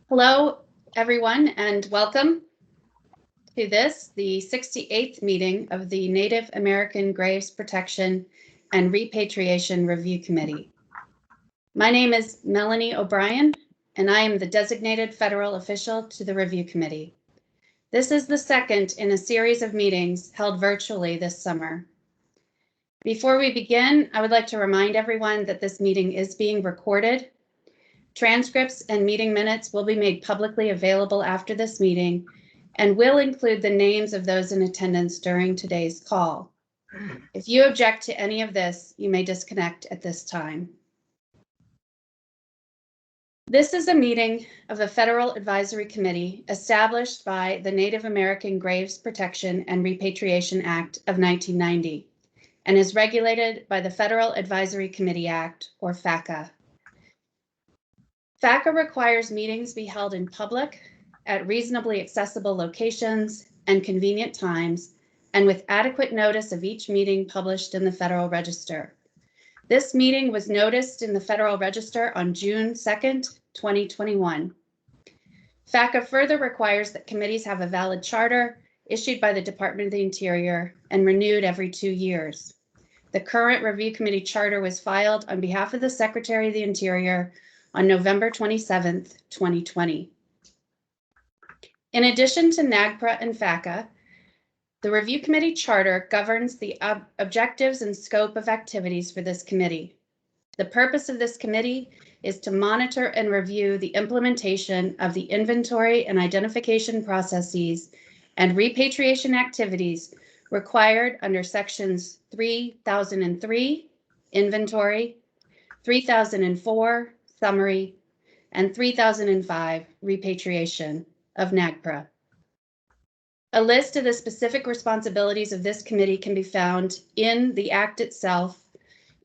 Hello, everyone, and welcome to the 68th meeting of the Native American Graves Protection and Repatriation Review Committee. My name is Melanie O'Brien, and I am the designated federal official to the Review Committee. This is the second in a series of meetings held virtually this summer. Before we begin, I would like to remind everyone that this meeting is being recorded. Transcripts and meeting minutes will be made publicly available after this meeting and will include the names of those in attendance during today's call. If you object to any of this, you may disconnect at this time. This is a meeting of the Federal Advisory Committee established by the Native American Graves Protection and Repatriation Act of 1990 and is regulated by the Federal Advisory Committee Act, or FACA. FACA requires meetings be held in public at reasonably accessible locations and convenient times, and with adequate notice of each meeting published in the Federal Register. This meeting was noticed in the Federal Register on June 2nd, 2021. FACA further requires that committees have a valid charter issued by the Department of the Interior and renewed every 2 years. The current Review Committee charter was filed on behalf of the Secretary of the Interior on November 27th, 2020. In addition to NAGPRA and FACA, the Review Committee charter governs the objectives and scope of activities for this committee. The purpose of this committee is to monitor and review the implementation of the inventory and identification processes and repatriation activities required under sections 3003, inventory, 3004, summary, and 3005, repatriation of NAGPRA. A list of the specific responsibilities of this committee can be found in the Act itself,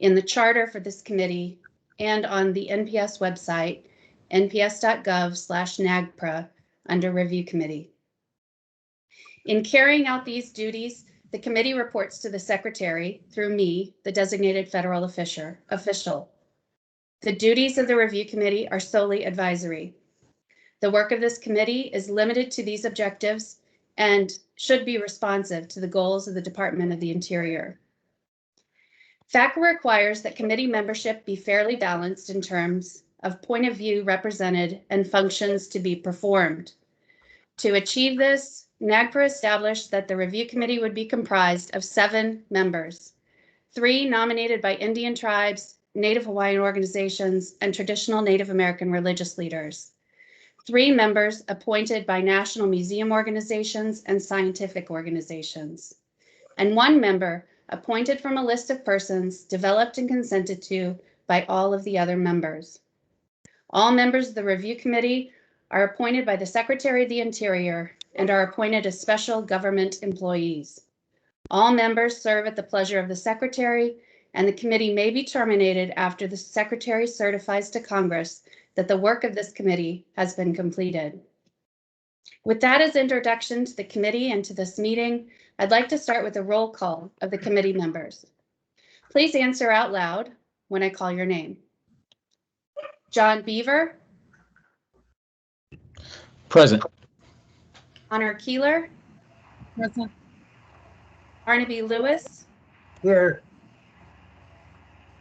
in the charter for this committee, and on the NPS website, nps.gov/NAGPRA, under Review Committee. In carrying out these duties, the committee reports to the Secretary through me, the designated federal official. The duties of the Review Committee are solely advisory. The work of this committee is limited to these objectives and should be responsive to the goals of the Department of the Interior. FACA requires that committee membership be fairly balanced in terms of point of view represented and functions to be performed. To achieve this, NAGPRA established that the Review Committee would be comprised of 7 members, 3 nominated by Indian tribes, Native Hawaiian organizations, and traditional Native American religious leaders, 3 members appointed by national museum organizations and scientific organizations, and 1 member appointed from a list of persons developed and consented to by all of the other members. All members of the Review Committee are appointed by the Secretary of the Interior and are appointed as special government employees. All members serve at the pleasure of the Secretary, and the committee may be terminated after the Secretary certifies to Congress that the work of this committee has been completed. With that as introduction to the committee and to this meeting, I'd like to start with a roll call of the committee members. Please answer out loud when I call your name. John Beaver. Present. Honor Keeler. Present. Barnaby Lewis. Here.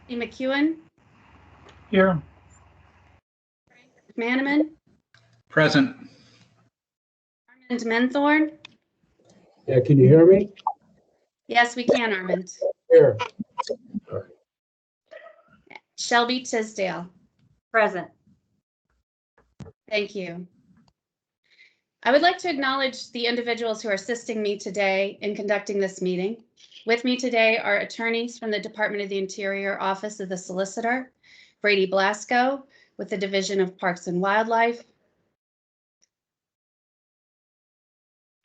McEwen. Here. McManaman. Present. Armand Menthorn. Yeah, can you hear me? Yes, we can, Armand. Here. Shelby Tisdale. Present. Thank you. I would like to acknowledge the individuals who are assisting me today in conducting this meeting. With me today are attorneys from the Department of the Interior Office of the Solicitor, Brady Blasco with the Division of Parks and Wildlife,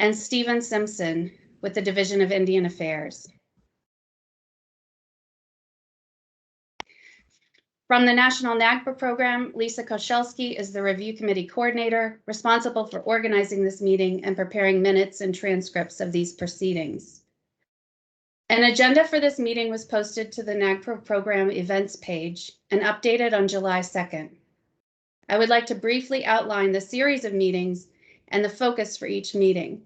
and Stephen Simpson with the Division of Indian Affairs. From the National NAGPRA program, Lisa Koszalski is the Review Committee Coordinator, responsible for organizing this meeting and preparing minutes and transcripts of these proceedings. An agenda for this meeting was posted to the NAGPRA program events page and updated on July 2nd. I would like to briefly outline the series of meetings and the focus for each meeting.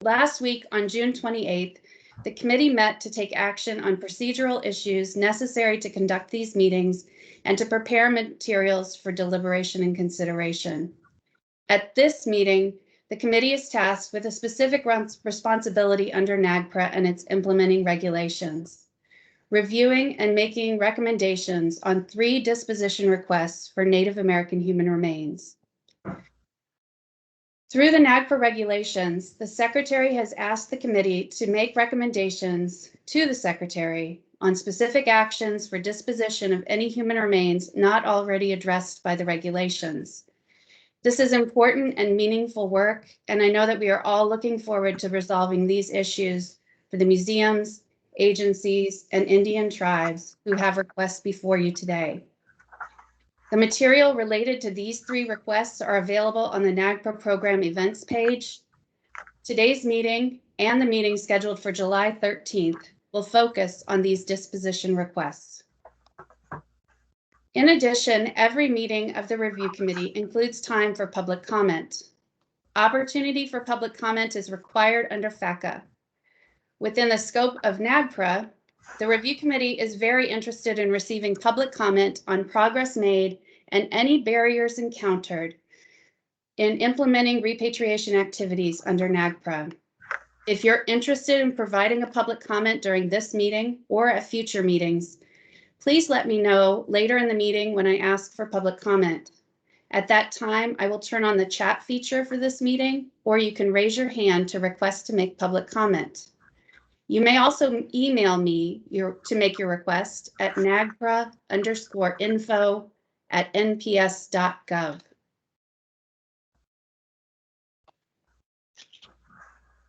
Last week on June 28th, the committee met to take action on procedural issues necessary to conduct these meetings and to prepare materials for deliberation and consideration. At this meeting, the committee is tasked with a specific responsibility under NAGPRA and its implementing regulations, reviewing and making recommendations on 3 disposition requests for Native American human remains. Through the NAGPRA regulations, the Secretary has asked the committee to make recommendations to the Secretary on specific actions for disposition of any human remains not already addressed by the regulations. This is important and meaningful work, and I know that we are all looking forward to resolving these issues for the museums, agencies, and Indian tribes who have requests before you today. The material related to these 3 requests are available on the NAGPRA program events page. Today's meeting and the meeting scheduled for July 13th will focus on these disposition requests. In addition, every meeting of the review committee includes time for public comment. Opportunity for public comment is required under FACA. Within the scope of NAGPRA, the review committee is very interested in receiving public comment on progress made and any barriers encountered in implementing repatriation activities under NAGPRA. If you're interested in providing a public comment during this meeting or at future meetings, please let me know later in the meeting when I ask for public comment. At that time, I will turn on the chat feature for this meeting, or you can raise your hand to request to make public comment. You may also email me to make your request at nagpra_info@nps.gov.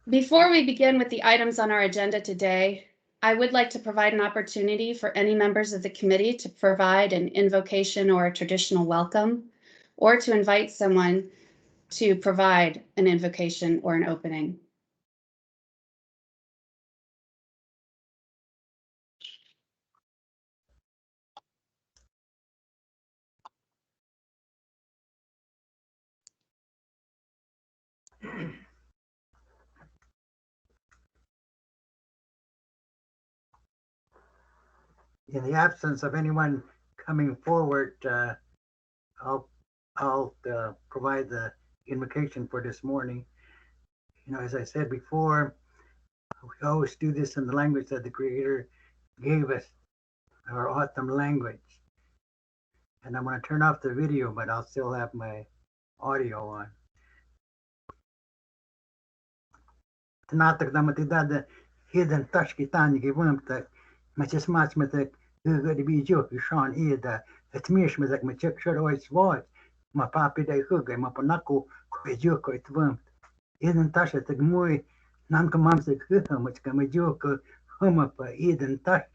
Before we begin with the items on our agenda today, I would like to provide an opportunity for any members of the committee to provide an invocation or a traditional welcome, or to invite someone to provide an invocation or an opening. In the absence of anyone coming forward, I'll provide the invocation for this morning. As I said before, we always do this in the language that the Creator gave us, our Autumn language. And I'm going to turn off the video, but I'll still have my audio on. Tanatak damatidad hidden tashki tani givumta matches match with the good be joke Sean Ida at mish with my check shirt always was my papi day hook my panako joke it wump hidden tash at the muy non commams the good much come joke hum up hidden tash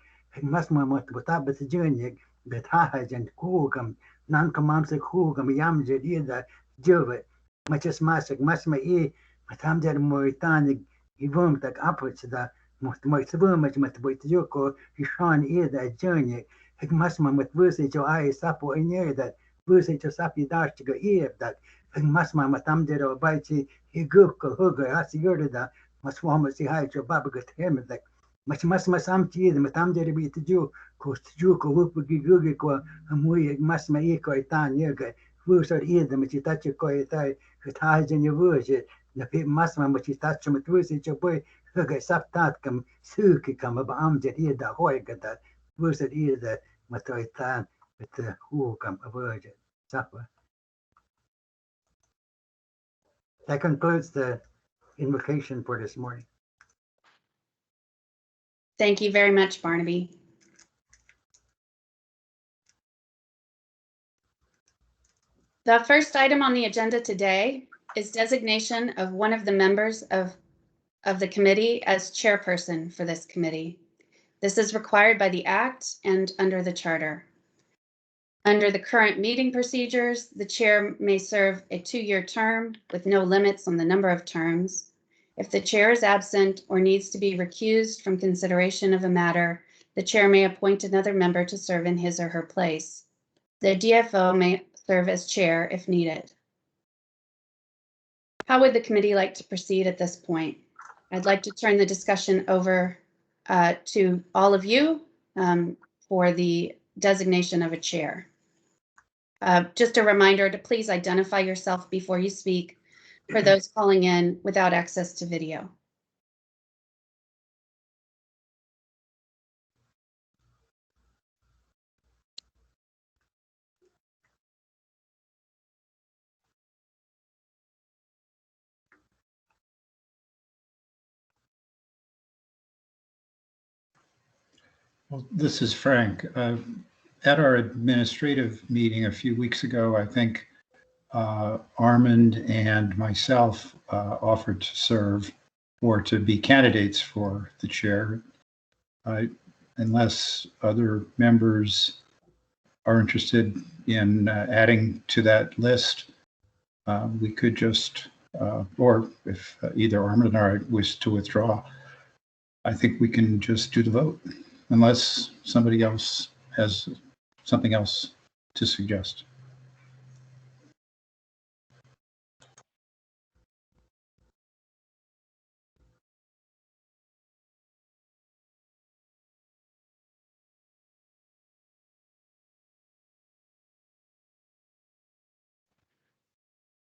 must my mot but the journey that has and coogum non commams the coogum yam jedida jove matches mask must my e matam der moitani Ivom tak upwards the most much with Yoko, Sean Ida journey. It must with Vusi to I sapo in year that Vusi to sapi dash to go ear that it must matam did or bite he google hugger as yurda must warm see high to babagat him that much must some tea the matam did be to do coast juko whoop gigugo and we must my eco tan yoga Vus or either which you touch your coitai with hides in your worship. The people must which you touch them with Vusi your boy. Hugger saptat come suki come about amjet here the hoiga that was it either matoitan with the who come a virgin supper. That concludes the invocation for this morning. Thank you very much, Barnaby. The first item on the agenda today is designation of one of the members of the committee as chairperson for this committee. This is required by the Act and under the Charter. Under the current meeting procedures, the chair may serve a 2-year term with no limits on the number of terms. If the chair is absent or needs to be recused from consideration of a matter, the chair may appoint another member to serve in his or her place. The DFO may serve as chair if needed. How would the committee like to proceed at this point? I'd like to turn the discussion over to all of you for the designation of a chair. Just a reminder to please identify yourself before you speak for those calling in without access to video. Well, this is Frank. At our administrative meeting a few weeks ago, I think Armand and myself offered to serve or to be candidates for the chair. Unless other members are interested in adding to that list, we could just, or if either Armand or I wish to withdraw, I think we can just do the vote, unless somebody else has something else to suggest.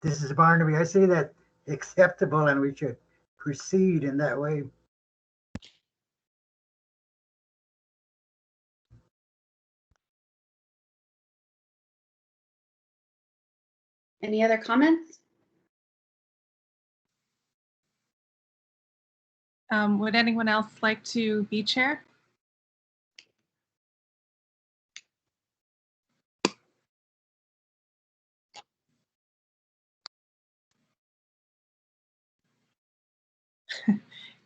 This is Barnaby. I see that acceptable and we should proceed in that way. Any other comments? Would anyone else like to be chair?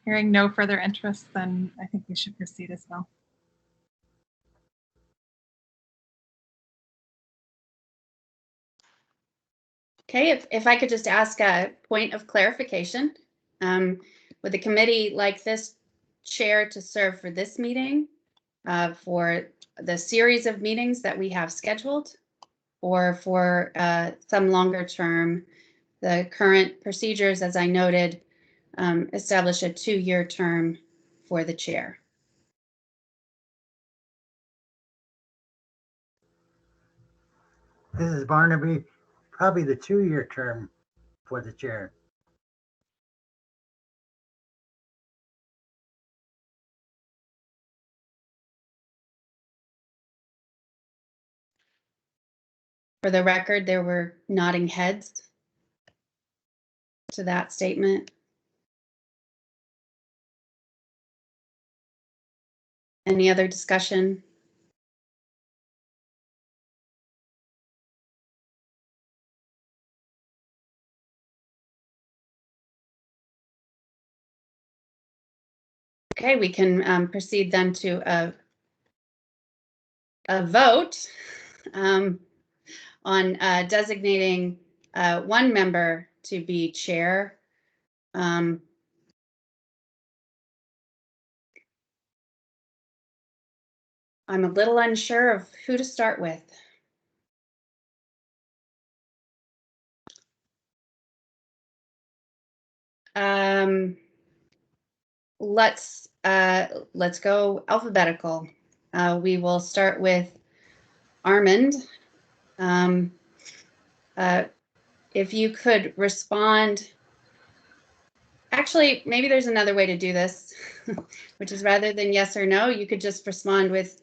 Hearing no further interest, then I think we should proceed as well. Okay, if I could just ask a point of clarification. Would the committee like this chair to serve for this meeting, for the series of meetings that we have scheduled, or for some longer term? The current procedures, as I noted, establish a 2-year term for the chair. This is Barnaby, probably the 2-year term for the chair. For the record, there were nodding heads to that statement. Any other discussion? Okay, we can proceed then to a vote on designating one member to be chair. I'm a little unsure of who to start with. Let's go alphabetical. We will start with Armand. If you could respond, actually, maybe there's another way to do this, which is rather than yes or no, you could just respond with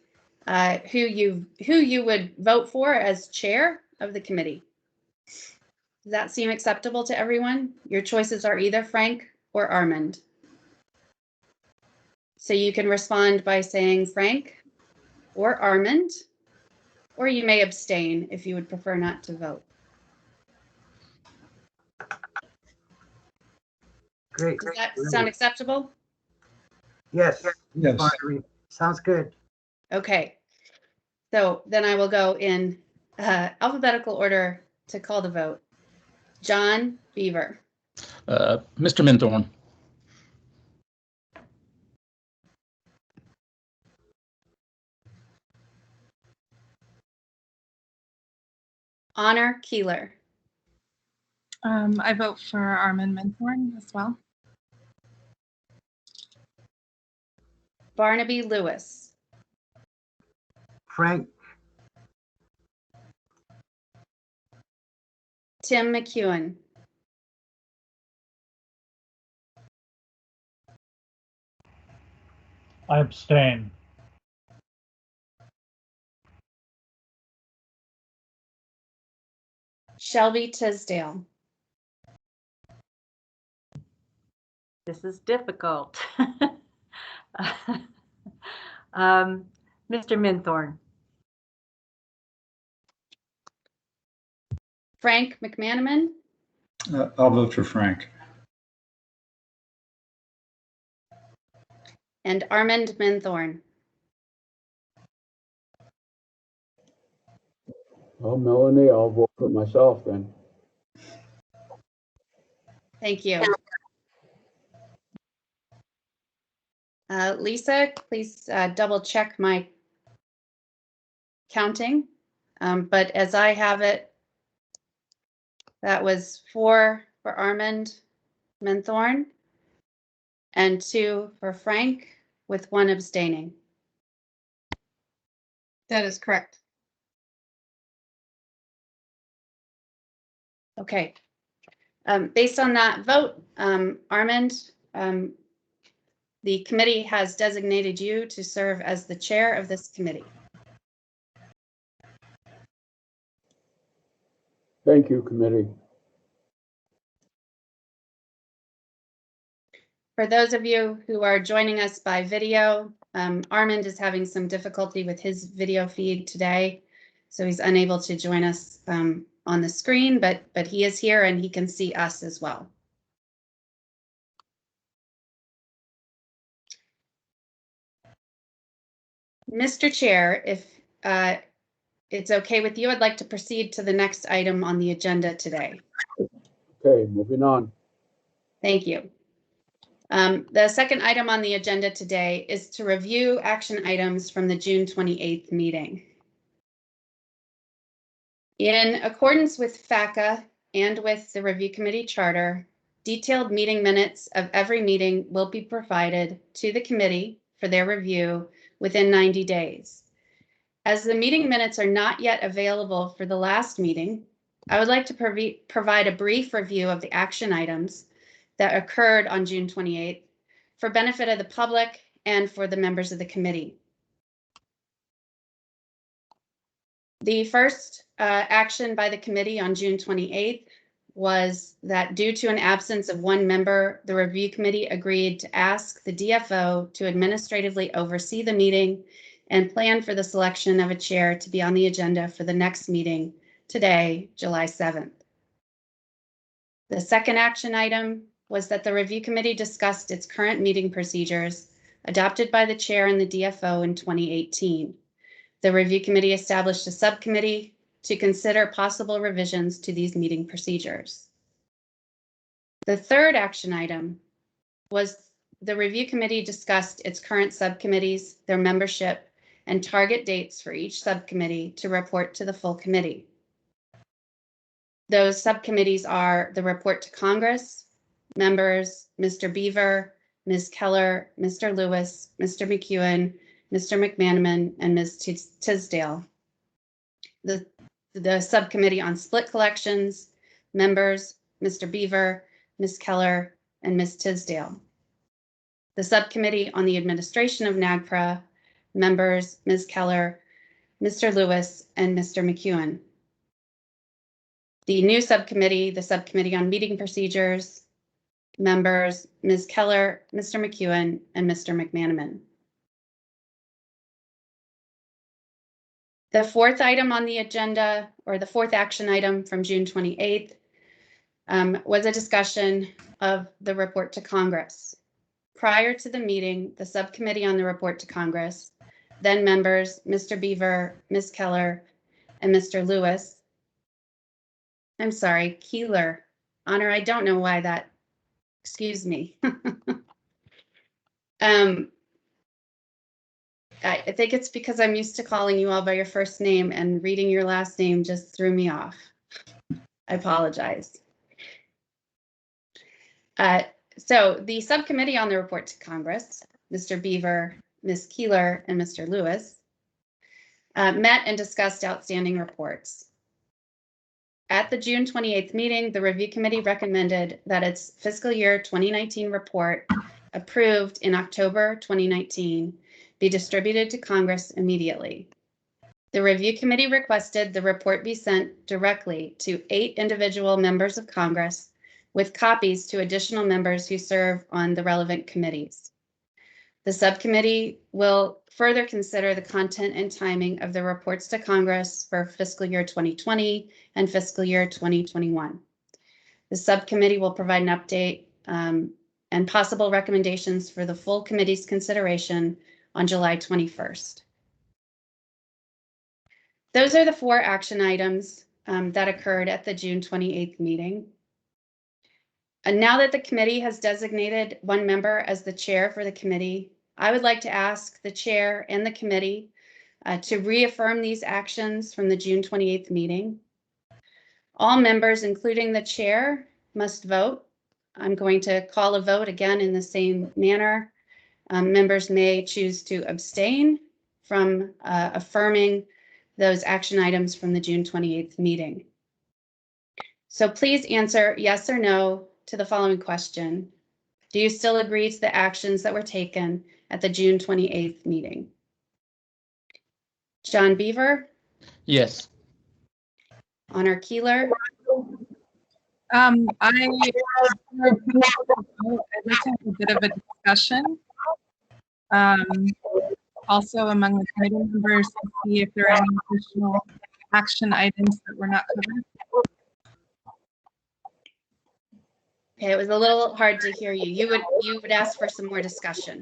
who you would vote for as chair of the committee. Does that seem acceptable to everyone? Your choices are either Frank or Armand. So you can respond by saying Frank or Armand, or you may abstain if you would prefer not to vote. Great. Does that sound acceptable? Yes. Yes. Barnaby. Sounds good. Okay. So then I will go in alphabetical order to call the vote. John Beaver. Mr. Minthorn. Honor Keeler. I vote for Armin Minthorn as well. Barnaby Lewis. Frank, Tim McEwen. I abstain. Shelby Tisdale. This is difficult. Mr. Minthorn. Frank McManaman. I'll vote for Frank. And Armand Minthorn. Well, Melanie, I'll vote for myself then. Thank you. Lisa, please double check my counting. But as I have it, that was 4 for Armand Minthorn and 2 for Frank, with 1 abstaining. That is correct. Okay. Based on that vote, Armand, the committee has designated you to serve as the chair of this committee. Thank you, committee. For those of you who are joining us by video, Armand is having some difficulty with his video feed today, so he's unable to join us on the screen, but he is here and he can see us as well. Mr. Chair, if it's okay with you, I'd like to proceed to the next item on the agenda today. Okay, moving on. Thank you. The second item on the agenda today is to review action items from the June 28th meeting. In accordance with FACA and with the Review Committee Charter, detailed meeting minutes of every meeting will be provided to the committee for their review within 90 days. As the meeting minutes are not yet available for the last meeting, I would like to provide a brief review of the action items that occurred on June 28th for benefit of the public and for the members of the committee. The first action by the committee on June 28th was that due to an absence of 1 member, the review committee agreed to ask the DFO to administratively oversee the meeting and plan for the selection of a chair to be on the agenda for the next meeting today, July 7th. The second action item was that the review committee discussed its current meeting procedures adopted by the chair and the DFO in 2018. The review committee established a subcommittee to consider possible revisions to these meeting procedures. The third action item was the review committee discussed its current subcommittees, their membership, and target dates for each subcommittee to report to the full committee. Those subcommittees are the report to Congress, members Mr. Beaver, Ms. Keller, Mr. Lewis, Mr. McEwen, Mr. McManaman, and Ms. Tisdale. The subcommittee on split collections, members Mr. Beaver, Ms. Keller, and Ms. Tisdale. The subcommittee on the administration of NAGPRA, members Ms. Keller, Mr. Lewis, and Mr. McEwen. The new subcommittee, the subcommittee on meeting procedures, members Ms. Keller, Mr. McEwen, and Mr. McManaman. The fourth item on the agenda, or the fourth action item from June 28th, was a discussion of the report to Congress. Prior to the meeting, the subcommittee on the report to Congress, then members Mr. Beaver, Ms. Keller, and Mr. Lewis. I'm sorry, Keeler. Honor, I don't know why that, excuse me. I think it's because I'm used to calling you all by your first name, and reading your last name just threw me off. I apologize. So the subcommittee on the report to Congress, Mr. Beaver, Ms. Keeler, and Mr. Lewis, met and discussed outstanding reports. At the June 28th meeting, the review committee recommended that its fiscal year 2019 report, approved in October 2019, be distributed to Congress immediately. The review committee requested the report be sent directly to 8 individual members of Congress, with copies to additional members who serve on the relevant committees. The subcommittee will further consider the content and timing of the reports to Congress for fiscal year 2020 and fiscal year 2021. The subcommittee will provide an update and possible recommendations for the full committee's consideration on July 21st. Those are the 4 action items that occurred at the June 28th meeting. And now that the committee has designated one member as the chair for the committee, I would like to ask the chair and the committee to reaffirm these actions from the June 28th meeting. All members, including the chair, must vote. I'm going to call a vote again in the same manner. Members may choose to abstain from affirming those action items from the June 28th meeting. So please answer yes or no to the following question. Do you still agree to the actions that were taken at the June 28th meeting? John Beaver? Yes. I Honor Keeler? I'd like to have a bit of a discussion. Also among the committee members to see if there are any additional action items that were not covered. Okay, it was a little hard to hear you. You would ask for some more discussion.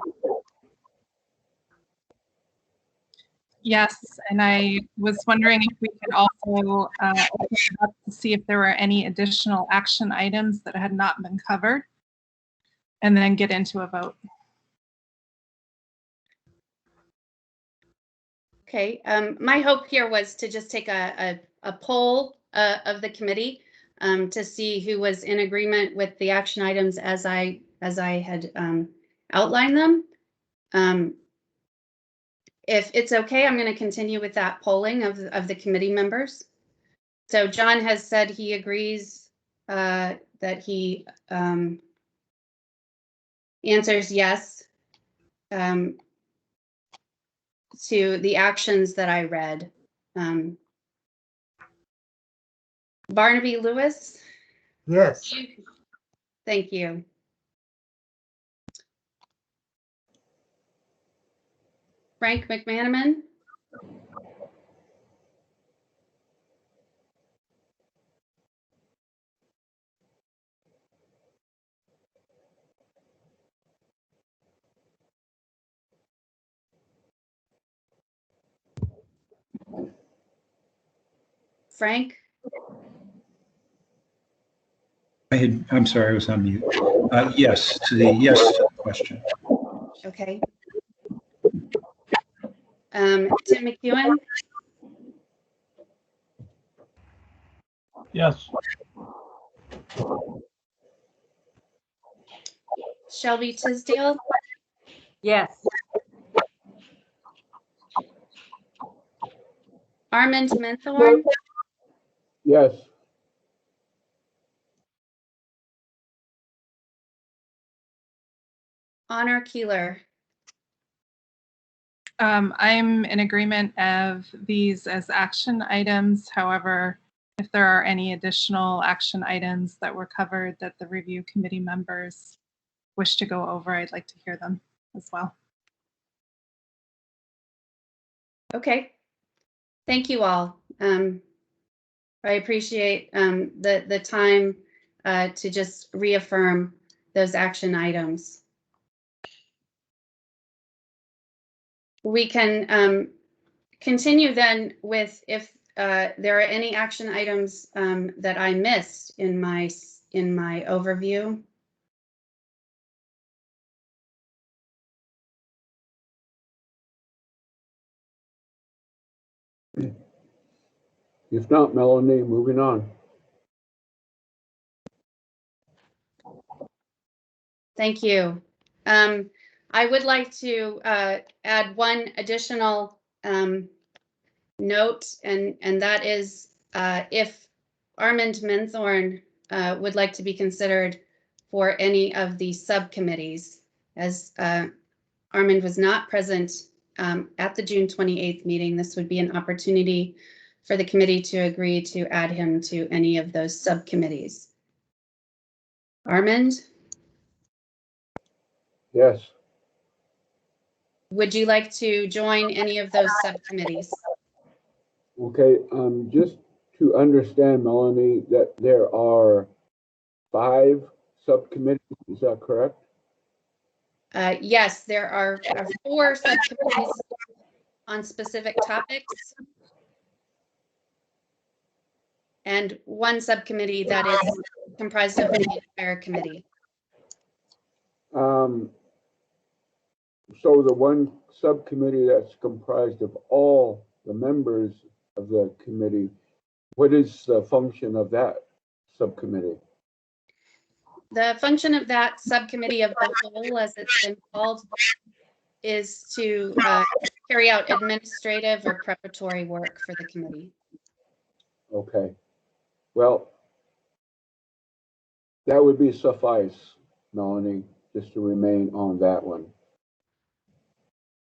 Yes, and I was wondering if we could also open it up to see if there were any additional action items that had not been covered, and then get into a vote. Okay, my hope here was to just take a poll of the committee to see who was in agreement with the action items as I had outlined them. If it's okay, I'm going to continue with that polling of the committee members. So John has said he agrees that he answers yes to the actions that I read. Barnaby Lewis? Yes. Thank you. Frank McManaman? Frank? I'm sorry, I was on mute. Yes to the question. Okay. Tim McEwen? Yes. Shelby Tisdale? Yes. Armand Menthorn? Yes. Honor Keeler? I'm in agreement of these as action items. However, if there are any additional action items that were covered that the review committee members wish to go over, I'd like to hear them as well. Okay. Thank you all. I appreciate the time to just reaffirm those action items. We can continue then with if there are any action items that I missed in my overview. If not, Melanie, moving on. Thank you. I would like to add one additional note, and that is if Armand Menthorn would like to be considered for any of the subcommittees, as Armand was not present at the June 28th meeting. This would be an opportunity for the committee to agree to add him to any of those subcommittees. Armand, Yes. would you like to join any of those subcommittees? Okay, just to understand, Melanie, that there are 5 subcommittees, is that correct? Yes, there are 4 subcommittees on specific topics, and 1 subcommittee that is comprised of the entire committee. So the one subcommittee that's comprised of all the members of the committee, what is the function of that subcommittee? The function of that subcommittee of the whole, as it's been called, is to carry out administrative or preparatory work for the committee. Okay. Well, that would be suffice, Melanie, just to remain on that one.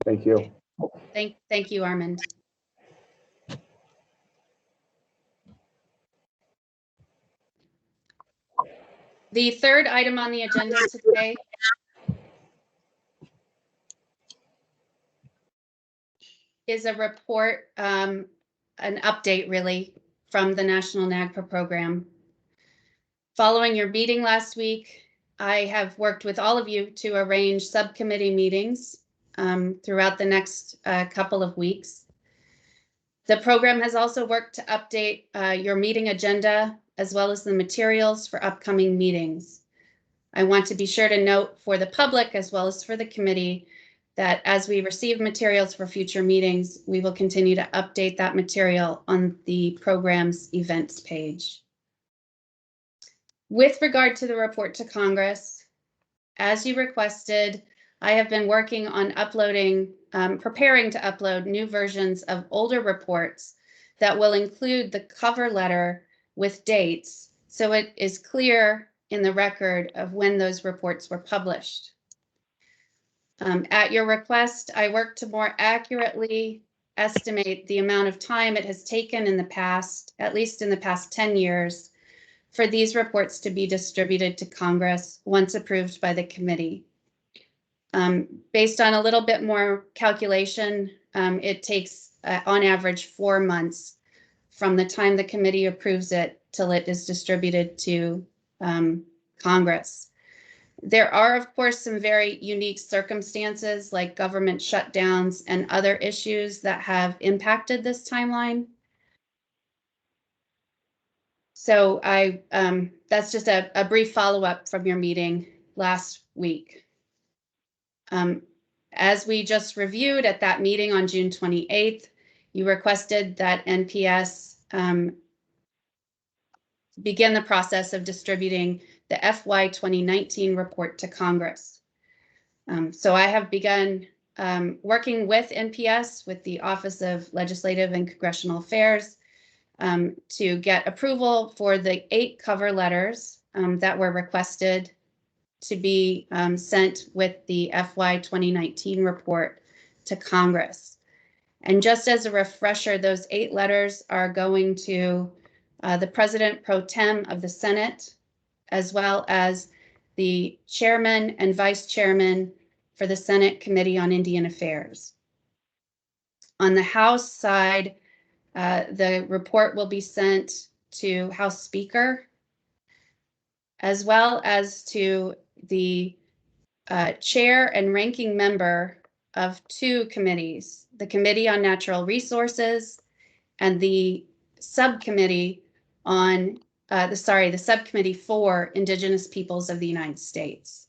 Thank you. Thank you, Armand. The third item on the agenda today is a report, an update really, from the National NAGPRA program. Following your meeting last week, I have worked with all of you to arrange subcommittee meetings throughout the next couple of weeks. The program has also worked to update your meeting agenda as well as the materials for upcoming meetings. I want to be sure to note for the public as well as for the committee that as we receive materials for future meetings, we will continue to update that material on the program's events page. With regard to the report to Congress, as you requested, I have been working on uploading, preparing to upload new versions of older reports that will include the cover letter with dates, so it is clear in the record of when those reports were published. At your request, I worked to more accurately estimate the amount of time it has taken in the past, at least in the past 10 years, for these reports to be distributed to Congress once approved by the committee. Based on a little bit more calculation, it takes on average 4 months from the time the committee approves it till it is distributed to Congress. There are, of course, some very unique circumstances like government shutdowns and other issues that have impacted this timeline. So that's just a brief follow-up from your meeting last week. As we just reviewed at that meeting on June 28th, you requested that NPS begin the process of distributing the FY 2019 report to Congress. So I have begun working with NPS, with the Office of Legislative and Congressional Affairs, to get approval for the 8 cover letters that were requested to be sent with the FY 2019 report to Congress. And just as a refresher, those 8 letters are going to the President Pro Tem of the Senate, as well as the Chairman and Vice Chairman for the Senate Committee on Indian Affairs. On the House side, the report will be sent to House Speaker, as well as to the chair and ranking member of 2 committees, the Committee on Natural Resources and the subcommittee on, the subcommittee for Indigenous Peoples of the United States.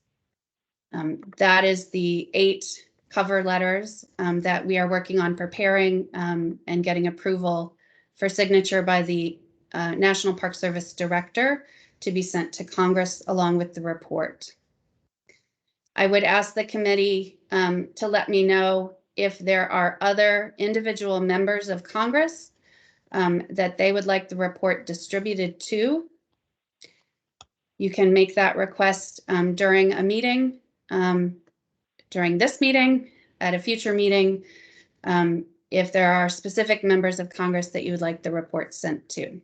That is the 8 cover letters that we are working on preparing and getting approval for signature by the National Park Service Director to be sent to Congress along with the report. I would ask the committee to let me know if there are other individual members of Congress that they would like the report distributed to. You can make that request during a meeting, during this meeting, at a future meeting, if there are specific members of Congress that you would like the report sent to.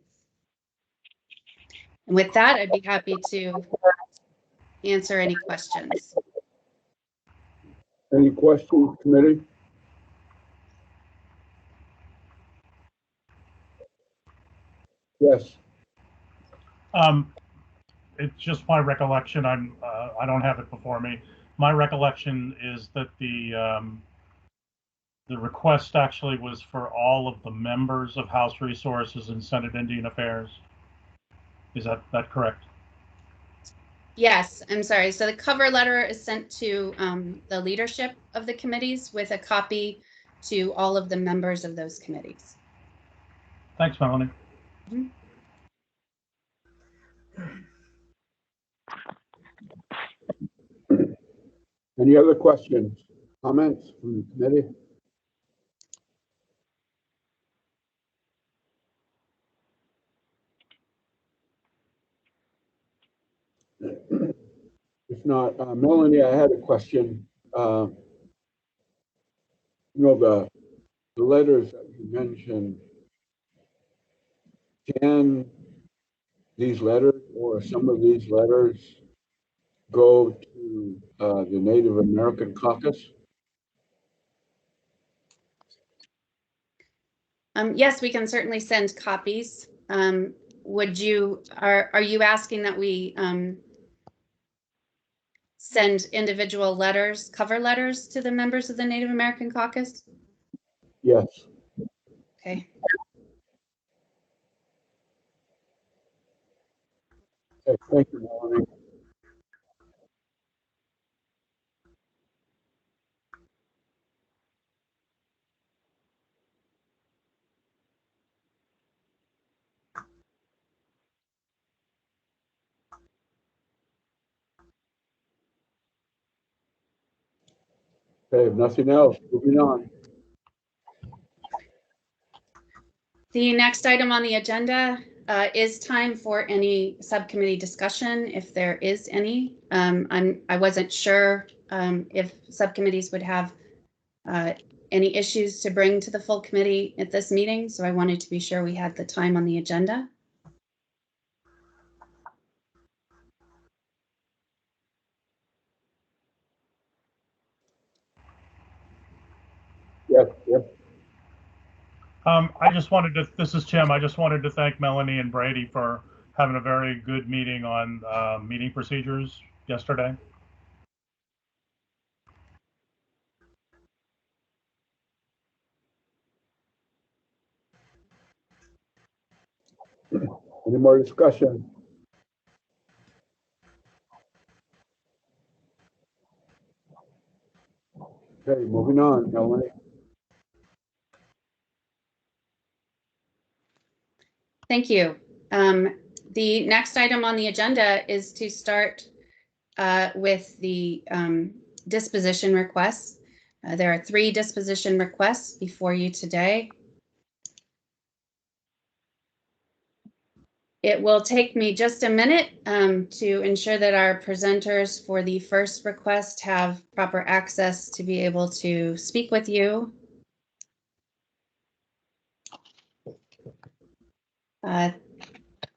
And with that, I'd be happy to answer any questions. Any questions, committee? Yes. It's just my recollection. I don't have it before me. My recollection is that the request actually was for all of the members of House Resources and Senate Indian Affairs. Is that correct? Yes, I'm sorry. So the cover letter is sent to the leadership of the committees with a copy to all of the members of those committees. Thanks, Melanie. Mm-hmm. Any other questions, comments from the committee? If not, Melanie, I had a question. You know, the letters that you mentioned, can these letters or some of these letters go to the Native American Caucus? Yes, we can certainly send copies. Are you asking that we send individual letters, cover letters to the members of the Native American Caucus? Yes. Okay. Okay, thank you, Melanie. Okay, if nothing else, moving on. The next item on the agenda is time for any subcommittee discussion, if there is any. I wasn't sure if subcommittees would have any issues to bring to the full committee at this meeting, so I wanted to be sure we had the time on the agenda. Yes, yes. I just wanted to, this is Tim, I just wanted to thank Melanie and Brady for having a very good meeting on meeting procedures yesterday. Any more discussion? Okay, moving on, Melanie. Thank you. The next item on the agenda is to start with the disposition requests. There are 3 disposition requests before you today. It will take me just a minute to ensure that our presenters for the first request have proper access to be able to speak with you.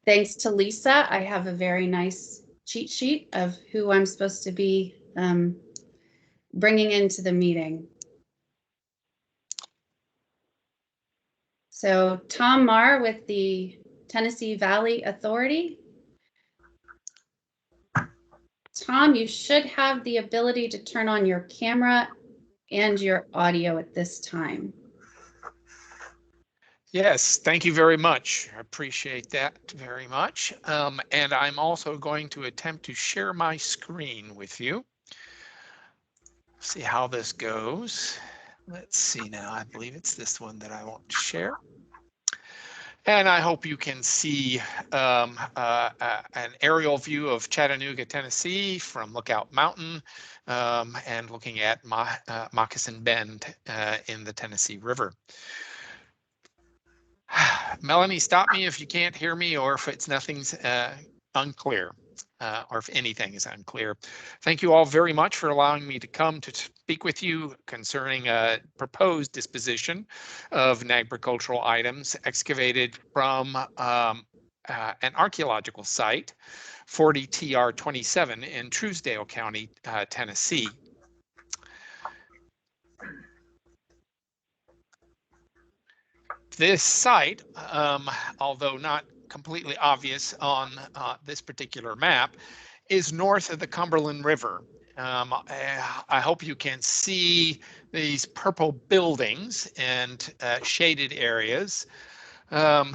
Thanks to Lisa, I have a very nice cheat sheet of who I'm supposed to be bringing into the meeting. So Tom Marr with the Tennessee Valley Authority. Tom, you should have the ability to turn on your camera and your audio at this time. Yes, thank you very much. I appreciate that very much. And I'm also going to attempt to share my screen with you. See how this goes. Let's see now. I believe it's this one that I want to share. And I hope you can see an aerial view of Chattanooga, Tennessee from Lookout Mountain and looking at Moccasin Bend in the Tennessee River. Melanie, stop me if you can't hear me or if nothing's unclear. Or if anything is unclear. Thank you all very much for allowing me to come to speak with you concerning a proposed disposition of NAGPRA cultural items excavated from an archaeological site, 40 TR 27 in Truesdale County, Tennessee. This site, although not completely obvious on this particular map, is north of the Cumberland River. I hope you can see these purple buildings and shaded areas on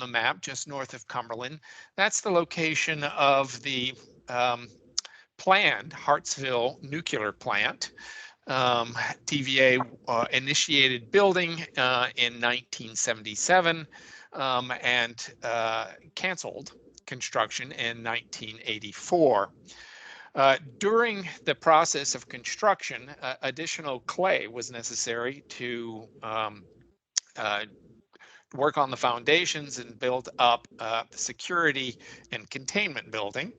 the map just north of Cumberland. That's the location of the planned Hartsville nuclear plant. TVA initiated building in 1977 and canceled construction in 1984. During the process of construction, additional clay was necessary to work on the foundations and build up the security and containment building.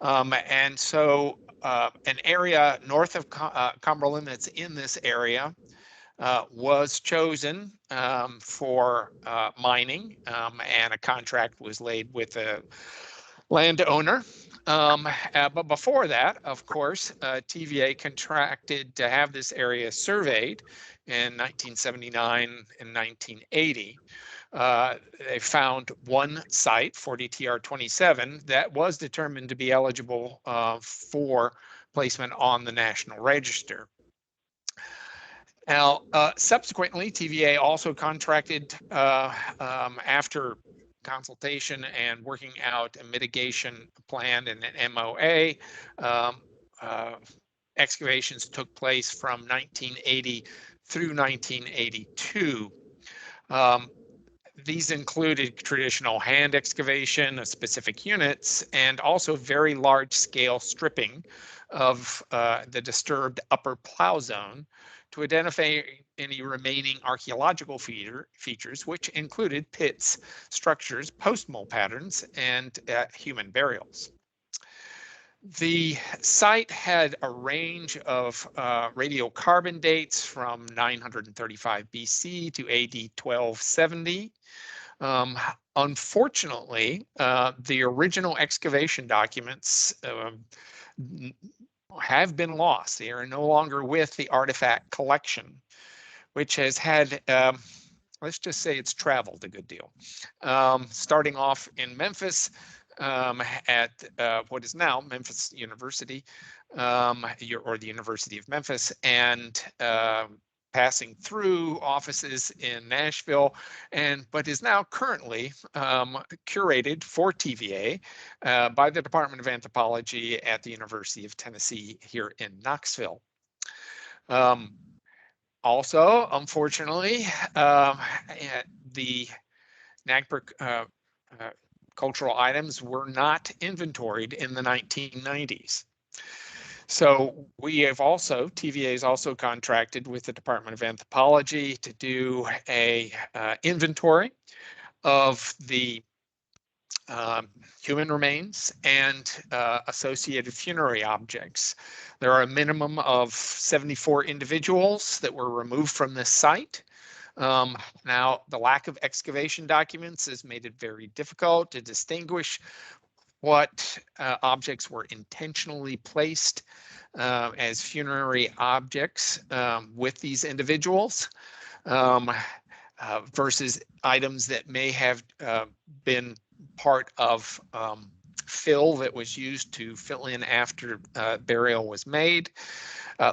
And so an area north of Cumberland that's in this area was chosen for mining, and a contract was laid with a landowner. But before that, of course, TVA contracted to have this area surveyed in 1979 and 1980. They found one site, 40 TR 27, that was determined to be eligible for placement on the National Register. Now, subsequently, TVA also contracted after consultation and working out a mitigation plan and an MOA. Excavations took place from 1980 through 1982. These included traditional hand excavation of specific units and also very large scale stripping of the disturbed upper plow zone to identify any remaining archaeological features, which included pits, structures, post-mole patterns, and human burials. The site had a range of radiocarbon dates from 935 BC to AD 1270. Unfortunately, the original excavation documents have been lost. They are no longer with the artifact collection, which has had, let's just say it's traveled a good deal. Starting off in Memphis, at what is now Memphis University, or the University of Memphis, and passing through offices in Nashville, but is now currently curated for TVA by the Department of Anthropology at the University of Tennessee here in Knoxville. Also, unfortunately, the NAGPRA cultural items were not inventoried in the 1990s. So we have also, TVA has also contracted with the Department of Anthropology to do a inventory of the human remains and associated funerary objects. There are a minimum of 74 individuals that were removed from this site. Now, the lack of excavation documents has made it very difficult to distinguish what objects were intentionally placed as funerary objects with these individuals versus items that may have been part of fill that was used to fill in after burial was made.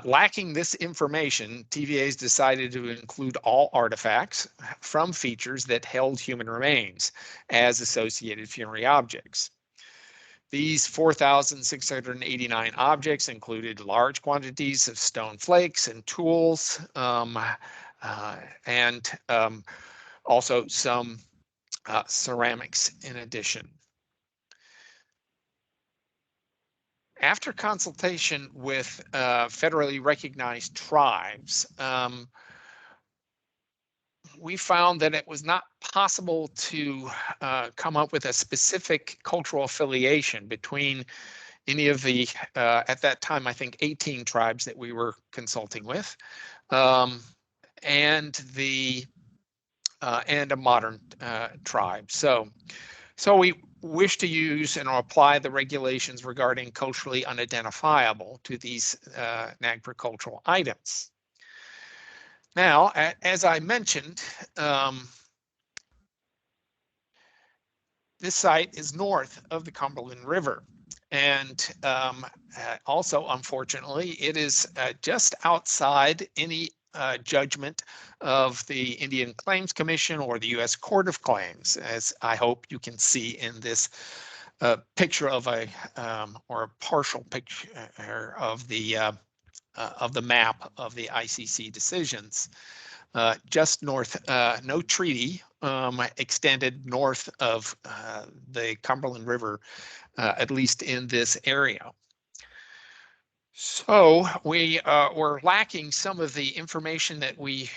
Lacking this information, TVA has decided to include all artifacts from features that held human remains as associated funerary objects. These 4,689 objects included large quantities of stone flakes and tools, and also some ceramics in addition. After consultation with federally recognized tribes, we found that it was not possible to come up with a specific cultural affiliation between any of the, at that time, I think 18 tribes that we were consulting with, and a modern tribe. So we wish to use and apply the regulations regarding culturally unidentifiable to these NAGPRA cultural items. Now, as I mentioned, this site is north of the Cumberland River. And also, unfortunately, it is just outside any judgment of the Indian Claims Commission or the U.S. Court of Claims, as I hope you can see in this picture of a or a partial picture of the map of the ICC decisions. Just north, no treaty extended north of the Cumberland River, at least in this area. So we were lacking some of the information that we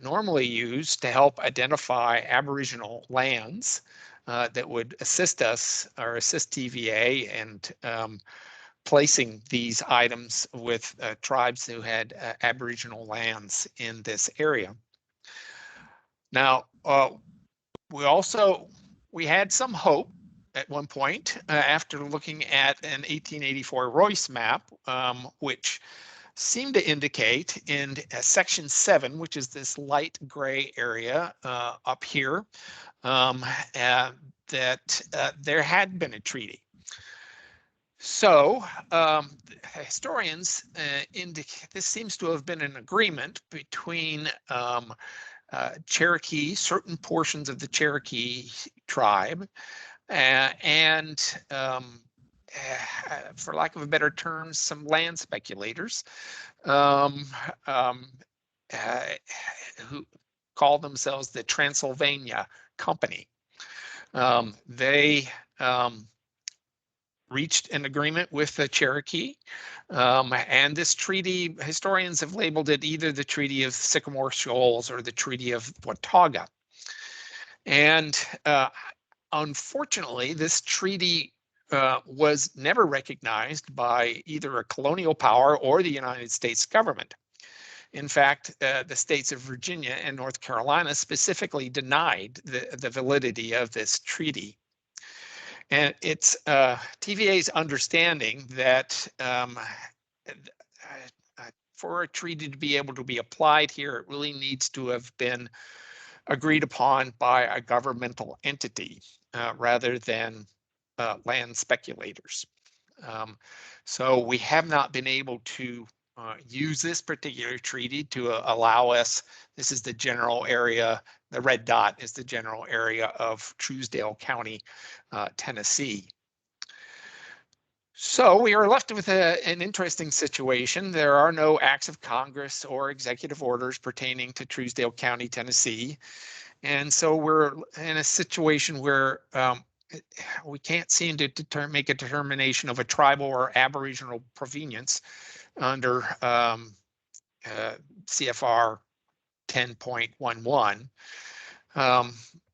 normally use to help identify Aboriginal lands that would assist us or assist TVA and placing these items with tribes who had Aboriginal lands in this area. Now, we had some hope at one point after looking at an 1884 Royce map, which seemed to indicate in section 7, which is this light gray area up here, that there had been a treaty. So historians indicate this seems to have been an agreement between Cherokee, certain portions of the Cherokee tribe, and for lack of a better term, some land speculators who call themselves the Transylvania Company. They reached an agreement with the Cherokee, and this treaty, historians have labeled it either the Treaty of Sycamore Shoals or the Treaty of Watauga. And unfortunately, this treaty was never recognized by either a colonial power or the United States government. In fact, the states of Virginia and North Carolina specifically denied the validity of this treaty. And it's TVA's understanding that for a treaty to be able to be applied here, it really needs to have been agreed upon by a governmental entity rather than land speculators. So we have not been able to use this particular treaty to allow us, this is the general area, the red dot is the general area of Truesdale County, Tennessee. So we are left with an interesting situation. There are no acts of Congress or executive orders pertaining to Truesdale County, Tennessee. And so we're in a situation where we can't seem to make a determination of a tribal or Aboriginal provenience under CFR 10.11.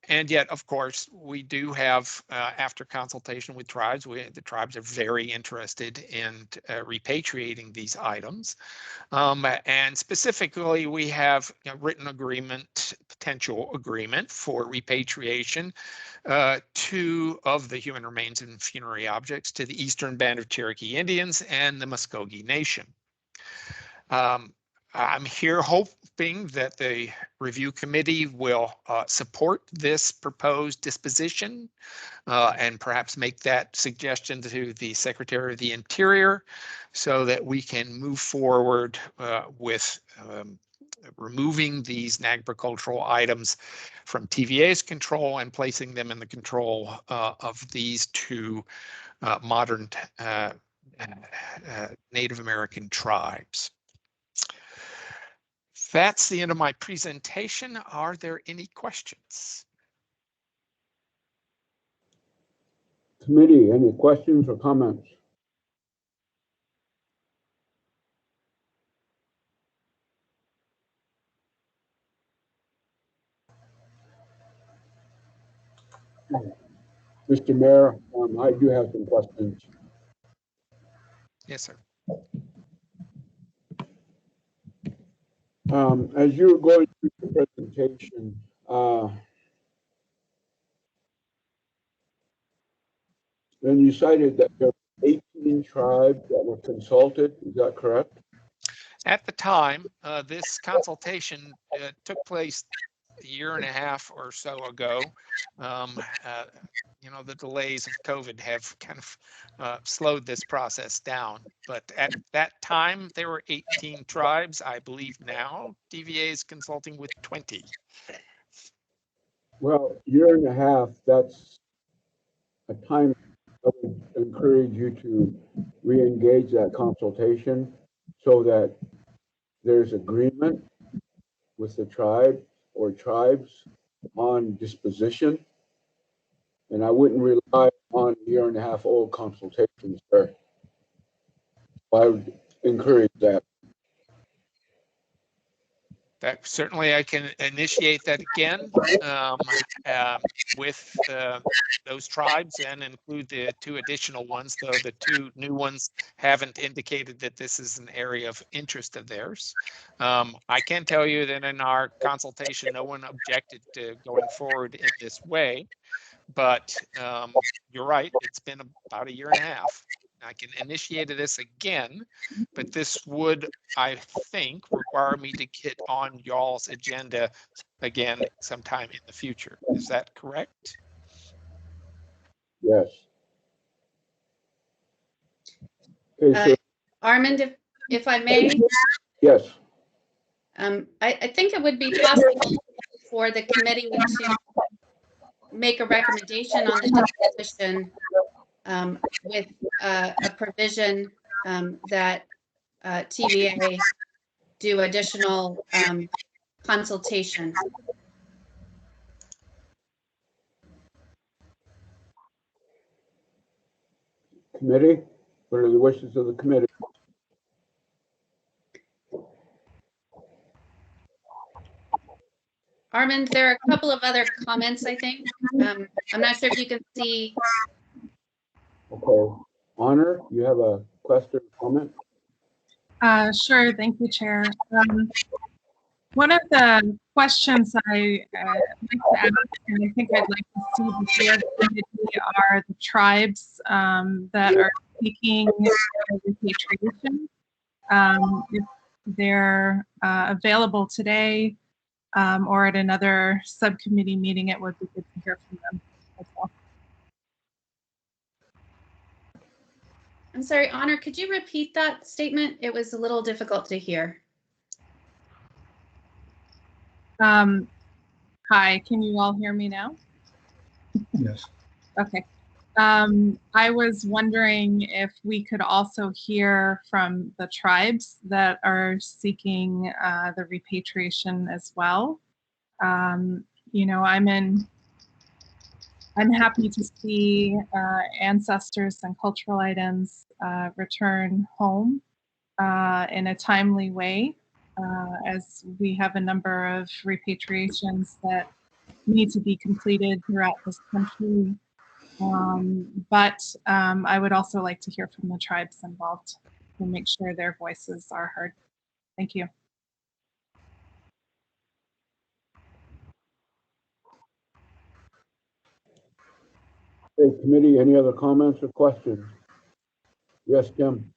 And yet, of course, we do have, after consultation with tribes, the tribes are very interested in repatriating these items. And specifically, we have a written agreement, potential agreement for repatriation of the human remains and funerary objects to the Eastern Band of Cherokee Indians and the Muskogee Nation. I'm here hoping that the review committee will support this proposed disposition and perhaps make that suggestion to the Secretary of the Interior so that we can move forward with removing these NAGPRA cultural items from TVA's control and placing them in the control of these two modern Native American tribes. That's the end of my presentation. Are there any questions? Committee, any questions or comments? Mr. Mayor, I do have some questions. Yes, sir. As you were going through the presentation, then you cited that there were 18 tribes that were consulted. Is that correct? At the time, this consultation took place a year and a half or so ago. You know, the delays of COVID have kind of slowed this process down. But at that time, there were 18 tribes. I believe now DVA is consulting with 20. Well, year and a half, that's a time I would encourage you to re-engage that consultation so that there's agreement with the tribe or tribes on disposition. And I wouldn't rely on a year and a half old consultations, sir. I would encourage that. That certainly I can initiate that again with those tribes and include the 2 additional ones, though the 2 new ones haven't indicated that this is an area of interest of theirs. I can tell you that in our consultation, no one objected to going forward in this way, but you're right, it's been about a year and a half. I can initiate this again, but this would, I think, require me to get on y'all's agenda again sometime in the future. Is that correct? Yes. Okay, so, Armand, if I may, yes. I think it would be possible for the committee to make a recommendation on the disposition with a provision that TVA do additional consultation. Committee, what are the wishes of the committee? Armand, there are a couple of other comments, I think. I'm not sure if you can see. Okay. Honor, you have a question or comment? Sure, thank you, Chair. One of the questions I like to ask, and I think I'd like to see before the committee, are the tribes that are seeking repatriation. If they're available today or at another subcommittee meeting, it would be good to hear from them as well. I'm sorry, Honor, could you repeat that statement? It was a little difficult to hear. Hi, can you all hear me now? Yes. Okay. I was wondering if we could also hear from the tribes that are seeking the repatriation as well. You know, I'm happy to see ancestors and cultural items return home in a timely way, as we have a number of repatriations that need to be completed throughout this country. But I would also like to hear from the tribes involved to make sure their voices are heard. Thank you. Okay, committee, any other comments or questions? Yes, Jim.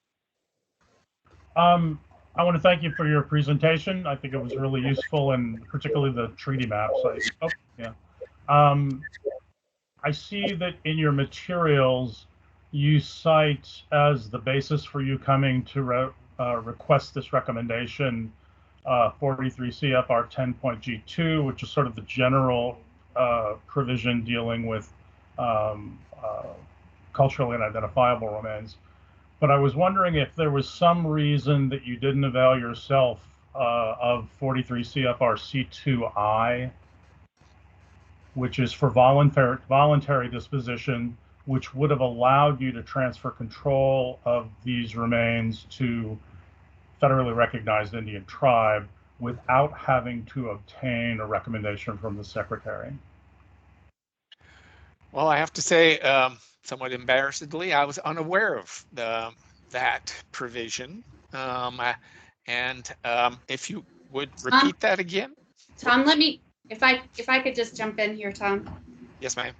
I want to thank you for your presentation. I think it was really useful, and particularly the treaty maps. I see that in your materials, you cite as the basis for you coming to request this recommendation 43 CFR 10.G2, which is sort of the general provision dealing with culturally unidentifiable remains. But I was wondering if there was some reason that you didn't avail yourself of 43 CFR C2I, which is for voluntary disposition, which would have allowed you to transfer control of these remains to federally recognized Indian tribe without having to obtain a recommendation from the secretary. Well, I have to say, somewhat embarrassedly, I was unaware of that provision. If you would repeat that again. Tom, let me, if I could just jump in here, Tom. Yes, ma'am.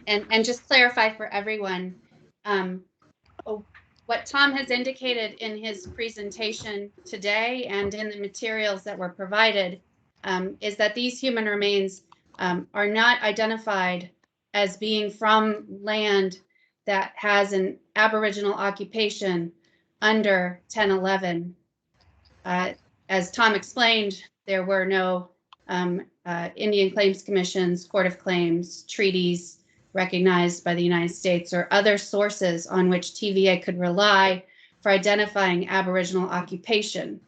And just clarify for everyone, what Tom has indicated in his presentation today and in the materials that were provided is that these human remains are not identified as being from land that has an Aboriginal occupation under 1011. As Tom explained, there were no Indian Claims Commissions, Court of Claims, treaties recognized by the United States, or other sources on which TVA could rely for identifying Aboriginal occupation.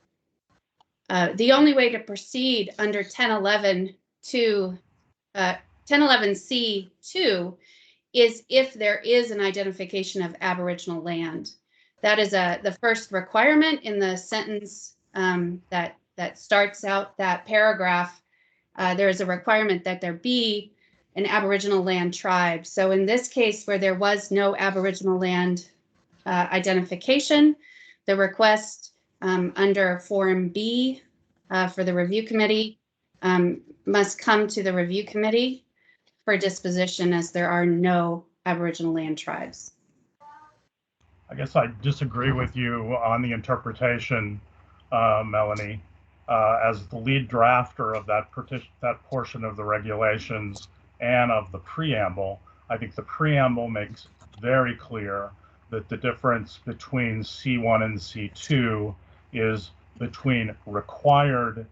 The only way to proceed under 1011C2 is if there is an identification of Aboriginal land. That is the first requirement in the sentence that starts out that paragraph. There is a requirement that there be an Aboriginal land tribe. So in this case, where there was no Aboriginal land identification, the request under Form B for the review committee must come to the review committee for disposition, as there are no Aboriginal land tribes. I guess I disagree with you on the interpretation, Melanie. As the lead drafter of that portion of the regulations and of the preamble, I think the preamble makes very clear that the difference between C1 and C2 is between required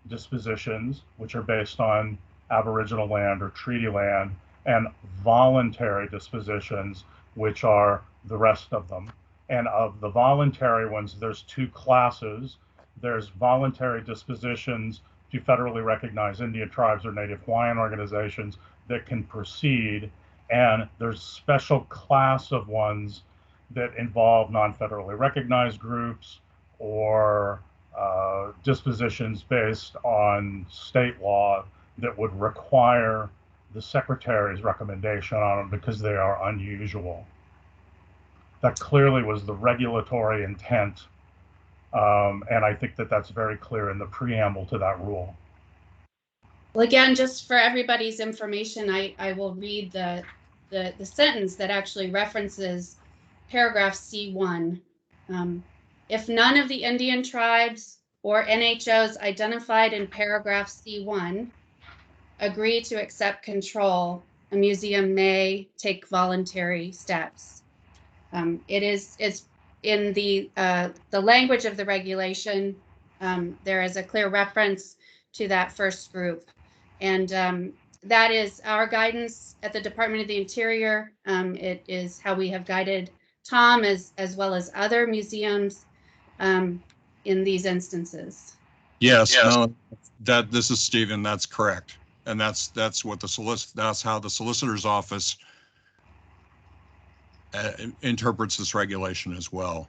dispositions, which are based on Aboriginal land or treaty land, and voluntary dispositions, which are the rest of them. And of the voluntary ones, there's two classes. There's voluntary dispositions to federally recognized Indian tribes or Native Hawaiian organizations that can proceed, and there's a special class of ones that involve non-federally recognized groups or dispositions based on state law that would require the secretary's recommendation on them because they are unusual. That clearly was the regulatory intent, and I think that that's very clear in the preamble to that rule. Well, again, just for everybody's information, I will read the sentence that actually references paragraph C1. If none of the Indian tribes or NHOs identified in paragraph C1 agree to accept control, a museum may take voluntary steps. It's in the language of the regulation. There is a clear reference to that first group. And that is our guidance at the Department of the Interior. It is how we have guided Tom as well as other museums in these instances. Yes, no, this is Stephen. That's correct, and that's what that's how the solicitor's office interprets this regulation as well.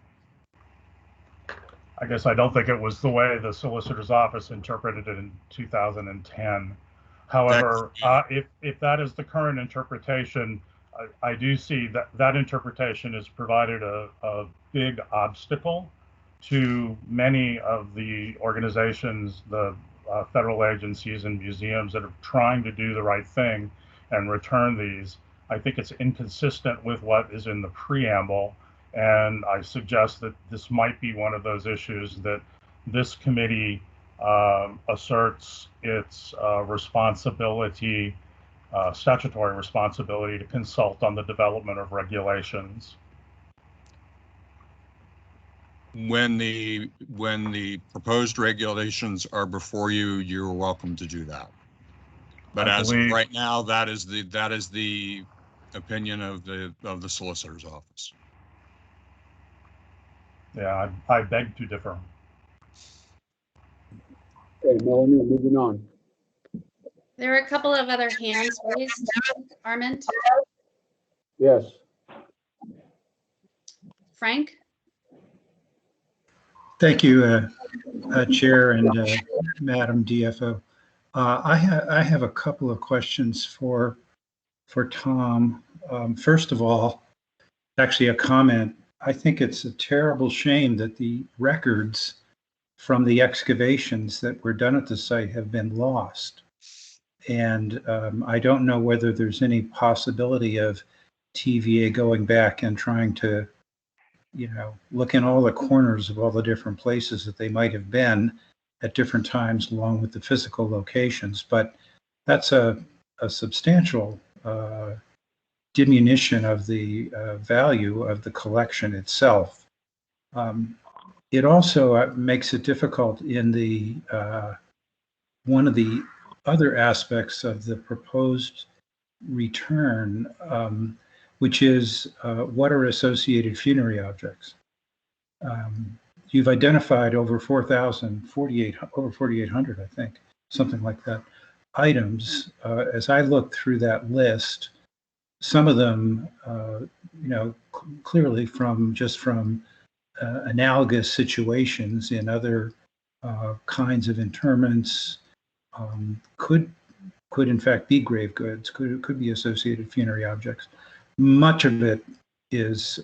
I guess I don't think it was the way the solicitor's office interpreted it in 2010. However, if that is the current interpretation, I do see that interpretation has provided a big obstacle to many of the organizations, the federal agencies and museums that are trying to do the right thing and return these. I think it's inconsistent with what is in the preamble, and I suggest that this might be one of those issues that this committee asserts its responsibility, statutory responsibility to consult on the development of regulations. When the proposed regulations are before you, you're welcome to do that. But as of right now, that is the opinion of the solicitor's office. Yeah, I beg to differ. Okay, Melanie, moving on. There are a couple of other hands raised. Armand, Yes. Frank, Thank you, Chair and Madam DFO. I have a couple of questions for Tom. First of all, actually a comment. I think it's a terrible shame that the records from the excavations that were done at the site have been lost. And I don't know whether there's any possibility of TVA going back and trying to, look in all the corners of all the different places that they might have been at different times along with the physical locations. But that's a substantial diminution of the value of the collection itself. It also makes it difficult in the one of the other aspects of the proposed return, which is what are associated funerary objects. You've identified over 4,800, I think, something like that, items. As I look through that list, some of them, clearly from analogous situations in other kinds of interments, could in fact be grave goods, could be associated funerary objects. Much of it is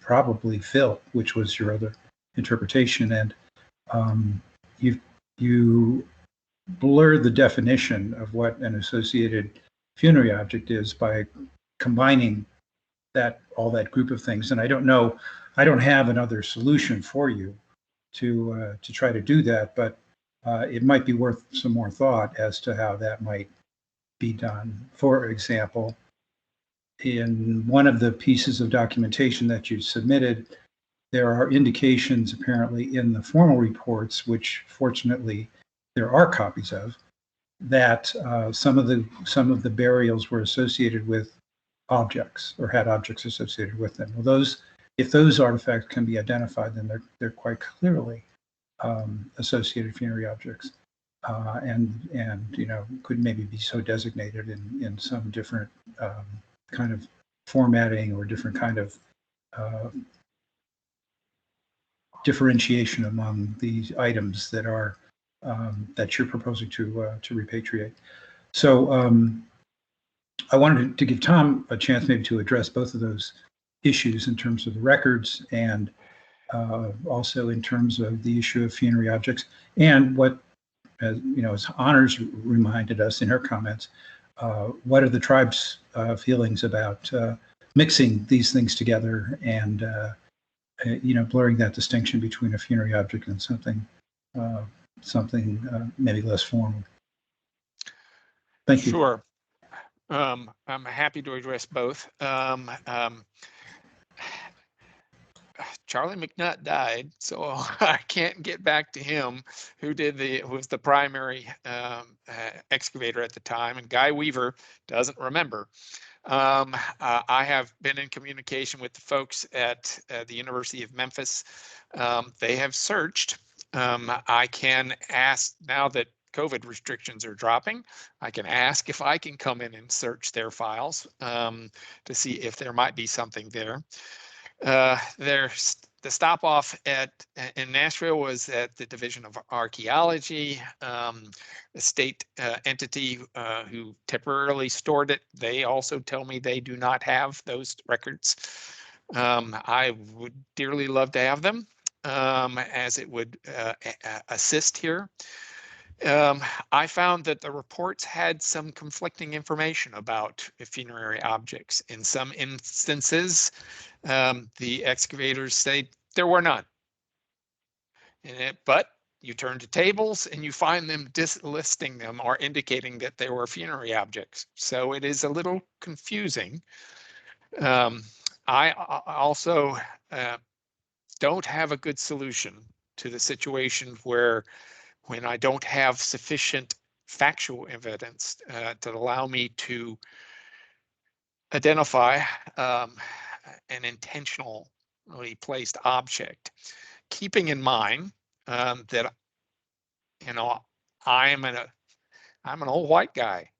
probably fill, which was your other interpretation, and you blurred the definition of what an associated funerary object is by combining all that group of things. And I don't have another solution for you to try to do that, but it might be worth some more thought as to how that might be done. For example, in one of the pieces of documentation that you submitted, there are indications apparently in the formal reports, which fortunately there are copies of, that some of the burials were associated with objects or had objects associated with them. Well, if those artifacts can be identified, then they're quite clearly associated funerary objects, and could maybe be so designated in some different kind of formatting or different kind of differentiation among these items that are that you're proposing to repatriate. So I wanted to give Tom a chance maybe to address both of those issues in terms of the records and also in terms of the issue of funerary objects, and what, as Honors reminded us in her comments, what are the tribe's feelings about mixing these things together and blurring that distinction between a funerary object and something maybe less formal. Thank you. Sure. I'm happy to address both. Charlie McNutt died, so I can't get back to him, who was the primary excavator at the time, and Guy Weaver doesn't remember. I have been in communication with the folks at the University of Memphis. They have searched. I can ask, now that COVID restrictions are dropping, I can ask if I can come in and search their files to see if there might be something there. There's the stop off in Nashville was at the Division of Archaeology, the state entity who temporarily stored it. They also tell me they do not have those records. I would dearly love to have them, as it would assist here. I found that the reports had some conflicting information about funerary objects. In some instances, the excavators say there were none. But you turn to tables and you find them listing them or indicating that they were funerary objects. So it is a little confusing. I also don't have a good solution to the situation where, when I don't have sufficient factual evidence to allow me to identify an intentionally placed object, keeping in mind that, you know, I'm an old white guy,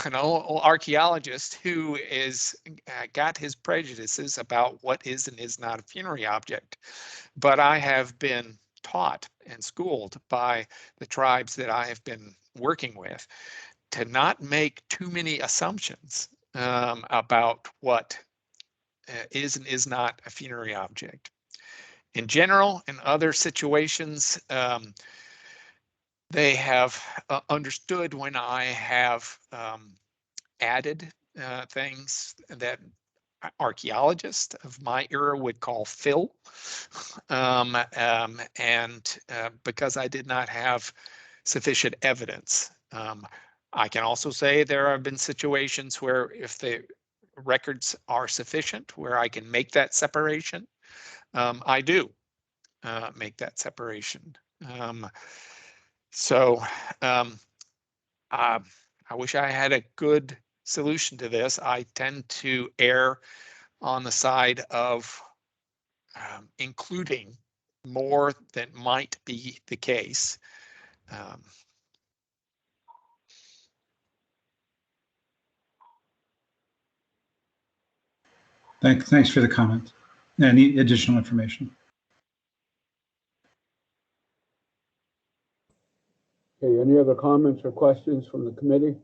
an old archaeologist who is got his prejudices about what is and is not a funerary object. But I have been taught and schooled by the tribes that I have been working with to not make too many assumptions about what is and is not a funerary object. In general, in other situations, they have understood when I have added things that archaeologists of my era would call fill, and because I did not have sufficient evidence. I can also say there have been situations where if the records are sufficient, where I can make that separation, I do make that separation. So I wish I had a good solution to this. I tend to err on the side of including more than might be the case. Thanks for the comment. Any additional information? Okay, any other comments or questions from the committee?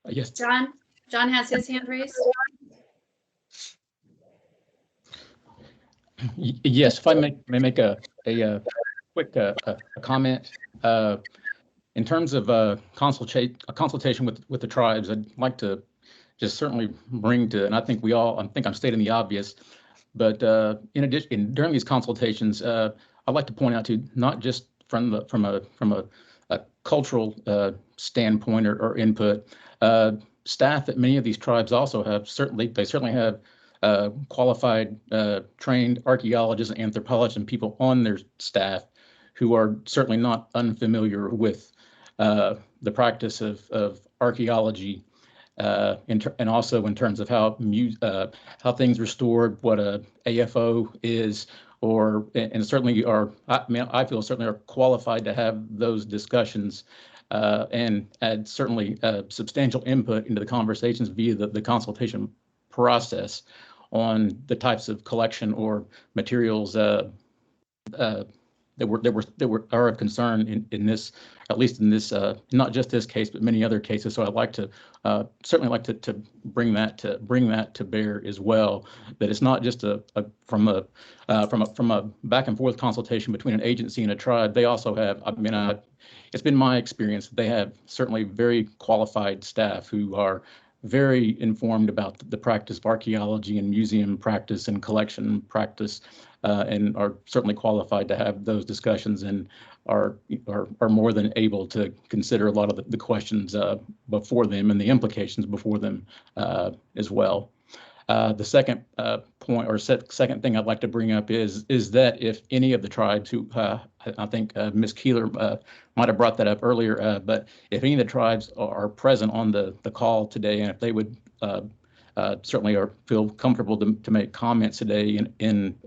Yes. John has his hand raised. Yes, if I may make a quick comment. In terms of consultation with the tribes, I'd like to just certainly bring to, and I think I'm stating the obvious, but in addition, during these consultations, I'd like to point out to not just from a cultural standpoint or input, staff at many of these tribes also have certainly have qualified, trained archaeologists, anthropologists, and people on their staff who are certainly not unfamiliar with the practice of archaeology, and also in terms of how things restored, what a AFO is, and certainly I feel certainly are qualified to have those discussions and add certainly substantial input into the conversations via the consultation process on the types of collection or materials that are of concern in this, at least in this, not just this case, but many other cases. So I'd like to certainly like to bring that to bear as well. That it's not just from a back and forth consultation between an agency and a tribe. They also have, it's been my experience that they have certainly very qualified staff who are very informed about the practice of archaeology and museum practice and collection practice, and are certainly qualified to have those discussions and are more than able to consider a lot of the questions before them and the implications before them as well. The second point or second thing I'd like to bring up is that if any of the tribes who I think Ms. Keeler might have brought that up earlier, but if any of the tribes are present on the call today, and if they would certainly feel comfortable to make comments today in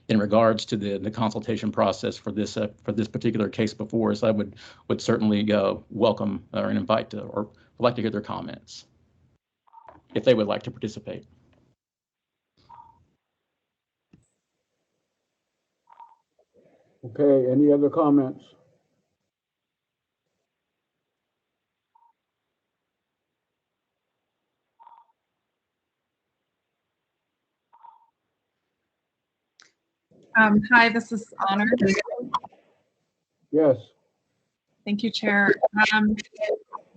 regards to the consultation process for this particular case before us, I would certainly welcome or invite or would like to hear their comments if they would like to participate. Okay, any other comments? Hi, this is Honor. Yes. Thank you, Chair.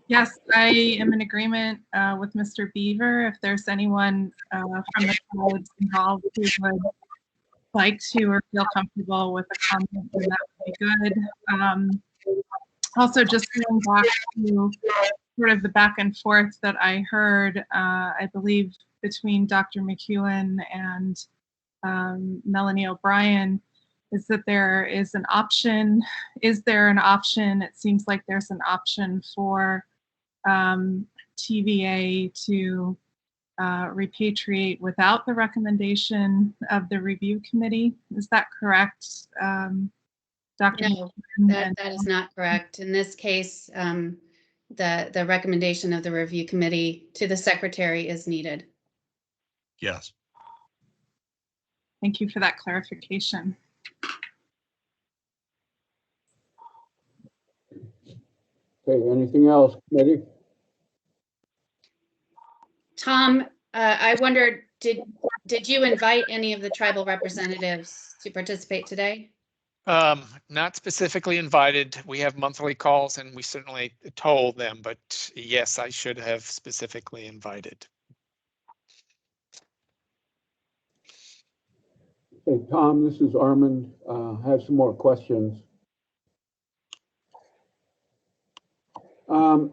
Yes, I am in agreement with Mr. Beaver. If there's anyone from the tribes involved who would like to or feel comfortable with a comment, then that would be good. Also, just going back to sort of the back and forth that I heard, I believe between Dr. McEwen and Melanie O'Brien, is that there is an option. Is there an option? It seems like there's an option for TVA to repatriate without the recommendation of the review committee. Is that correct, Dr. No, McKeon? that is not correct. In this case, the recommendation of the review committee to the secretary is needed. Yes. Thank you for that clarification. Okay, anything else, committee? Tom, I wondered, did you invite any of the tribal representatives to participate today? Not specifically invited. We have monthly calls and we certainly told them, but yes, I should have specifically invited. Hey, Tom, this is Armand. I have some more questions. Tom,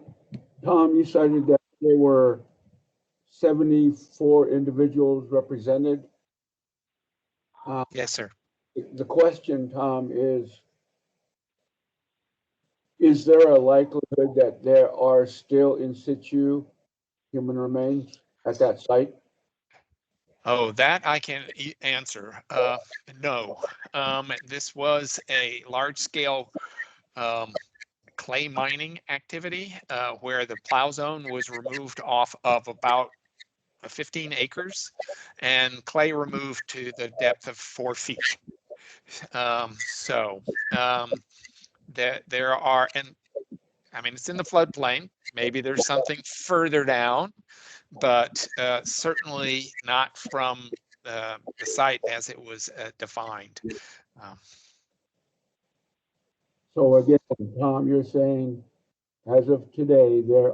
you cited that there were 74 individuals represented. Yes, sir. The question, Tom, is there a likelihood that there are still in situ human remains at that site? Oh, that I can answer. No. This was a large-scale clay mining activity where the plow zone was removed off of about 15 acres and clay removed to the depth of 4 feet. There are, and I mean, it's in the floodplain. Maybe there's something further down, but certainly not from the site as it was defined. So again, Tom, you're saying as of today, there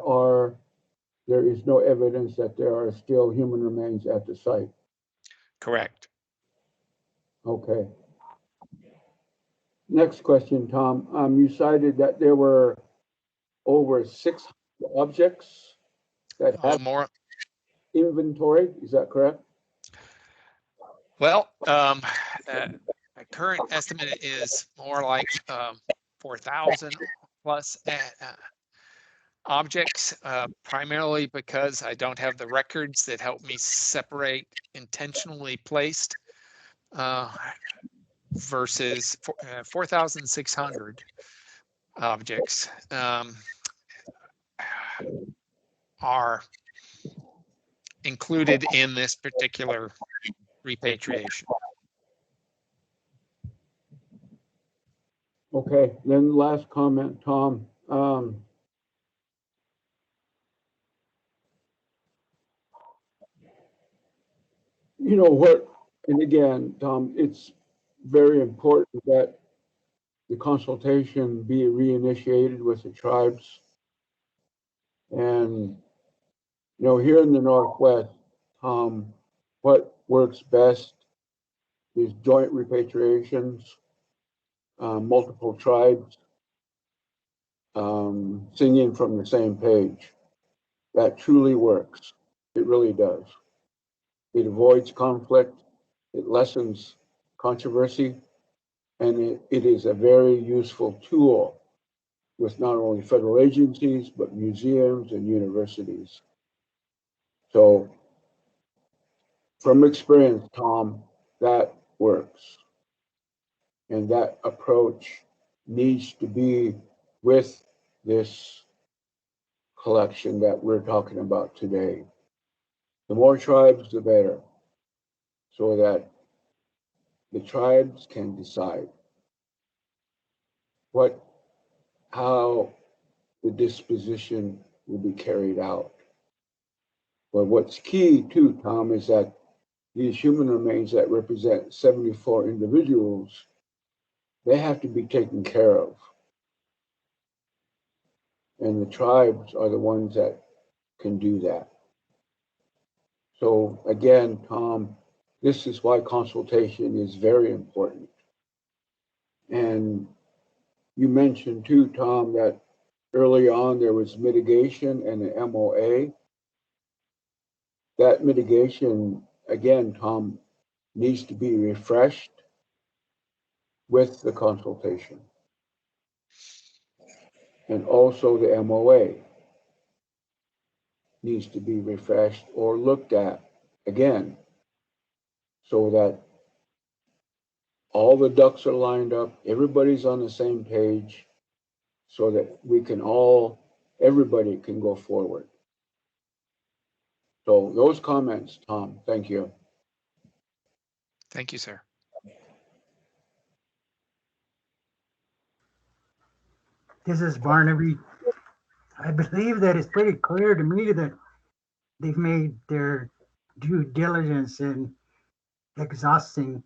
is no evidence that there are still human remains at the site. Correct. Okay. Next question, Tom. You cited that there were over 600 objects that have More. inventory. Is that correct? Well, my current estimate is more like 4,000 plus objects, primarily because I don't have the records that help me separate intentionally placed versus 4,600 objects are included in this particular repatriation. Okay, then last comment, Tom. You know what, and again, Tom, it's very important that the consultation be reinitiated with the tribes. And, you know, here in the Northwest, what works best is joint repatriations, multiple tribes, singing from the same page. That truly works. It really does. It avoids conflict, it lessens controversy, and it is a very useful tool with not only federal agencies, but museums and universities. So from experience, Tom, that works. And that approach needs to be with this collection that we're talking about today. The more tribes, the better, so that the tribes can decide how the disposition will be carried out. But what's key too, Tom, is that these human remains that represent 74 individuals, they have to be taken care of. And the tribes are the ones that can do that. So again, Tom, this is why consultation is very important. And you mentioned too, Tom, that early on there was mitigation and an MOA. That mitigation, again, Tom, needs to be refreshed with the consultation. And also the MOA. needs to be refreshed or looked at again so that all the ducks are lined up, everybody's on the same page, so that we can all, everybody can go forward. So those comments, Tom, thank you. Thank you, sir. This is Barnaby. I believe that it's pretty clear to me that they've made their due diligence in exhausting,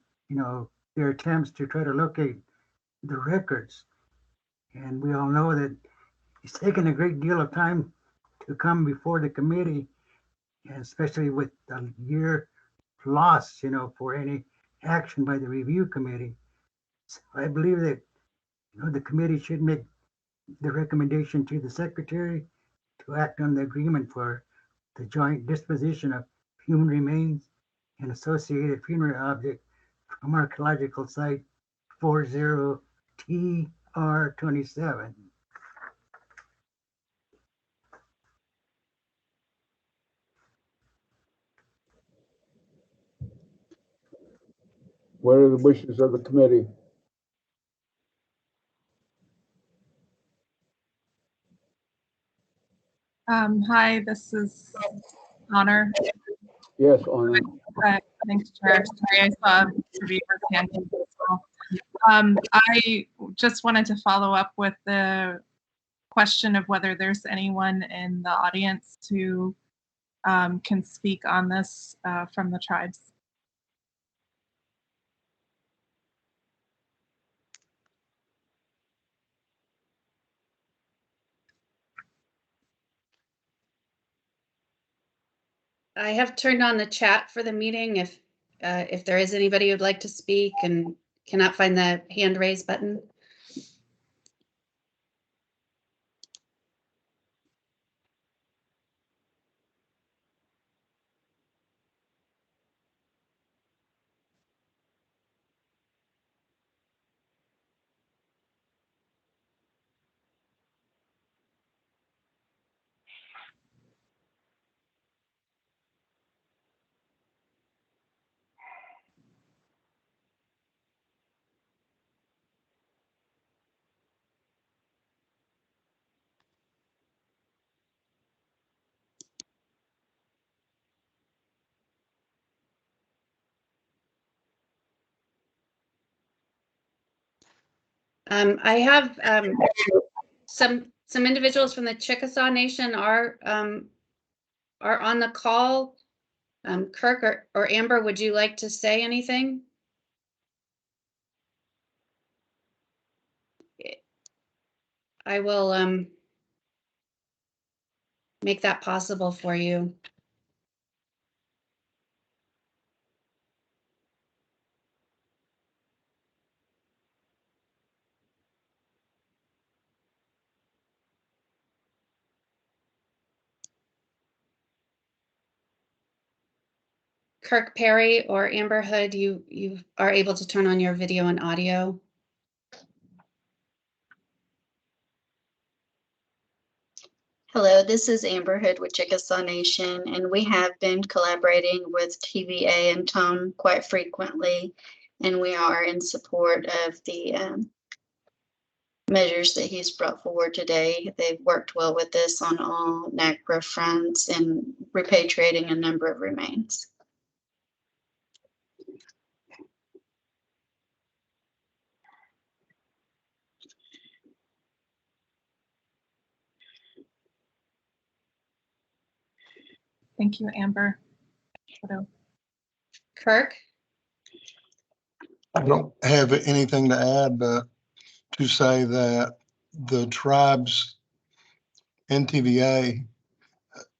their attempts to try to locate the records. And we all know that it's taken a great deal of time to come before the committee, and especially with a year lost, for any action by the review committee. So I believe that, the committee should make the recommendation to the secretary to act on the agreement for the joint disposition of human remains and associated funeral objects from archaeological site 40TR27. What are the wishes of the committee? Hi, this is Honor. Yes, Honor. Thanks, Chair. Sorry, I saw the viewer's hand. I just wanted to follow up with the question of whether there's anyone in the audience who can speak on this from the tribes. I have turned on the chat for the meeting if there is anybody who'd like to speak and cannot find the hand raise button. I have some individuals from the Chickasaw Nation are on the call. Kirk or Amber, would you like to say anything? I will make that possible for you. Kirk Perry or Amber Hood, you are able to turn on your video and audio. Hello, this is Amber Hood with Chickasaw Nation, and we have been collaborating with TVA and Tom quite frequently, and we are in support of the measures that he's brought forward today. They've worked well with us on all NAGPRA fronts and repatriating a number of remains. Thank you, Amber. Kirk? I don't have anything to add, but to say that the tribes in TVA,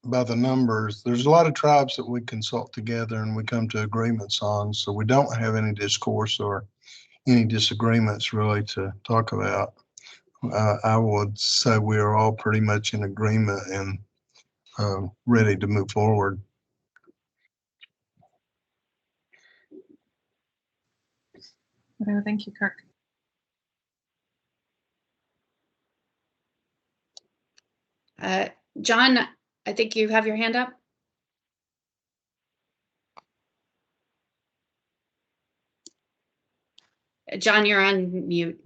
by the numbers, there's a lot of tribes that we consult together and we come to agreements on. So we don't have any discourse or any disagreements really to talk about. I would say we are all pretty much in agreement and ready to move forward. Thank you, Kirk. John, I think you have your hand up. John, you're on mute.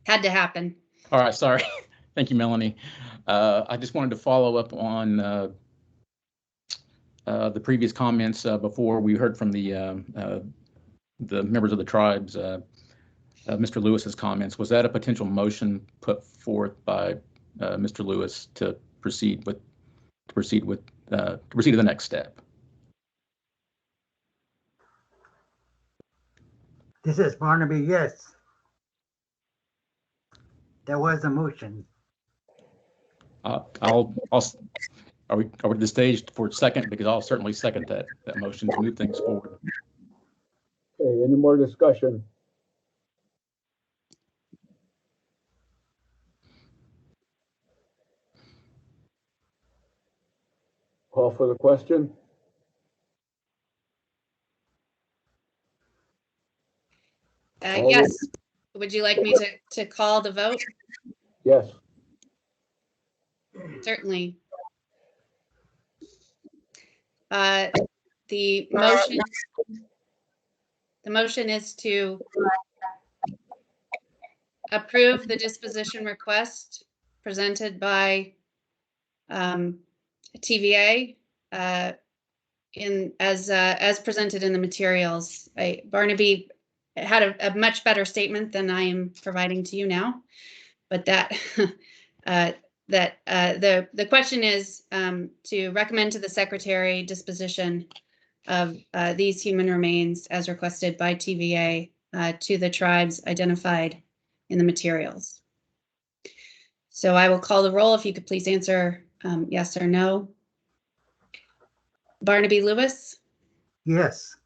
Had to happen. All right, sorry. Thank you, Melanie. I just wanted to follow up on the previous comments before we heard from the members of the tribes. Mr. Lewis's comments. Was that a potential motion put forth by Mr. Lewis to proceed to the next step? This is Barnaby, yes. There was a motion. Are we at the stage for a second? Because I'll certainly second that motion to move things forward. Okay, any more discussion? Call for the question? Yes. Would you like me to call the vote? Yes. Certainly. The motion is to approve the disposition request presented by TVA as presented in the materials. Barnaby had a much better statement than I am providing to you now, but the question is to recommend to the Secretary disposition of these human remains as requested by TVA to the tribes identified in the materials. So I will call the roll. If you could please answer yes or no. Barnaby Lewis, Yes.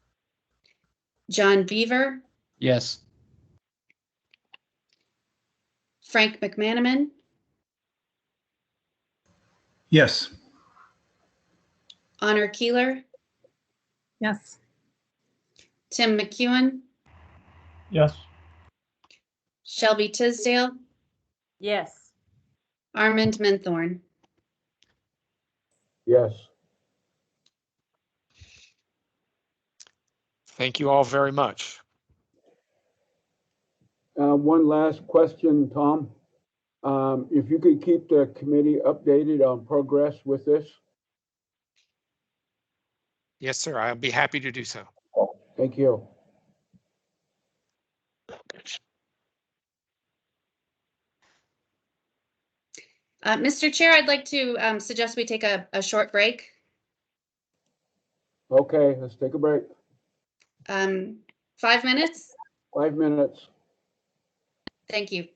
John Beaver, Yes. Frank McManaman, Yes. Honor Keeler, Yes. Tim McEwen, Yes. Shelby Tisdale, Yes. Armand Minthorn. Yes. Thank you all very much. One last question, Tom. If you could keep the committee updated on progress with this. Yes, sir. I'll be happy to do so. Thank you. Mr. Chair, I'd like to suggest we take a short break. Okay, let's take a break. 5 minutes. 5 minutes. Thank you.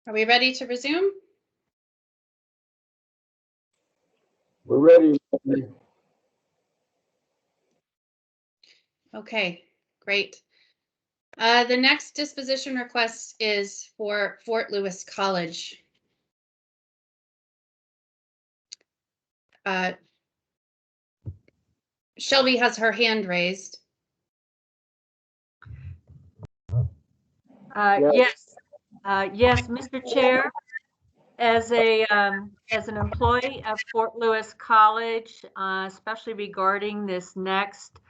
Are we ready to resume? We're ready. Okay, great. The next disposition request is for Fort Lewis College. Shelby has her hand raised. Yes, yes, Mr. Chair. As an employee of Fort Lewis College, especially regarding this next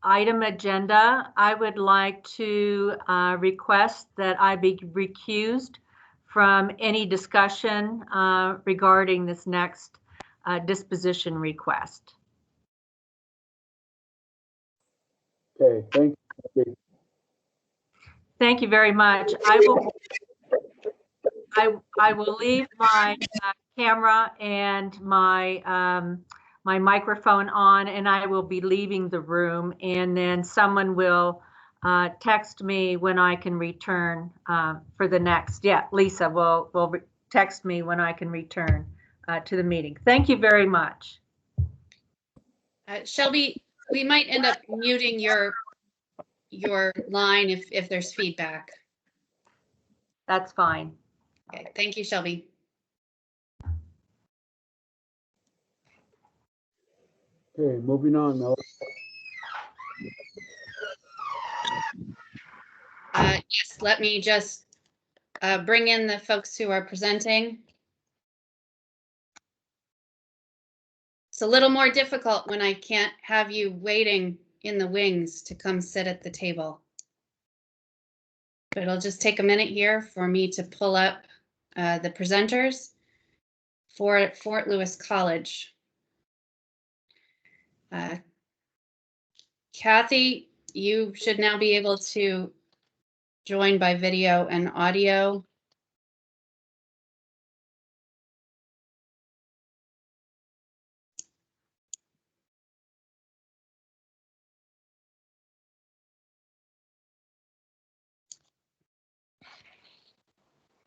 item agenda, I would like to request that I be recused from any discussion regarding this next disposition request. Okay, thank you. Thank you very much. I will leave my camera and my my microphone on, and I will be leaving the room, and then someone will text me when I can return for the next. Yeah, Lisa will text me when I can return to the meeting. Thank you very much. Shelby, we might end up muting your line if there's feedback. That's fine. Okay, thank you, Shelby. Okay, moving on, Mel. Yes, let me just bring in the folks who are presenting. It's a little more difficult when I can't have you waiting in the wings to come sit at the table. But it'll just take a minute here for me to pull up the presenters for Fort Lewis College. Kathy, you should now be able to join by video and audio.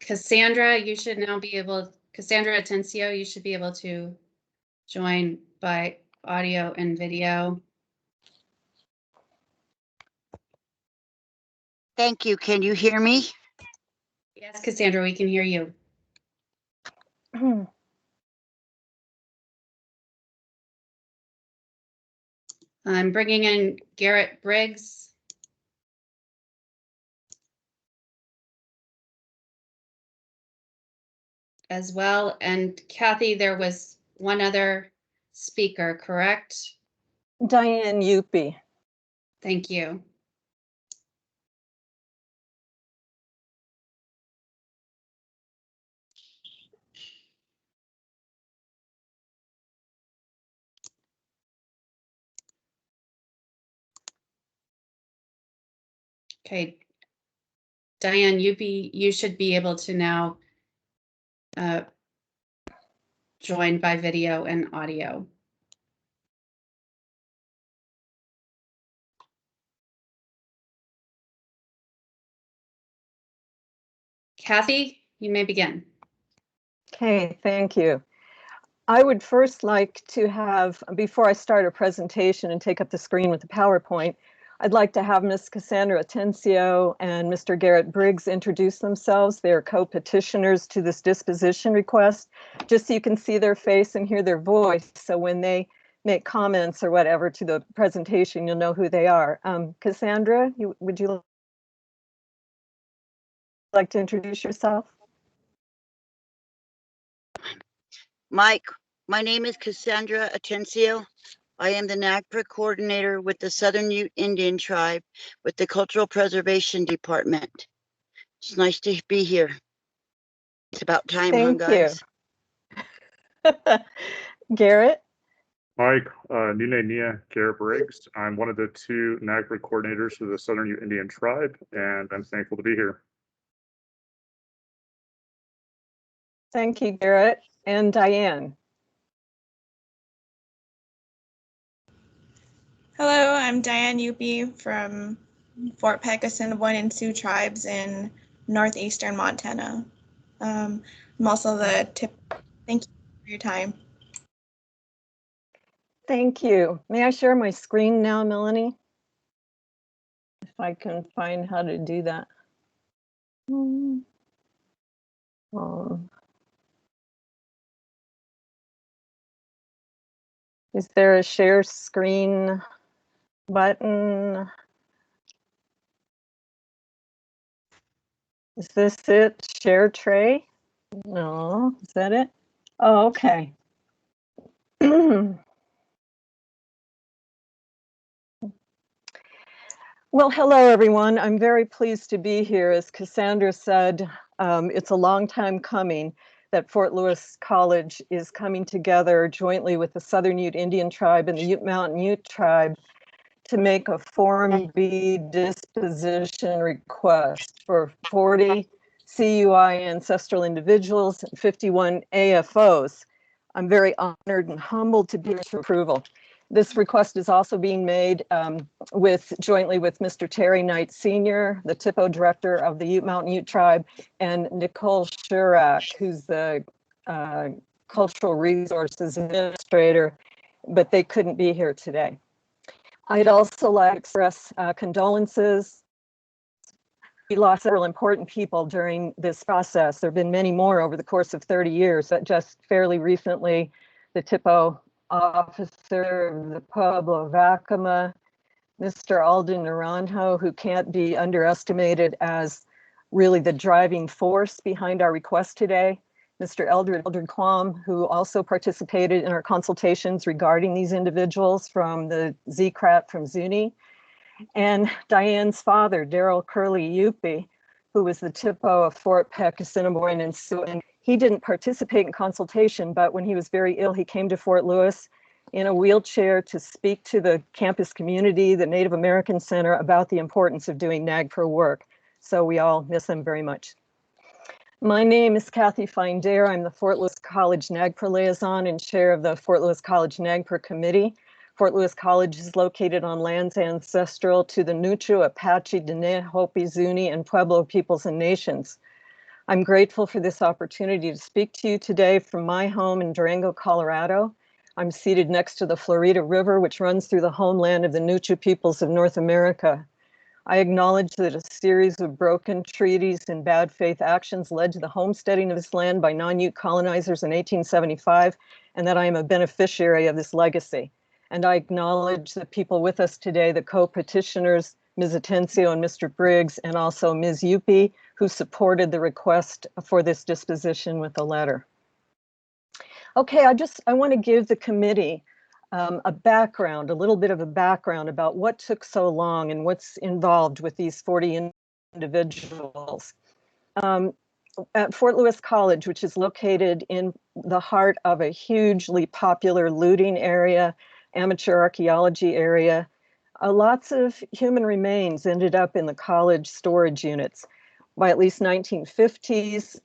Cassandra, you should now be able, Cassandra Atencio, you should be able to join by audio and video. Thank you. Can you hear me? Yes, Cassandra, we can hear you. I'm bringing in Garrett Briggs. As well, and Kathy, there was one other speaker, correct? Diane Yuppie. Thank you. Okay, Diane, you should be able to now join by video and audio. Kathy, you may begin. Okay, thank you. I would first like to have, before I start a presentation and take up the screen with the PowerPoint, I'd like to have Ms. Cassandra Atencio and Mr. Garrett Briggs introduce themselves. They're co-petitioners to this disposition request, just so you can see their face and hear their voice. So when they make comments or whatever to the presentation, you'll know who they are. Cassandra, would you like to introduce yourself? Mike, my name is Cassandra Atencio. I am the NAGPRA coordinator with the Southern Ute Indian Tribe with the Cultural Preservation Department. It's nice to be here. It's about time, huh, guys? Garrett? Mike, Nune Nia Garrett Briggs. I'm one of the two NAGPRA coordinators for the Southern Ute Indian Tribe, and I'm thankful to be here. Thank you, Garrett. And Diane. Hello, I'm Diane Yuppie from Fort Peck Assiniboine and Sioux tribes in northeastern Montana. I'm also the tip. Thank you for your time. Thank you. May I share my screen now, Melanie? If I can find how to do that. Is there a share screen button? Is this it? Share tray? No, is that it? Oh, okay. Well, hello, everyone. I'm very pleased to be here. As Cassandra said, it's a long time coming that Fort Lewis College is coming together jointly with the Southern Ute Indian Tribe and the Ute Mountain Ute Tribe to make a Form B disposition request for 40 CUI ancestral individuals and 51 AFOs. I'm very honored and humbled to be for approval. This request is also being made jointly with Mr. Terry Knight Sr., the TIPO director of the Ute Mountain Ute Tribe, and Nicole Shurak, who's the cultural resources administrator, but they couldn't be here today. I'd also like to express condolences. We lost several important people during this process. There have been many more over the course of 30 years, but just fairly recently, the TIPO officer of the Pueblo Vacama, Mr. Alden Naranjo, who can't be underestimated as really the driving force behind our request today, Mr. Eldred Quam, who also participated in our consultations regarding these individuals from the ZCRAT from Zuni, and Diane's father, Daryl Curley Yupi, who was the TIPO of Fort Peck, Assiniboine, and Sioux. He didn't participate in consultation, but when he was very ill, he came to Fort Lewis in a wheelchair to speak to the campus community, the Native American Center, about the importance of doing NAGPRA work. So we all miss him very much. My name is Kathy Fine-Dare. I'm the Fort Lewis College NAGPRA liaison and chair of the Fort Lewis College NAGPRA committee. Fort Lewis College is located on lands ancestral to the Nuchu, Apache, Dene, Hopi, Zuni, and Pueblo peoples and nations. I'm grateful for this opportunity to speak to you today from my home in Durango, Colorado. I'm seated next to the Florida River, which runs through the homeland of the Nuchu peoples of North America. I acknowledge that a series of broken treaties and bad faith actions led to the homesteading of this land by non-Ute colonizers in 1875, and that I am a beneficiary of this legacy. And I acknowledge the people with us today, the co-petitioners, Ms. Atencio and Mr. Briggs, and also Ms. Yupi, who supported the request for this disposition with a letter. Okay, I want to give the committee a little bit of a background about what took so long and what's involved with these 40 individuals. At Fort Lewis College, which is located in the heart of a hugely popular looting area, amateur archaeology area, lots of human remains ended up in the college storage units. By at least 1950s,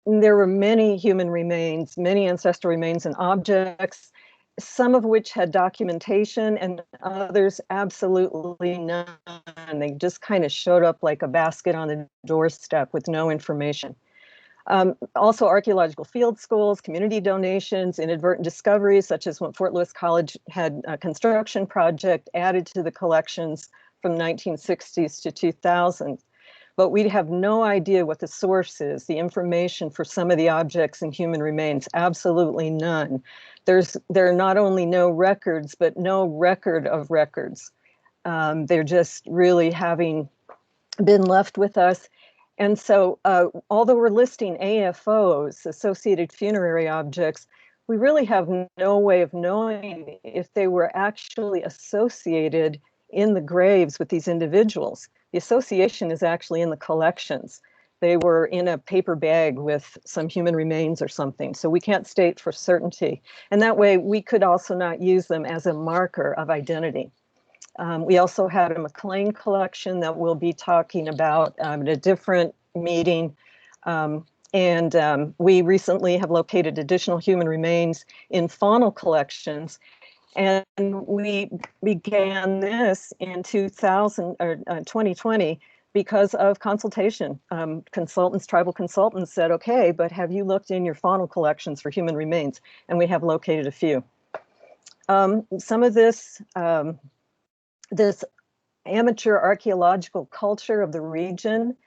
there were many human remains, many ancestral remains and objects, some of which had documentation and others absolutely none. They just kind of showed up like a basket on the doorstep with no information. Also archaeological field schools, community donations, inadvertent discoveries, such as when Fort Lewis College had a construction project added to the collections from the 1960s to 2000. But we have no idea what the source is, the information for some of the objects and human remains, absolutely none. There are not only no records, but no record of records. They're just really having been left with us. And so although we're listing AFOs, associated funerary objects, we really have no way of knowing if they were actually associated in the graves with these individuals. The association is actually in the collections. They were in a paper bag with some human remains or something. So we can't state for certainty. And that way we could also not use them as a marker of identity. We also had a McLean collection that we'll be talking about at a different meeting. We recently have located additional human remains in faunal collections. And we began this in 2020 because of consultation. Tribal consultants said, okay, but have you looked in your faunal collections for human remains? And we have located a few. Some of this, this amateur archaeological culture of the region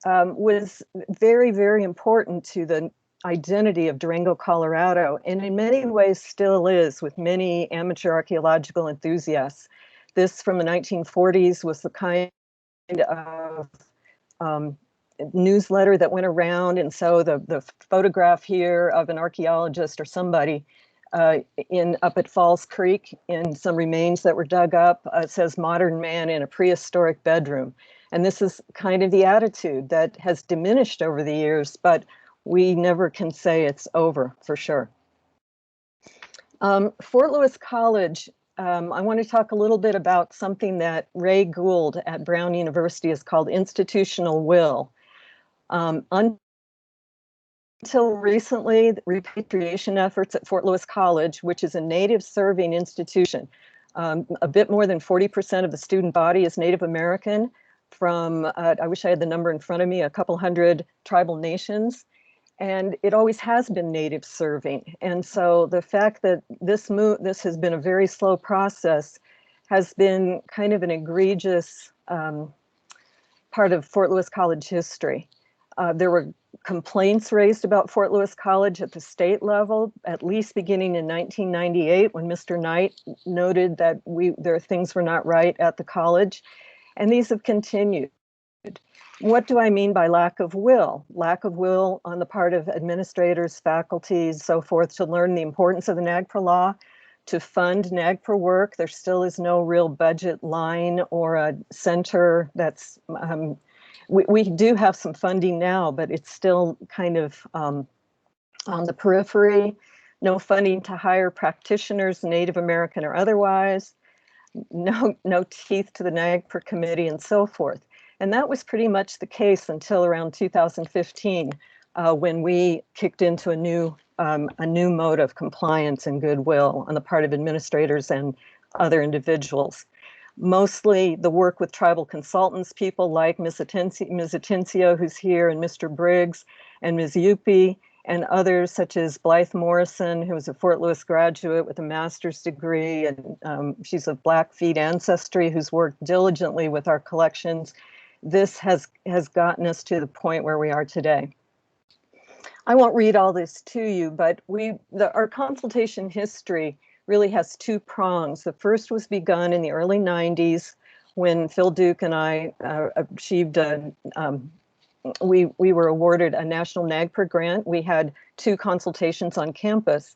was very, very important to the identity of Durango, Colorado, and in many ways still is with many amateur archaeological enthusiasts. This from the 1940s was the kind of newsletter that went around, and so the photograph here of an archaeologist or somebody up at Falls Creek in some remains that were dug up, says modern man in a prehistoric bedroom. And this is kind of the attitude that has diminished over the years, but we never can say it's over for sure. Fort Lewis College, I want to talk a little bit about something that Ray Gould at Brown University is called institutional will. Until recently, the repatriation efforts at Fort Lewis College, which is a Native serving institution, a bit more than 40% of the student body is Native American from, I wish I had the number in front of me, a couple hundred tribal nations. And it always has been Native serving. And so the fact that this has been a very slow process has been kind of an egregious part of Fort Lewis College history. There were complaints raised about Fort Lewis College at the state level, at least beginning in 1998, when Mr. Knight noted that things were not right at the college. And these have continued. What do I mean by lack of will? Lack of will on the part of administrators, faculties, so forth, to learn the importance of the NAGPRA law, to fund NAGPRA work. There still is no real budget line or a center that's, we do have some funding now, but it's still kind of on the periphery. No funding to hire practitioners, Native American or otherwise. No teeth to the NAGPRA committee and so forth. And that was pretty much the case until around 2015, when we kicked into a new mode of compliance and goodwill on the part of administrators and other individuals. Mostly the work with tribal consultants, people like Ms. Atencio, who's here, and Mr. Briggs, and Ms. Yupi, and others such as Blythe Morrison, who was a Fort Lewis graduate with a master's degree, and she's of Blackfeet ancestry, who's worked diligently with our collections. This has gotten us to the point where we are today. I won't read all this to you, but our consultation history really has two prongs. The first was begun in the early 90s when Phil Duke and I achieved we were awarded a national NAGPRA grant. We had 2 consultations on campus.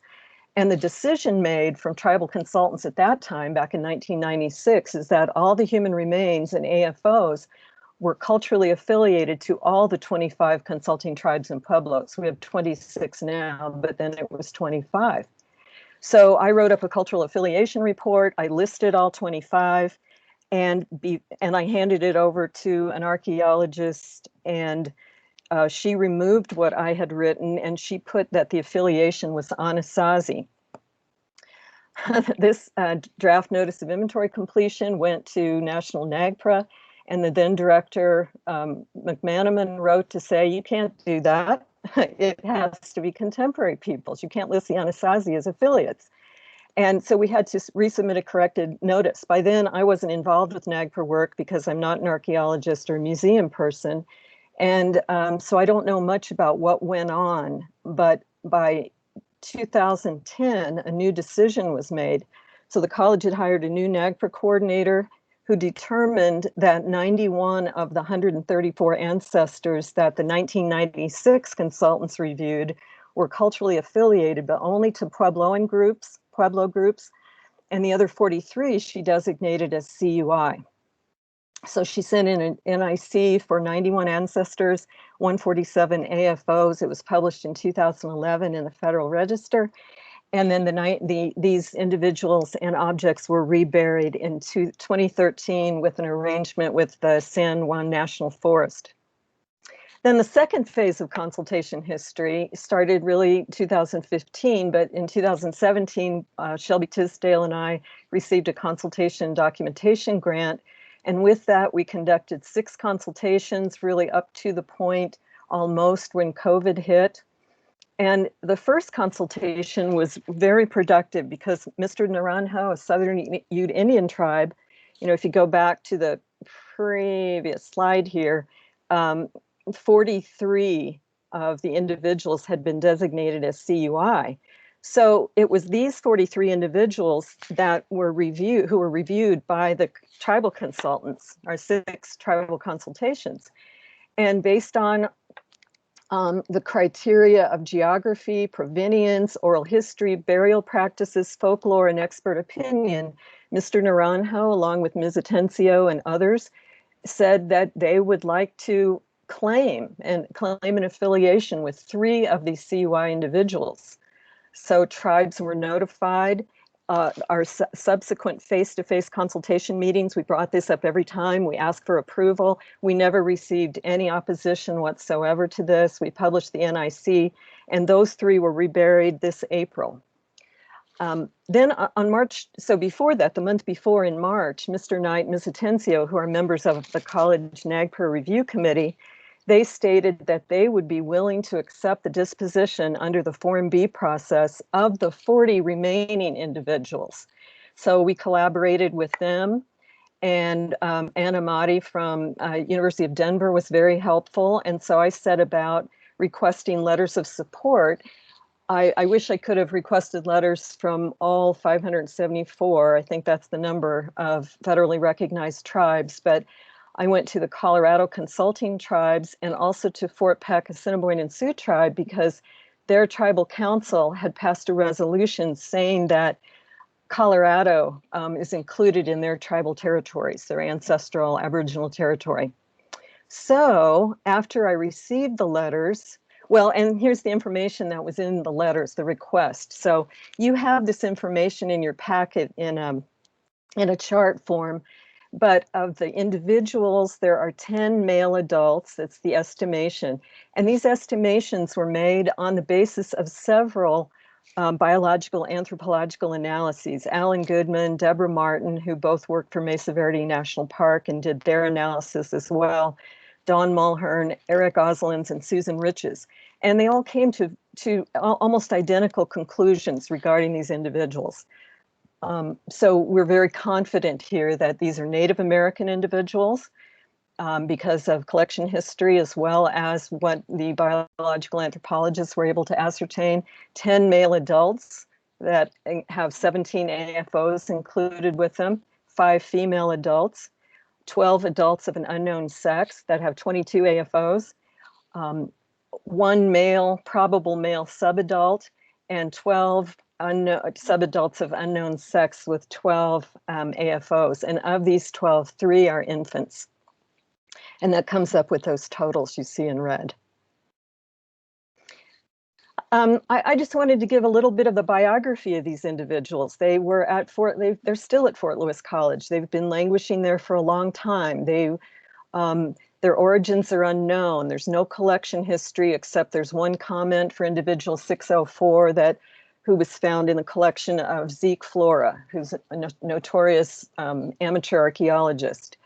And the decision made from tribal consultants at that time, back in 1996, is that all the human remains and AFOs were culturally affiliated to all the 25 consulting tribes in Pueblos. We have 26 now, but then it was 25. So I wrote up a cultural affiliation report. I listed all 25, and I handed it over to an archaeologist, and she removed what I had written, and she put that the affiliation was Anasazi. This draft notice of inventory completion went to National NAGPRA, and the then director, McManaman, wrote to say, you can't do that. It has to be contemporary peoples. You can't list the Anasazi as affiliates. And so we had to resubmit a corrected notice. By then, I wasn't involved with NAGPRA work because I'm not an archaeologist or museum person. And so I don't know much about what went on. But by 2010, a new decision was made. So the college had hired a new NAGPRA coordinator who determined that 91 of the 134 ancestors that the 1996 consultants reviewed were culturally affiliated, but only to Pueblo groups, and the other 43 she designated as CUI. So she sent in an NIC for 91 ancestors, 147 AFOs. It was published in 2011 in the Federal Register. And then these individuals and objects were reburied in 2013 with an arrangement with the San Juan National Forest. Then the second phase of consultation history started really 2015, but in 2017, Shelby Tisdale and I received a consultation documentation grant, And with that, we conducted 6 consultations, really up to the point almost when COVID hit. And the first consultation was very productive because Mr. Naranjo, a Southern Ute Indian tribe, you know, if you go back to the previous slide here, 43 of the individuals had been designated as CUI. So it was these 43 individuals that were reviewed by the tribal consultants, our 6 tribal consultations. And based on the criteria of geography, provenience, oral history, burial practices, folklore, and expert opinion, Mr. Naranjo, along with Ms. Atencio and others, said that they would like to claim an affiliation with 3 of these CUI individuals. So tribes were notified. Our subsequent face-to-face consultation meetings, we brought this up every time. We asked for approval. We never received any opposition whatsoever to this. We published the NIC, and those 3 were reburied this April. Then on March, so before that, the month before in March, Mr. Knight and Ms. Atencio, who are members of the College NAGPRA Review Committee, they stated that they would be willing to accept the disposition under the Form B process of the 40 remaining individuals. So we collaborated with them, and Anna Motti from University of Denver was very helpful. And so I set about requesting letters of support. I wish I could have requested letters from all 574. I think that's the number of federally recognized tribes, but I went to the Colorado Consulting Tribes and also to Fort Peck Assiniboine and Sioux Tribe because their tribal council had passed a resolution saying that Colorado is included in their tribal territories, their ancestral Aboriginal territory. So after I received the letters, well, and here's the information that was in the letters, the request. So you have this information in your packet in a chart form. But of the individuals, there are 10 male adults. That's the estimation. And these estimations were made on the basis of several biological anthropological analyses. Alan Goodman, Deborah Martin, who both worked for Mesa Verde National Park and did their analysis as well, Dawn Mulhern, Eric Oslins, and Susan Riches. And they all came to almost identical conclusions regarding these individuals. So we're very confident here that these are Native American individuals because of collection history as well as what the biological anthropologists were able to ascertain. 10 male adults that have 17 AFOs included with them, 5 female adults, 12 adults of an unknown sex that have 22 AFOs, 1 male, probable male subadult, and 12 subadults of unknown sex with 12 AFOs. And of these 12, 3 are infants. And that comes up with those totals you see in red. I just wanted to give a little bit of the biography of these individuals. They were at they're still at Fort Lewis College. They've been languishing there for a long time. Their origins are unknown. There's no collection history except there's one comment for individual 604 who was found in the collection of Zeke Flora, who's a notorious amateur archaeologist.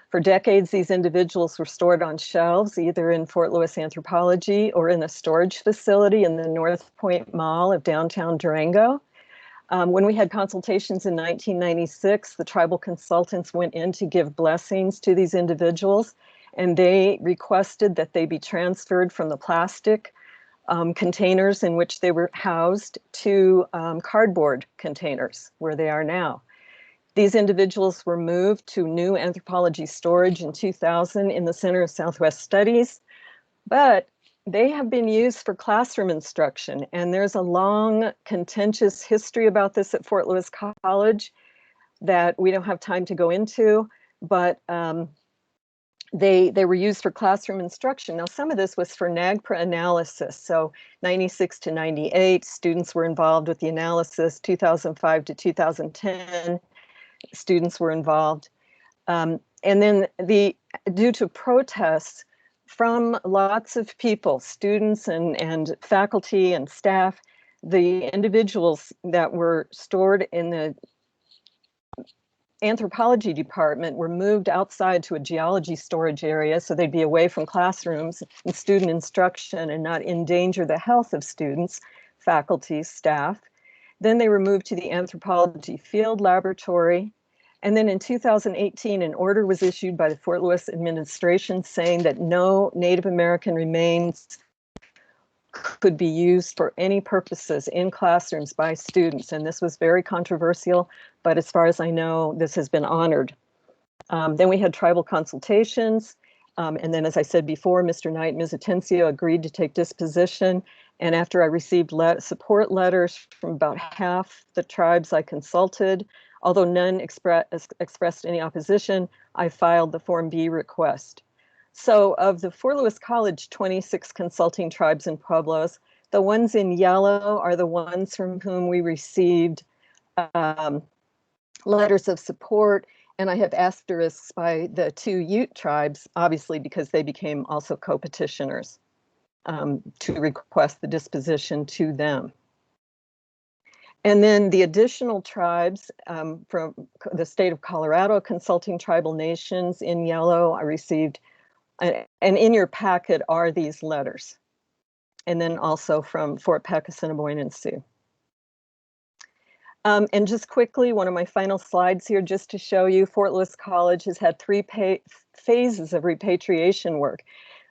For decades, these individuals were stored on shelves, either in Fort Lewis Anthropology or in a storage facility in the North Point Mall of downtown Durango. When we had consultations in 1996, the tribal consultants went in to give blessings to these individuals, and they requested that they be transferred from the plastic containers in which they were housed to cardboard containers where they are now. These individuals were moved to new anthropology storage in 2000 in the Center of Southwest Studies, but they have been used for classroom instruction, and there's a long contentious history about this at Fort Lewis College that we don't have time to go into, but they were used for classroom instruction. Now, some of this was for NAGPRA analysis. So 96 to 98, students were involved with the analysis. 2005 to 2010, students were involved. And then due to protests from lots of people, students and faculty and staff, the individuals that were stored in the anthropology department were moved outside to a geology storage area so they'd be away from classrooms and student instruction and not endanger the health of students, faculty, staff. Then they were moved to the anthropology field laboratory. And then in 2018, an order was issued by the Fort Lewis administration saying that no Native American remains could be used for any purposes in classrooms by students. And this was very controversial, but as far as I know, this has been honored. Then we had tribal consultations. And then, as I said before, Mr. Knight and Ms. Atencio agreed to take disposition. And after I received support letters from about half the tribes I consulted, although none expressed any opposition, I filed the Form B request. So of the Fort Lewis College 26 consulting tribes and pueblos, the ones in yellow are the ones from whom we received letters of support, and I have asterisks by the 2 Ute tribes, obviously because they became also co-petitioners to request the disposition to them. And then the additional tribes from the state of Colorado, consulting tribal nations in yellow, I received, and in your packet are these letters. And then also from Fort Peck, Assiniboine, and Sioux. And just quickly, one of my final slides here, just to show you, Fort Lewis College has had 3 phases of repatriation work.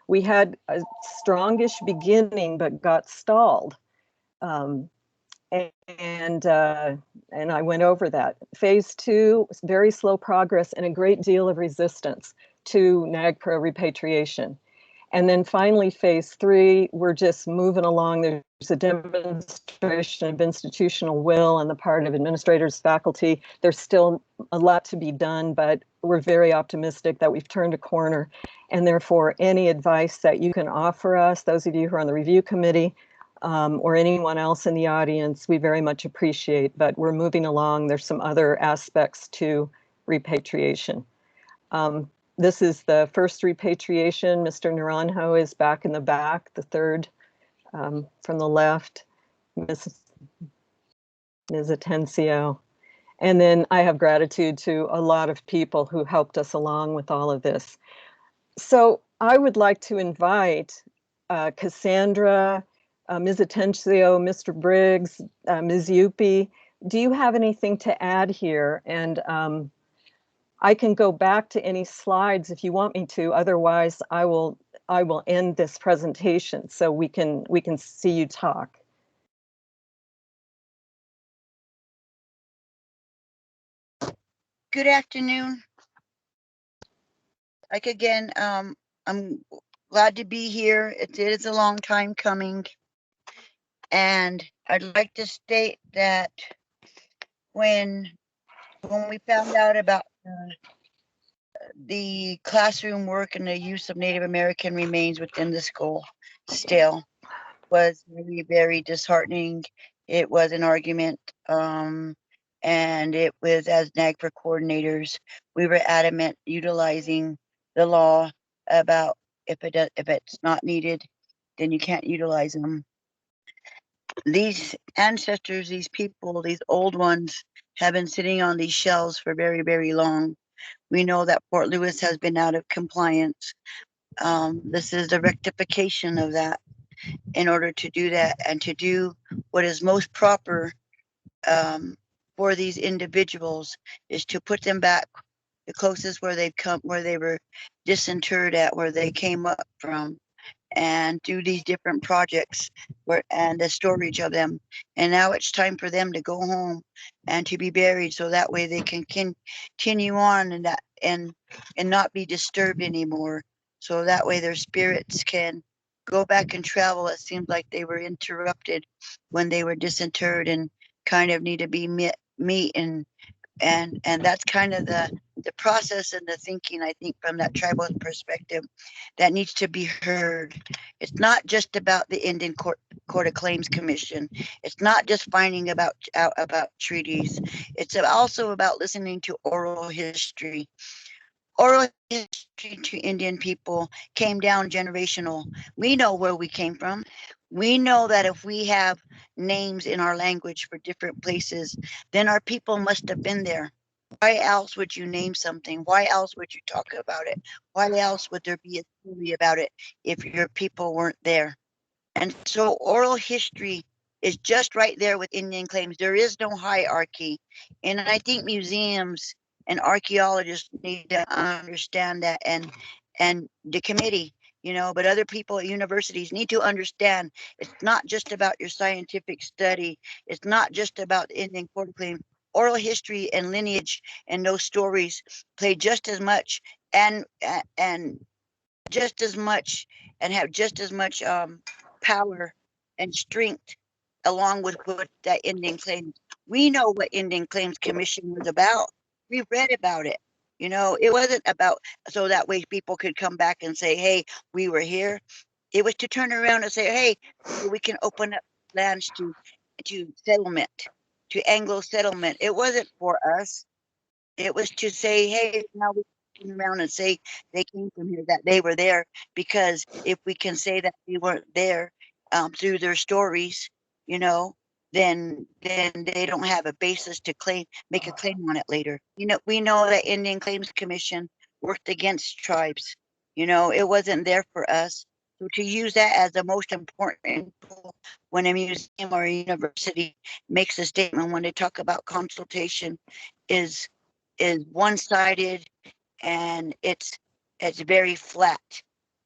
We had a strongish beginning, but got stalled. And I went over that. Phase 2 was very slow progress and a great deal of resistance to NAGPRA repatriation. And then finally, phase 3, we're just moving along. There's a demonstration of institutional will on the part of administrators, faculty. There's still a lot to be done, but we're very optimistic that we've turned a corner. And therefore, any advice that you can offer us, those of you who are on the review committee, or anyone else in the audience, we very much appreciate, but we're moving along. There's some other aspects to repatriation. This is the first repatriation. Mr. Naranjo is back in the back, the third from the left, Ms. Atencio. And then I have gratitude to a lot of people who helped us along with all of this. So I would like to invite Cassandra, Ms. Atencio, Mr. Briggs, Ms. Yupi. Do you have anything to add here? And I can go back to any slides if you want me to. Otherwise, I will end this presentation so we can see you talk. Good afternoon. Like again, I'm glad to be here. It is a long time coming. And I'd like to state that when we found out about the classroom work and the use of Native American remains within the school still was very, very disheartening. It was an argument, and it was, as NAGPRA coordinators, we were adamant utilizing the law about if it's not needed, then you can't utilize them. These ancestors, these people, these old ones have been sitting on these shelves for very, very long. We know that Fort Lewis has been out of compliance. This is the rectification of that in order to do that and to do what is most proper for these individuals is to put them back the closest where they've come, where they were disinterred at, where they came up from, and do these different projects and the storage of them. And now it's time for them to go home and to be buried, so that way they can continue on and not be disturbed anymore. So that way their spirits can go back and travel. It seems like they were interrupted when they were disinterred and kind of need to be meet and that's kind of the process and the thinking, I think, from that tribal perspective that needs to be heard. It's not just about the Indian Court of Claims Commission. It's not just finding out about treaties. It's also about listening to oral history. Oral history to Indian people came down generational. We know where we came from. We know that if we have names in our language for different places, then our people must have been there. Why else would you name something? Why else would you talk about it? Why else would there be a story about it if your people weren't there? And so oral history is just right there with Indian claims. There is no hierarchy. And I think museums and archaeologists need to understand that, and the committee, you know, but other people at universities need to understand it's not just about your scientific study. It's not just about Indian court claim. Oral history and lineage and those stories play just as much and just as much and have just as much power and strength along with what that Indian claims. We know what Indian Claims Commission was about. We read about it. You know, it wasn't about so that way people could come back and say, hey, we were here. It was to turn around and say, hey, we can open up lands to settlement, to Anglo settlement. It wasn't for us. It was to say, hey, now we can turn around and say they came from here, that they were there, because if we can say that we weren't there through their stories, you know, then they don't have a basis to make a claim on it later. You know, we know that Indian Claims Commission worked against tribes. You know, it wasn't there for us. So to use that as the most important tool when a museum or a university makes a statement when they talk about consultation is one-sided, and it's very flat.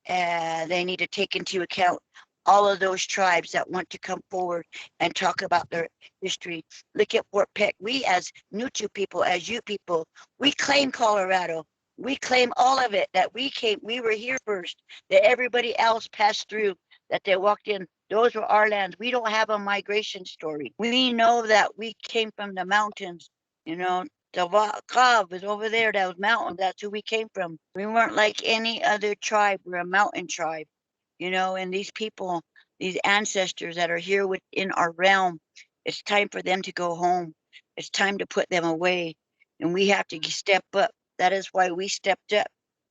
And they need to take into account all of those tribes that want to come forward and talk about their history. Look at Fort Peck. We as Nuchu people, as you people, we claim Colorado. We claim all of it, that we were here first, that everybody else passed through, that they walked in. Those were our lands. We don't have a migration story. We know that we came from the mountains, you know. The Cobb is over there. That was mountain. That's who we came from. We weren't like any other tribe. We're a mountain tribe, you know. And these people, these ancestors that are here within our realm, it's time for them to go home. It's time to put them away, and we have to step up. That is why we stepped up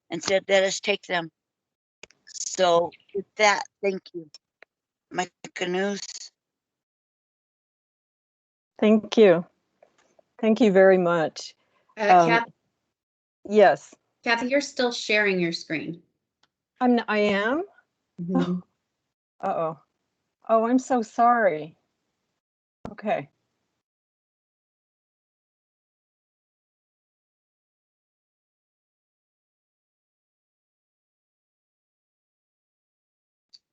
and said, "Let us take them." So with that, thank you, my canoes. Thank you. Thank you very much. Yes. Kathy, you're still sharing your screen. I am? Mhm. Uh-oh. Oh, I'm so sorry. Okay.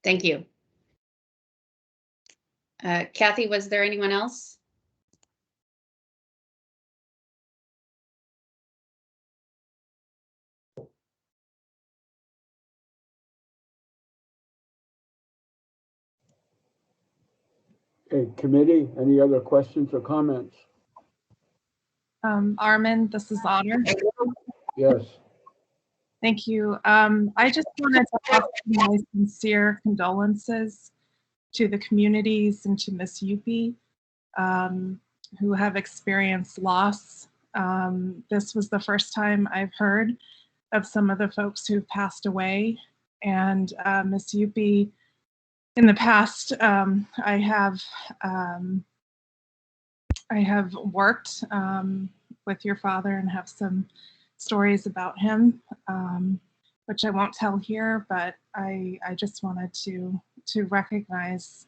Thank you. Kathy, was there anyone else? Okay, committee, any other questions or comments? Armin, this is Otter. Yes. Thank you. I just wanted to offer my sincere condolences to the communities and to Miss Yupi, who have experienced loss. This was the first time I've heard of some of the folks who've passed away. And Miss Yupi, in the past, I have worked with your father and have some stories about him, which I won't tell here, but I just wanted to recognize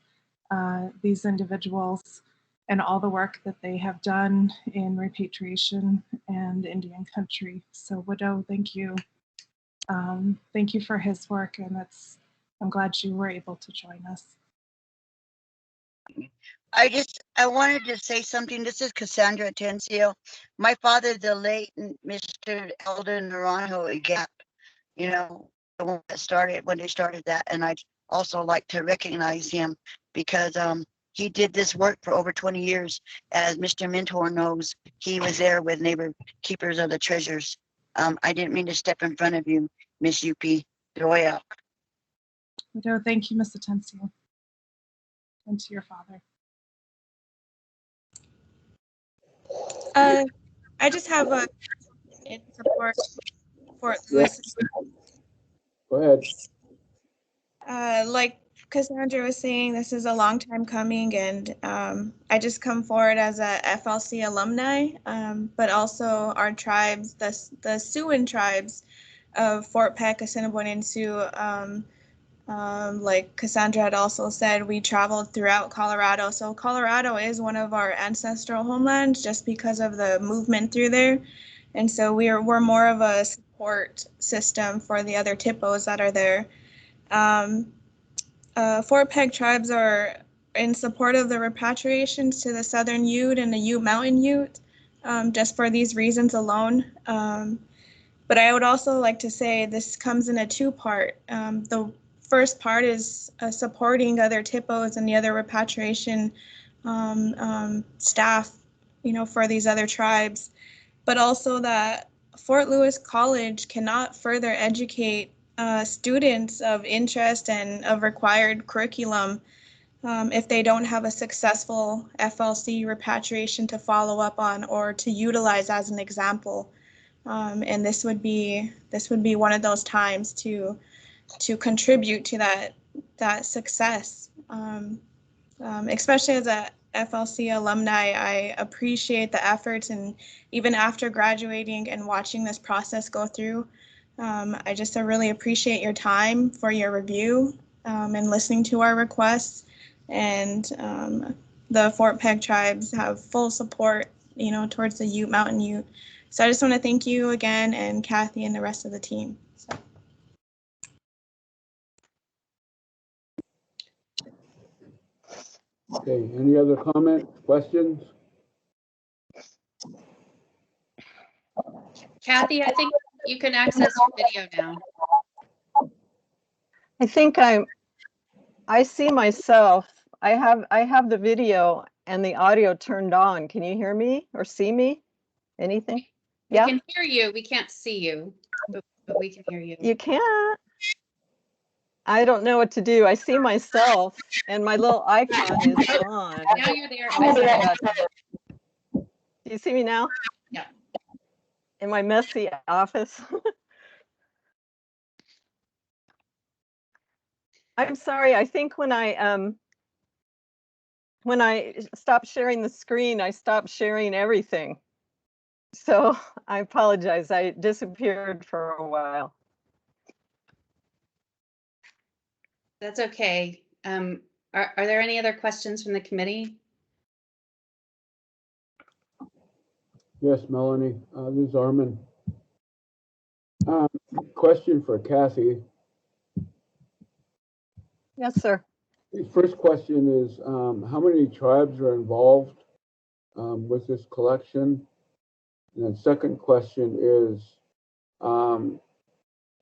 these individuals and all the work that they have done in repatriation and Indian country. So Widow, thank you. Thank you for his work, and I'm glad you were able to join us. I wanted to say something. This is Cassandra Atencio. My father, the late Mr. Eldon Naranjo at Gap, you know, the one that started when they started that. And I'd also like to recognize him because he did this work for over 20 years. As Mr. Mentor knows, he was there with Neighbor Keepers of the Treasures. I didn't mean to step in front of you, Miss UP. Roya. Widow, thank you, Ms. Atencio, and to your father. I just have a in support for Yeah. Mrs. Go ahead. Like Cassandra was saying, this is a long time coming, and I just come forward as a FLC alumni, but also our tribes, the Siouan tribes of Fort Peck, Assiniboine, and Sioux. Like Cassandra had also said, we traveled throughout Colorado. So Colorado is one of our ancestral homelands just because of the movement through there. And so we're more of a support system for the other TIPOs that are there. Fort Peck tribes are in support of the repatriations to the Southern Ute and the Ute Mountain Ute, just for these reasons alone. But I would also like to say this comes in a two-part. The first part is supporting other TIPOs and the other repatriation staff, for these other tribes, but also that Fort Lewis College cannot further educate students of interest and of required curriculum if they don't have a successful FLC repatriation to follow up on or to utilize as an example. And this would be one of those times to contribute to that success. Especially as a FLC alumni, I appreciate the efforts, and even after graduating and watching this process go through, I just really appreciate your time for your review and listening to our requests. And the Fort Peck tribes have full support, towards the Ute Mountain Ute. So I just want to thank you again, and Kathy and the rest of the team. So. Okay, any other comments, questions? Kathy, I think you can access your video now. I think I see myself. I have the video and the audio turned on. Can you hear me or see me? Anything? Yeah. We can hear you. We can't see you, but we can hear you. You can't. I don't know what to do. I see myself and my little icon is on. Now you're there. Do you see me now? Yeah. In my messy office. I'm sorry. I think when I stopped sharing the screen, I stopped sharing everything. So I apologize. I disappeared for a while. That's okay. Are there any other questions from the committee? Yes, Melanie, this is Armin. Question for Kathy. Yes, sir. The first question is, how many tribes are involved with this collection? And then second question is,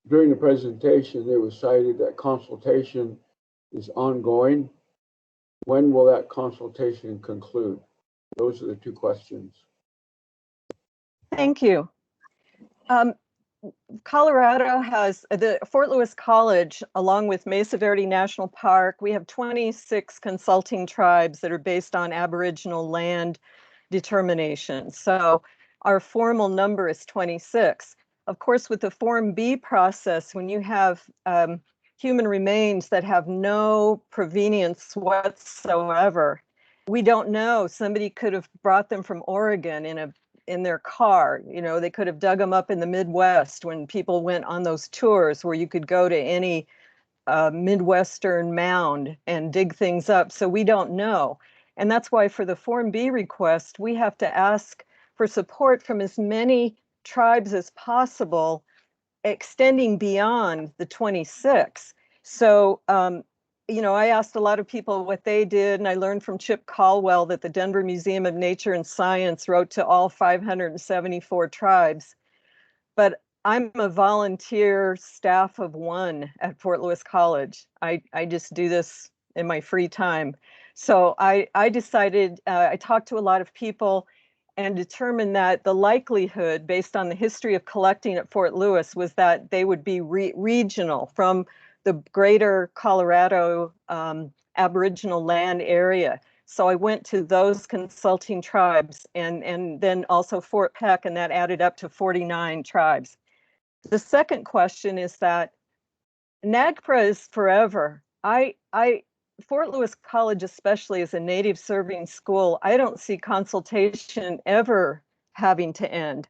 during the presentation, it was cited that consultation is ongoing. When will that consultation conclude? Those are the two questions. Thank you. Colorado has the Fort Lewis College, along with Mesa Verde National Park. We have 26 consulting tribes that are based on Aboriginal land determination. So our formal number is 26. Of course, with the Form B process, when you have human remains that have no provenience whatsoever, we don't know. Somebody could have brought them from Oregon in their car. They could have dug them up in the Midwest when people went on those tours where you could go to any Midwestern mound and dig things up. So we don't know. And that's why for the Form B request, we have to ask for support from as many tribes as possible, extending beyond the 26. So, I asked a lot of people what they did, and I learned from Chip Caldwell that the Denver Museum of Nature and Science wrote to all 574 tribes. But I'm a volunteer staff of one at Fort Lewis College. I just do this in my free time. So I decided, I talked to a lot of people and determined that the likelihood, based on the history of collecting at Fort Lewis, was that they would be regional from the greater Colorado Aboriginal land area. So I went to those consulting tribes and then also Fort Peck, and that added up to 49 tribes. The second question is that NAGPRA is forever. Fort Lewis College, especially as a native serving school, I don't see consultation ever having to end.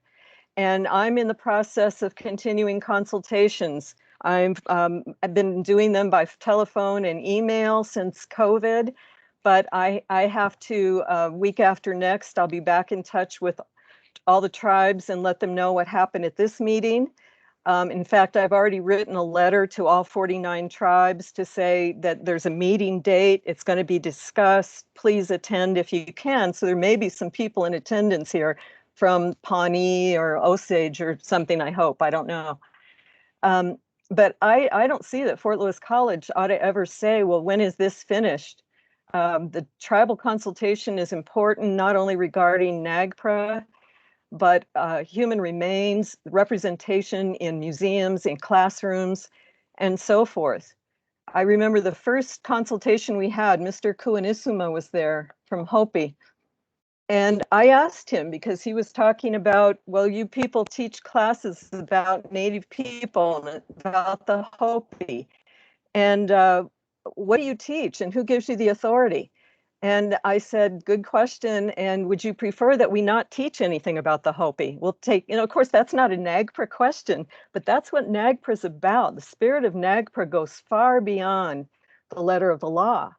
And I'm in the process of continuing consultations. I've been doing them by telephone and email since COVID, but I have to, week after next, I'll be back in touch with all the tribes and let them know what happened at this meeting. In fact, I've already written a letter to all 49 tribes to say that there's a meeting date. It's going to be discussed. Please attend if you can. So there may be some people in attendance here from Pawnee or Osage or something, I hope. I don't know. But I don't see that Fort Lewis College ought to ever say, well, when is this finished? The tribal consultation is important, not only regarding NAGPRA, but human remains, representation in museums, in classrooms, and so forth. I remember the first consultation we had, Mr. Kuanisuma was there from Hopi. And I asked him, because he was talking about, well, you people teach classes about Native people and about the Hopi. And what do you teach and who gives you the authority? And I said, good question. And would you prefer that we not teach anything about the Hopi? We'll take, of course, that's not a NAGPRA question, but that's what NAGPRA is about. The spirit of NAGPRA goes far beyond the letter of the law.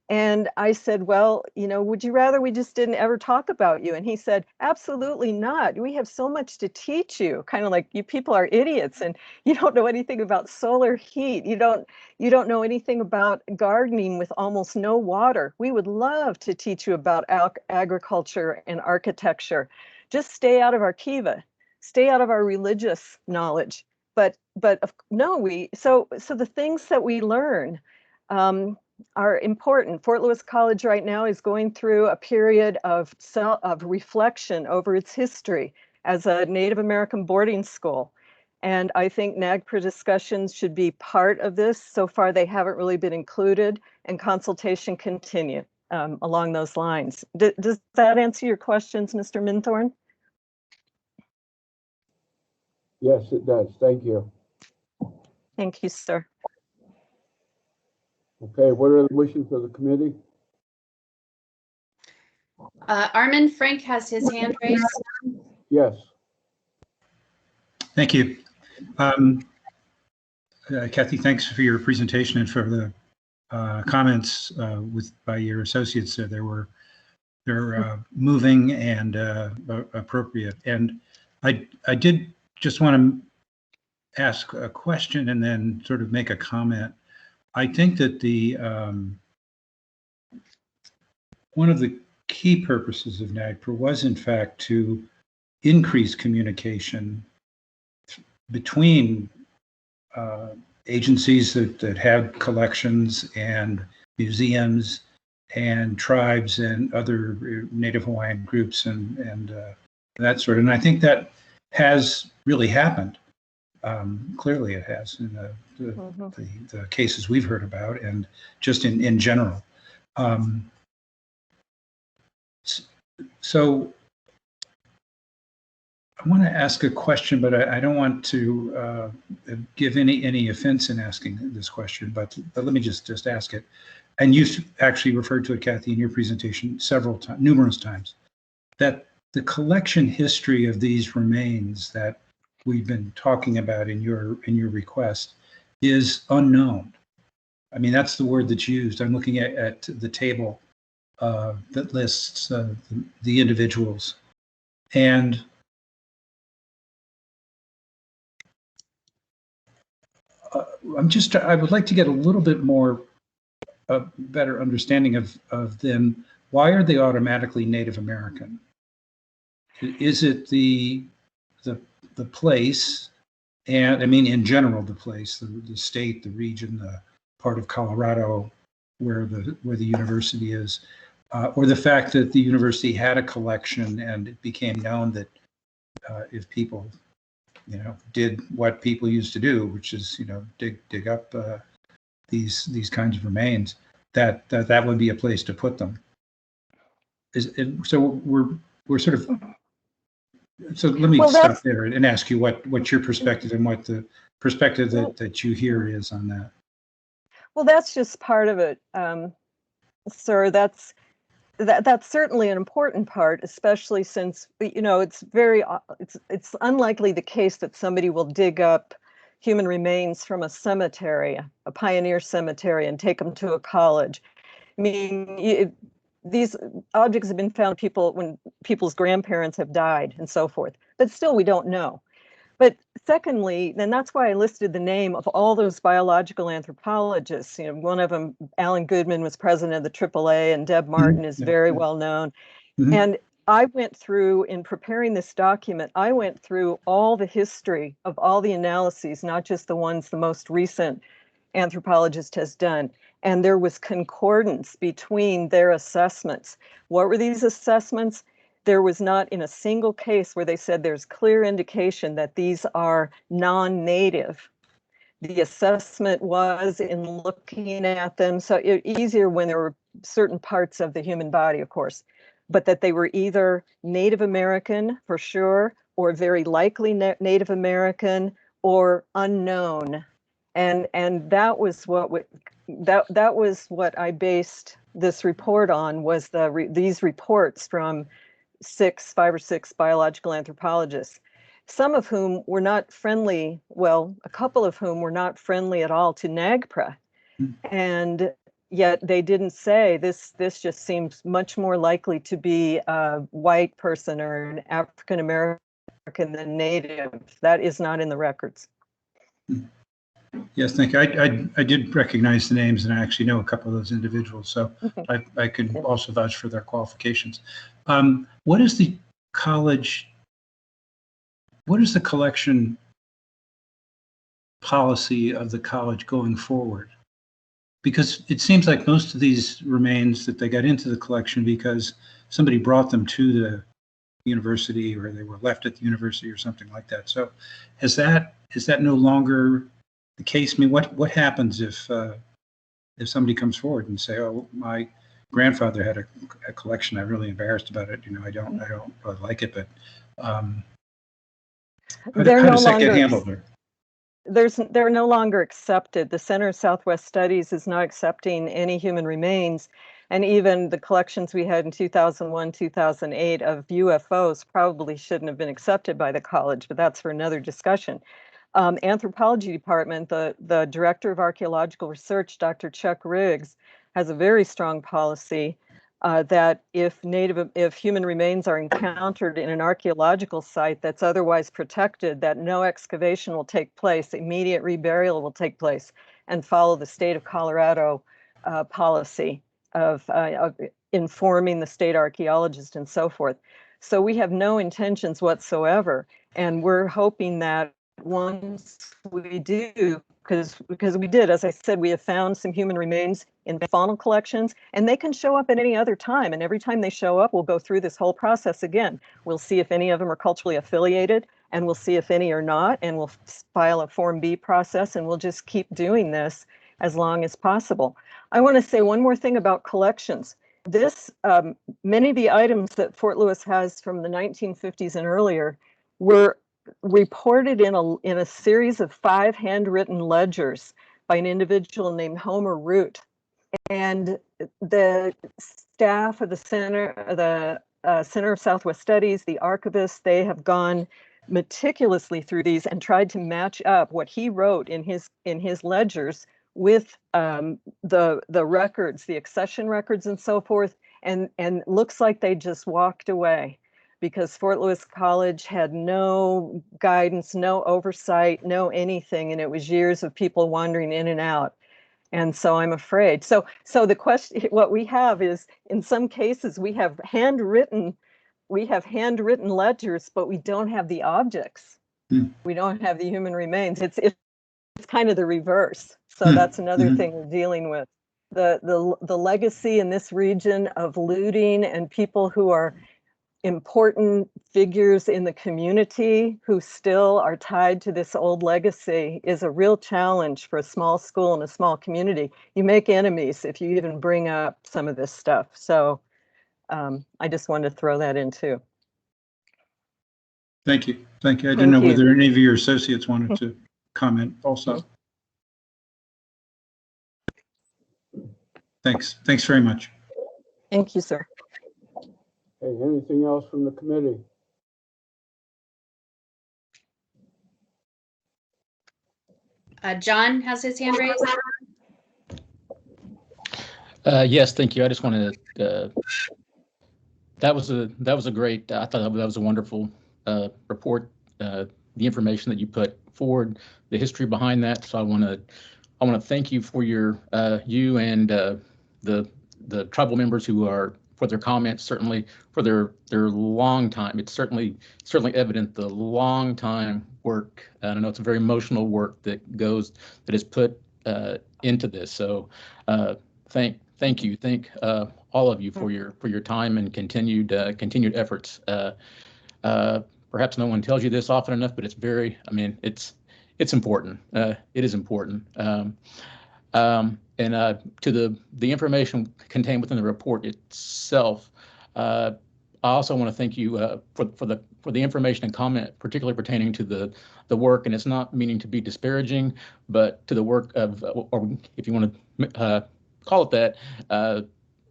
And I said, well, would you rather we just didn't ever talk about you? And he said, absolutely not. We have so much to teach you. Kind of like, you people are idiots and you don't know anything about solar heat. You don't know anything about gardening with almost no water. We would love to teach you about agriculture and architecture. Just stay out of our kiva, stay out of our religious knowledge. But no, so the things that we learn, are important. Fort Lewis College right now is going through a period of reflection over its history as a Native American boarding school. And I think NAGPRA discussions should be part of this. So far, they haven't really been included, and consultation continue along those lines. Does that answer your questions, Mr. Minthorn? Yes, it does. Thank you. Thank you, sir. Okay, what are the wishes of the committee? Armin Frank has his hand raised. Yes. Thank you. Kathy, thanks for your presentation and for the comments by your associates. They're moving and appropriate. And I did just want to ask a question and then sort of make a comment. I think that one of the key purposes of NAGPRA was, in fact, to increase communication between agencies that had collections and museums and tribes and other Native Hawaiian groups and that sort. And I think that has really happened. Clearly it has in the cases we've heard about and just in general. So I want to ask a question, but I don't want to give any offense in asking this question, but let me just ask it. And you actually referred to it, Kathy, in your presentation numerous times, that the collection history of these remains that we've been talking about in your request is unknown. I mean, that's the word that's used. I'm looking at the table that lists the individuals. And I would like to get a little bit more better understanding of them. Why are they automatically Native American? Is it the place, and I mean in general the place, the state, the region, the part of Colorado where the university is, or the fact that the university had a collection and it became known that if people did what people used to do, which is dig up these kinds of remains, that would be a place to put them. So we're sort of. So let me stop there and ask you what your perspective and what the perspective that you hear is on that. Well, that's just part of it, sir. That's certainly an important part, especially since, you know, it's unlikely the case that somebody will dig up human remains from a cemetery, a pioneer cemetery, and take them to a college. I mean, these objects have been found when people's grandparents have died and so forth, but still we don't know. But secondly, and that's why I listed the name of all those biological anthropologists. You know, one of them, Alan Goodman, was president of the AAA, and Deb Martin is very well known. And I went through, in preparing this document, I went through all the history of all the analyses, not just the ones the most recent anthropologist has done. And there was concordance between their assessments. What were these assessments? There was not in a single case where they said there's clear indication that these are non-native. The assessment was in looking at them, so easier when there were certain parts of the human body, of course, but that they were either Native American for sure, or very likely Native American, or unknown. And that was that was what I based this report on, was these reports from 5 or 6 biological anthropologists, some of whom were not friendly, well, a couple of whom were not friendly at all to NAGPRA. And yet they didn't say this just seems much more likely to be a white person or an African American than Native. That is not in the records. Yes, thank you. I did recognize the names, and I actually know a couple of those individuals, so I could also vouch for their qualifications. What is the collection policy of the college going forward? Because it seems like most of these remains that they got into the collection because somebody brought them to the university, or they were left at the university or something like that. So is that no longer the case? I mean, what happens if somebody comes forward and say, "Oh, my grandfather had a collection. I'm really embarrassed about it. You know, I don't really like it." But how does that get handled there? They're no longer accepted. The Center of Southwest Studies is not accepting any human remains, and even the collections we had in 2001, 2008 of UFOs probably shouldn't have been accepted by the college, but that's for another discussion. Anthropology department, the director of archaeological research, Dr. Chuck Riggs, has a very strong policy that if human remains are encountered in an archaeological site that's otherwise protected, that no excavation will take place, immediate reburial will take place, and follow the state of Colorado policy of informing the state archaeologist and so forth. So we have no intentions whatsoever, and we're hoping that once we do, because we did, as I said, we have found some human remains in faunal collections, and they can show up at any other time. And every time they show up, we'll go through this whole process again. We'll see if any of them are culturally affiliated, and we'll see if any are not, and we'll file a Form B process, and we'll just keep doing this as long as possible. I want to say one more thing about collections. Many of the items that Fort Lewis has from the 1950s and earlier were reported in a series of 5 handwritten ledgers by an individual named Homer Root. And the staff of the Center of Southwest Studies, the archivists, they have gone meticulously through these and tried to match up what he wrote in his ledgers with the records, the accession records and so forth, and looks like they just walked away, because Fort Lewis College had no guidance, no oversight, no anything, and it was years of people wandering in and out. And so I'm afraid. So the question, what we have is, in some cases, we have handwritten ledgers, but we don't have the objects. We don't have the human remains. It's kind of the reverse. So that's another thing we're dealing with. The legacy in this region of looting and people who are important figures in the community who still are tied to this old legacy is a real challenge for a small school and a small community. You make enemies if you even bring up some of this stuff. So I just wanted to throw that in too. Thank you. Thank you. I didn't know whether any of your associates wanted to comment also. Thanks. Thanks very much. Thank you, sir. Hey, anything else from the committee? John has his hand raised. Yes, thank you. I just wanted to, that was a great, I thought that was a wonderful report. The information that you put forward, the history behind that. So I want to thank you for your you and the tribal members who are for their comments, certainly for their long time. It's certainly evident the long time work. And I know it's a very emotional work that is put into this. So thank you. Thank all of you for your time and continued efforts. Perhaps no one tells you this often enough, but it's very, I mean, it's important. It is important. And to the information contained within the report itself, I also want to thank you for the information and comment, particularly pertaining to the work. And it's not meaning to be disparaging, but to the work of, or if you want to call it that.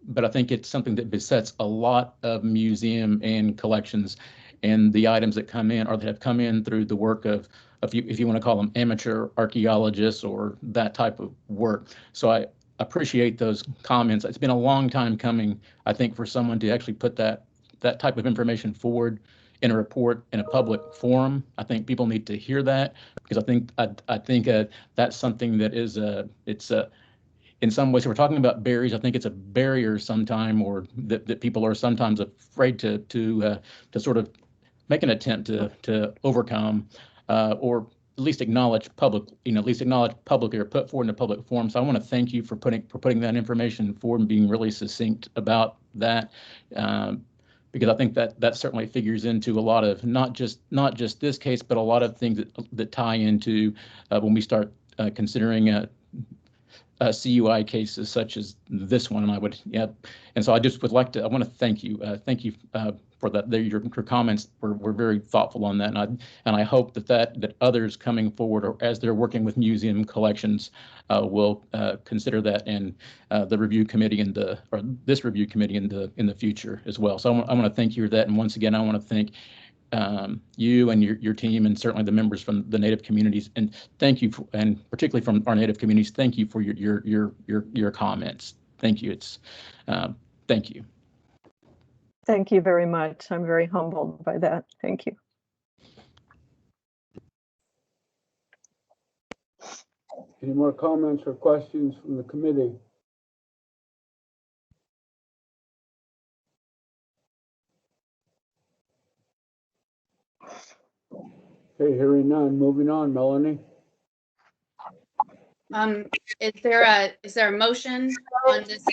But I think it's something that besets a lot of museum and collections, and the items that come in or that have come in through the work of if you want to call them amateur archaeologists or that type of work. So I appreciate those comments. It's been a long time coming, I think, for someone to actually put that type of information forward in a report in a public forum. I think people need to hear that, because I think that's something that is in some ways, if we're talking about barriers, I think it's a barrier sometime, or that people are sometimes afraid to sort of make an attempt to overcome, or at least acknowledge publicly or put forward in a public forum. So I want to thank you for putting that information forward and being really succinct about that, because I think that certainly figures into a lot of not just this case, but a lot of things that tie into when we start considering CUI cases such as this one. And and so I just would like to, I want to thank you for that. Your comments were very thoughtful on that, and I hope that others coming forward, or as they're working with museum collections, will consider that in the review committee or this review committee in the future as well. So I want to thank you for that, and once again I want to thank you and your team, and certainly the members from the Native communities, and thank you and particularly from our Native communities. Thank you for your comments. Thank you. Thank you. Thank you very much. I'm very humbled by that. Thank you. Any more comments or questions from the committee? Okay, hearing none. Moving on, Melanie. Is there a motion on this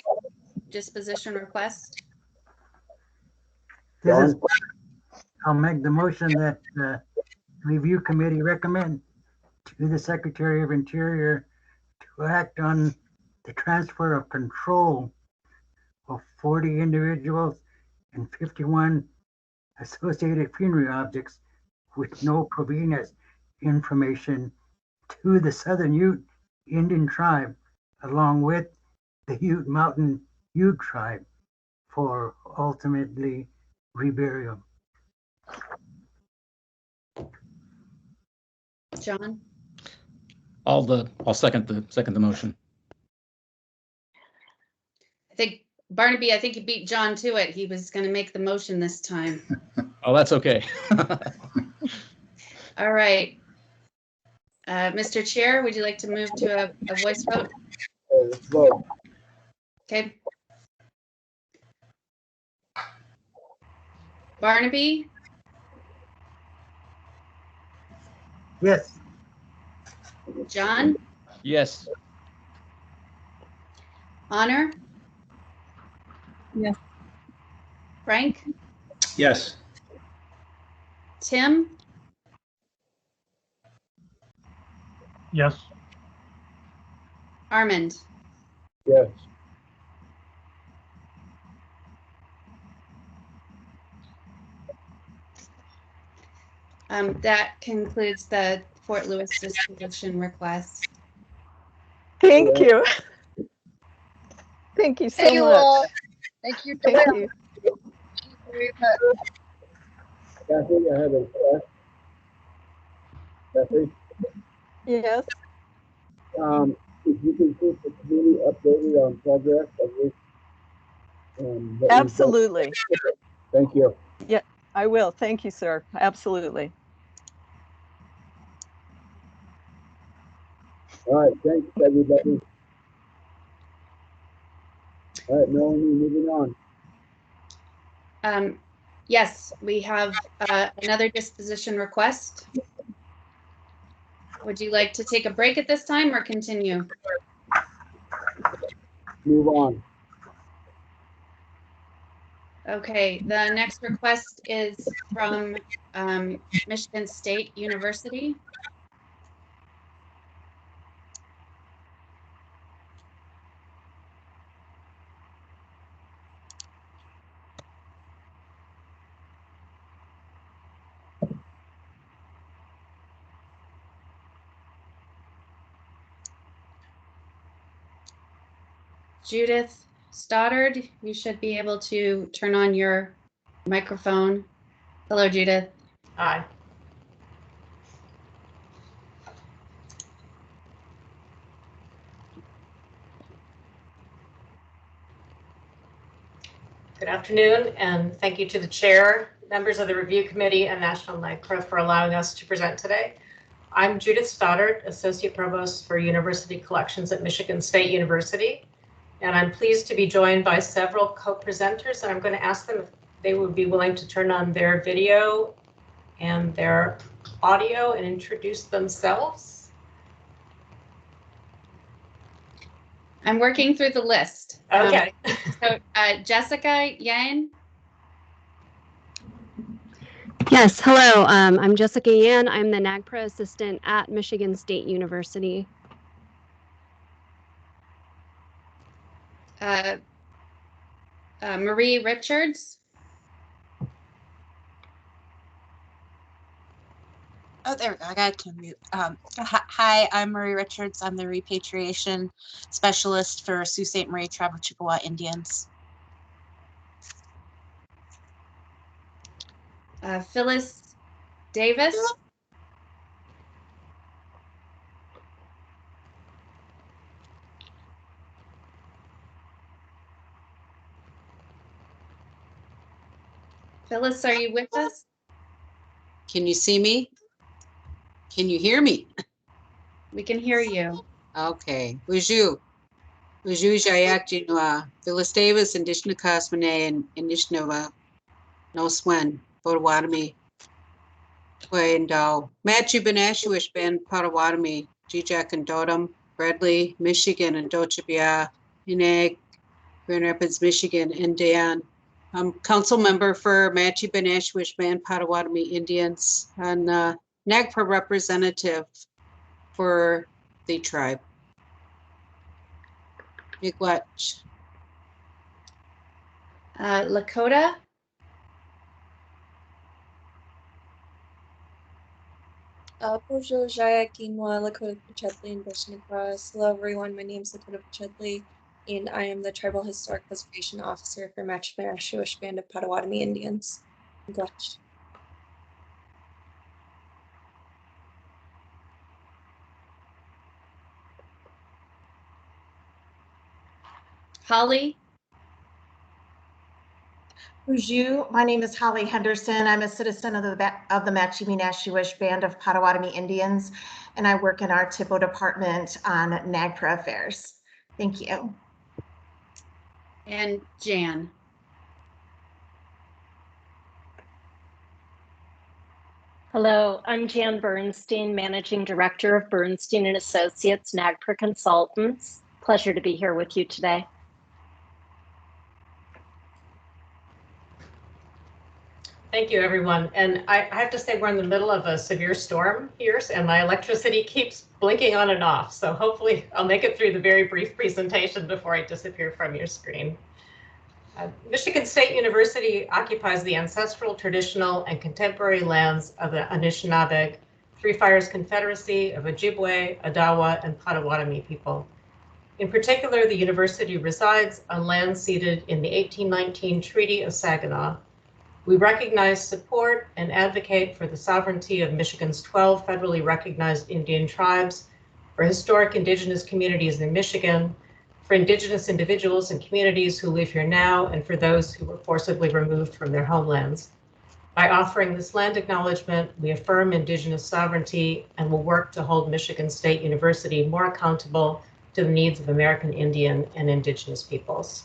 disposition request? I'll make the motion that the review committee recommend to the Secretary of Interior to act on the transfer of control of 40 individuals and 51 associated funerary objects with no provenience information to the Southern Ute Indian tribe, along with the Ute Mountain Ute tribe, for ultimately reburial. John? I'll second the motion. I think Barnaby, I think you beat John to it. He was going to make the motion this time. Oh, that's okay. All right. Mr. Chair, would you like to move to a voice vote? Let's vote. Okay. Barnaby? Yes. John? Yes. Honor? Yes. Frank? Yes. Tim? Yes. Armand? Yes. That concludes the Fort Lewis disposition request. Thank you. Thank you so Thank you much. all. Thank you. Thank you. Very much. Kathy, I have a request. Kathy, Yes. if you can keep the community updated on progress of this. that we've done. Absolutely. Thank you. Yeah, I will. Thank you, sir. Absolutely. All right, thanks, everybody. All right, Melanie, moving on. Yes, we have another disposition request. Would you like to take a break at this time or continue? Move on. Okay, the next request is from Michigan State University. Judith Stoddard, you should be able to turn on your microphone. Hello, Judith. Hi. Good afternoon, and thank you to the chair, members of the review committee, and National NAGPRA for allowing us to present today. I'm Judith Stoddard, Associate Provost for University Collections at Michigan State University, and I'm pleased to be joined by several co-presenters, and I'm going to ask them if they would be willing to turn on their video and their audio and introduce themselves. I'm working through the list. Okay. So Jessica Yan. Yes, hello. I'm Jessica Yan. I'm the NAGPRA assistant at Michigan State University. Marie Richards. Oh, there we go. I got to mute. Hi, I'm Marie Richards. I'm the Repatriation Specialist for Sault Ste. Marie Tribe of Chippewa Indians. Phyllis Davis. Phyllis, are you with us? Can you see me? Can you hear me? We can hear you. Okay. Uju Jayak Jinwa, Phyllis Davis, and Dishna Kasmane, and Nishnova, No Swen, Potawatomi, Wayandao, Matthew Benashuish, Ben Potawatomi, Jijak and Dodom, Bradley, Michigan, and Dochabia, Inag, Grand Rapids, Michigan, and Dan. I'm council member for Matthew Benashuish, Ben Potawatomi Indians, and NAGPRA representative for the tribe. Miigwech. Lakota. Bonjour, Jaya Quinoa, Lakota Pachedli, and Bushnik Cross. Hello, everyone. My name is Lakota Pachedli, and I am the Tribal Historic Preservation Officer for Match-Jewish Band of Potawatomi Indians. Miigwech. Holly. Bonjour, my name is Holly Henderson. I'm a citizen of the Match-Jewish Band of Potawatomi Indians, and I work in our TIPO department on NAGPRA affairs. Thank you. And Jan. Hello, I'm Jan Bernstein, Managing Director of Bernstein and Associates, NAGPRA Consultants. Pleasure to be here with you today. Thank you, everyone. And I have to say we're in the middle of a severe storm here, and my electricity keeps blinking on and off. So hopefully I'll make it through the very brief presentation before I disappear from your screen. Michigan State University occupies the ancestral, traditional, and contemporary lands of the Anishinaabe, Three Fires Confederacy of Ojibwe, Odawa, and Potawatomi people. In particular, the university resides on land ceded in the 1819 Treaty of Saginaw. We recognize, support, and advocate for the sovereignty of Michigan's 12 federally recognized Indian tribes, for historic Indigenous communities in Michigan, for Indigenous individuals and communities who live here now, and for those who were forcibly removed from their homelands. By offering this land acknowledgement, we affirm Indigenous sovereignty and will work to hold Michigan State University more accountable to the needs of American Indian and Indigenous peoples.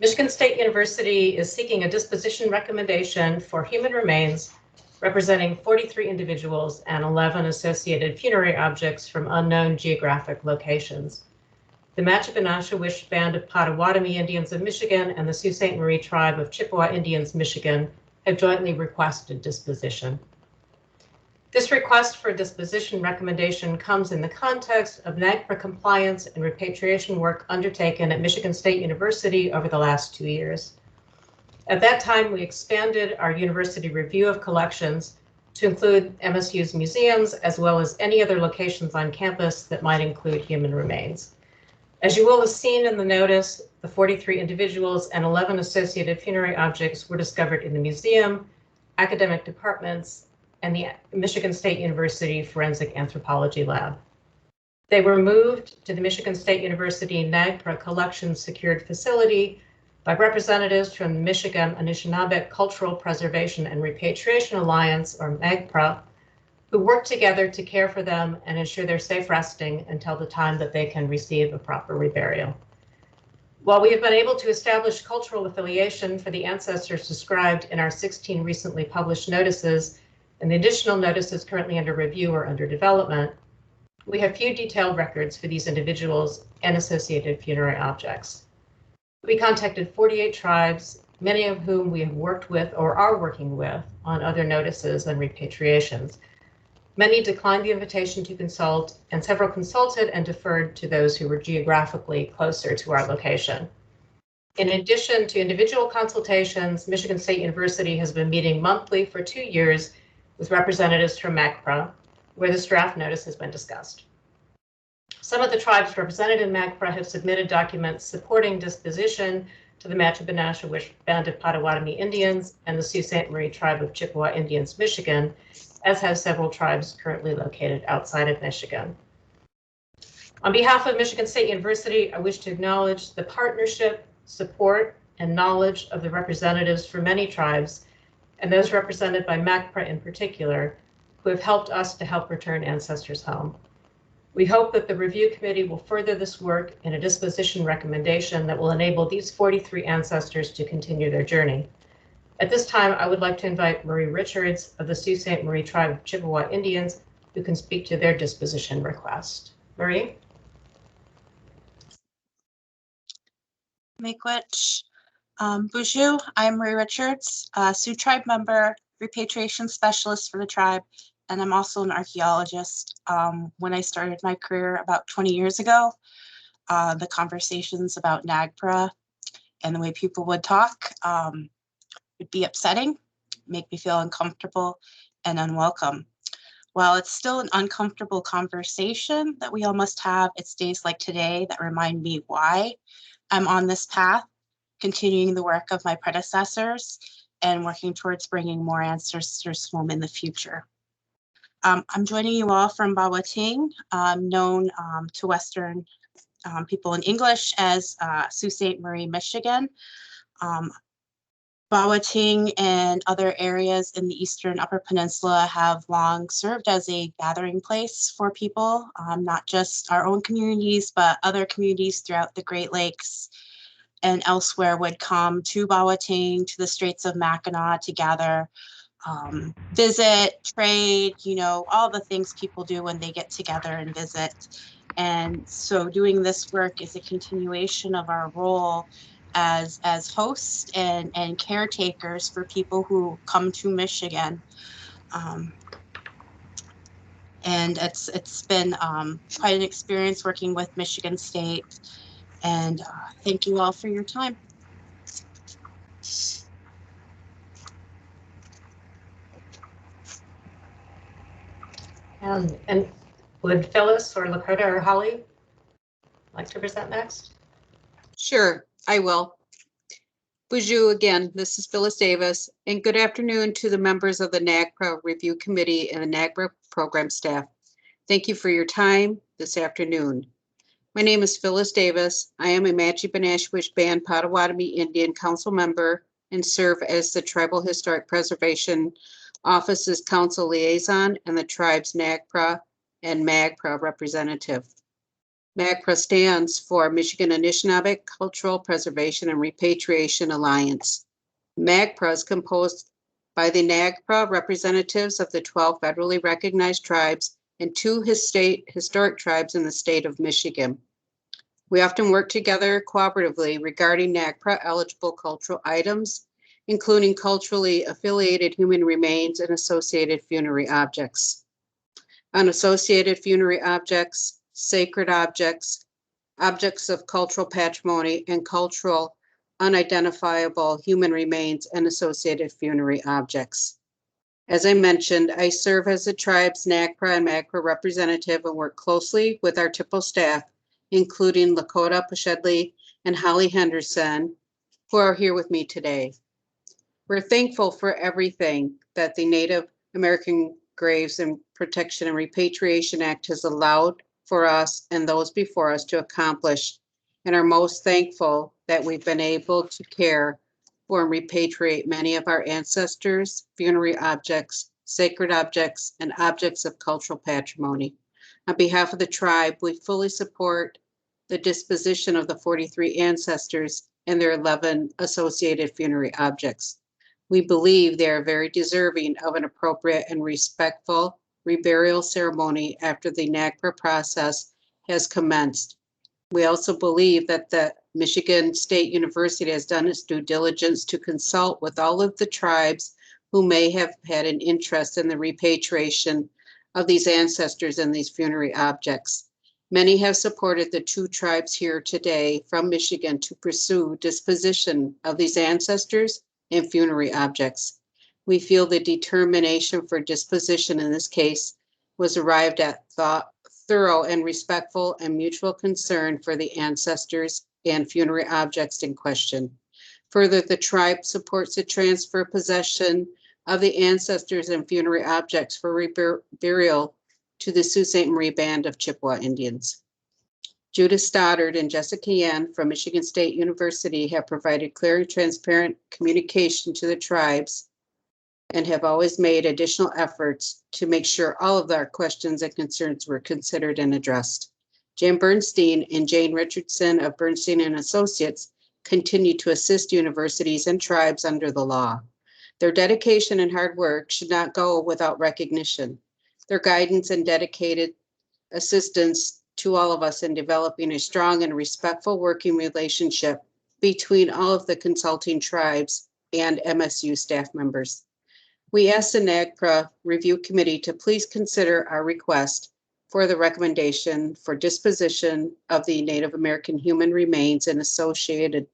Michigan State University is seeking a disposition recommendation for human remains representing 43 individuals and 11 associated funerary objects from unknown geographic locations. The Matchabenashawish Band of Potawatomi Indians of Michigan and the Sault Ste. Marie Tribe of Chippewa Indians, Michigan, have jointly requested disposition. This request for disposition recommendation comes in the context of NAGPRA compliance and repatriation work undertaken at Michigan State University over the last 2 years. At that time, we expanded our university review of collections to include MSU's museums, as well as any other locations on campus that might include human remains. As you will have seen in the notice, the 43 individuals and 11 associated funerary objects were discovered in the museum, academic departments, and the Michigan State University Forensic Anthropology Lab. They were moved to the Michigan State University NAGPRA Collections Secured Facility by representatives from the Michigan Anishinaabe Cultural Preservation and Repatriation Alliance, or NAGPRA, who work together to care for them and ensure their safe resting until the time that they can receive a proper reburial. While we have been able to establish cultural affiliation for the ancestors described in our 16 recently published notices, and the additional notices currently under review or under development, we have few detailed records for these individuals and associated funerary objects. We contacted 48 tribes, many of whom we have worked with or are working with on other notices and repatriations. Many declined the invitation to consult, and several consulted and deferred to those who were geographically closer to our location. In addition to individual consultations, Michigan State University has been meeting monthly for 2 years with representatives from NAGPRA, where this draft notice has been discussed. Some of the tribes represented in NAGPRA have submitted documents supporting disposition to the Matchabenashawish Band of Potawatomi Indians and the Sault Ste. Marie Tribe of Chippewa Indians, Michigan, as have several tribes currently located outside of Michigan. On behalf of Michigan State University, I wish to acknowledge the partnership, support, and knowledge of the representatives from many tribes, and those represented by NAGPRA in particular, who have helped us to help return ancestors home. We hope that the review committee will further this work in a disposition recommendation that will enable these 43 ancestors to continue their journey. At this time, I would like to invite Marie Richards of the Sault Ste. Marie Tribe of Chippewa Indians, who can speak to their disposition request. Marie? Miigwech. Bonjour, I'm Marie Richards, Sioux Tribe member, repatriation specialist for the tribe, and I'm also an archaeologist. When I started my career about 20 years ago, the conversations about NAGPRA and the way people would talk would be upsetting, make me feel uncomfortable and unwelcome. While it's still an uncomfortable conversation that we all must have, it's days like today that remind me why I'm on this path, continuing the work of my predecessors and working towards bringing more ancestors home in the future. I'm joining you all from Bawating, known to Western people in English as Sault Ste. Marie, Michigan. Bawating and other areas in the Eastern Upper Peninsula have long served as a gathering place for people, not just our own communities, but other communities throughout the Great Lakes and elsewhere would come to Bawating, to the Straits of Mackinac to gather, visit, trade, you know, all the things people do when they get together and visit. And so doing this work is a continuation of our role as hosts and caretakers for people who come to Michigan. And it's been quite an experience working with Michigan State. And thank you all for your time. And would Phyllis or Lakota or Holly like to present next? Sure, I will. Bonjour again, this is Phyllis Davis, and good afternoon to the members of the NAGPRA Review Committee and the NAGPRA program staff. Thank you for your time this afternoon. My name is Phyllis Davis. I am a Matchi-Benashewish Band Potawatomi Indian Council member and serve as the Tribal Historic Preservation Office's Council Liaison and the tribe's NAGPRA and MAGPRA representative. NAGPRA stands for Michigan Anishinaabe Cultural Preservation and Repatriation Alliance. MAGPRA is composed by the NAGPRA representatives of the 12 federally recognized tribes and 2 historic tribes in the state of Michigan. We often work together cooperatively regarding NAGPRA eligible cultural items, including culturally affiliated human remains and associated funerary objects. Unassociated funerary objects, sacred objects, objects of cultural patrimony, and cultural unidentifiable human remains and associated funerary objects. As I mentioned, I serve as the tribe's NAGPRA and MAGPRA representative and work closely with our TIPO staff, including Lakota Pashedley and Holly Henderson, who are here with me today. We're thankful for everything that the Native American Graves and Protection and Repatriation Act has allowed for us and those before us to accomplish, and are most thankful that we've been able to care for and repatriate many of our ancestors, funerary objects, sacred objects, and objects of cultural patrimony. On behalf of the tribe, we fully support the disposition of the 43 ancestors and their 11 associated funerary objects. We believe they are very deserving of an appropriate and respectful reburial ceremony after the NAGPRA process has commenced. We also believe that the Michigan State University has done its due diligence to consult with all of the tribes who may have had an interest in the repatriation of these ancestors and these funerary objects. Many have supported the 2 tribes here today from Michigan to pursue disposition of these ancestors and funerary objects. We feel the determination for disposition in this case was arrived at thorough and respectful and mutual concern for the ancestors and funerary objects in question. Further, the tribe supports the transfer possession of the ancestors and funerary objects for burial to the Sault Ste. Marie Band of Chippewa Indians. Judith Stoddard and Jessica Yan from Michigan State University have provided clear and transparent communication to the tribes and have always made additional efforts to make sure all of our questions and concerns were considered and addressed. Jan Bernstein and Jane Richardson of Bernstein and Associates continue to assist universities and tribes under the law. Their dedication and hard work should not go without recognition. Their guidance and dedicated assistance to all of us in developing a strong and respectful working relationship between all of the consulting tribes and MSU staff members. We ask the NAGPRA Review Committee to please consider our request for the recommendation for disposition of the Native American human remains and associated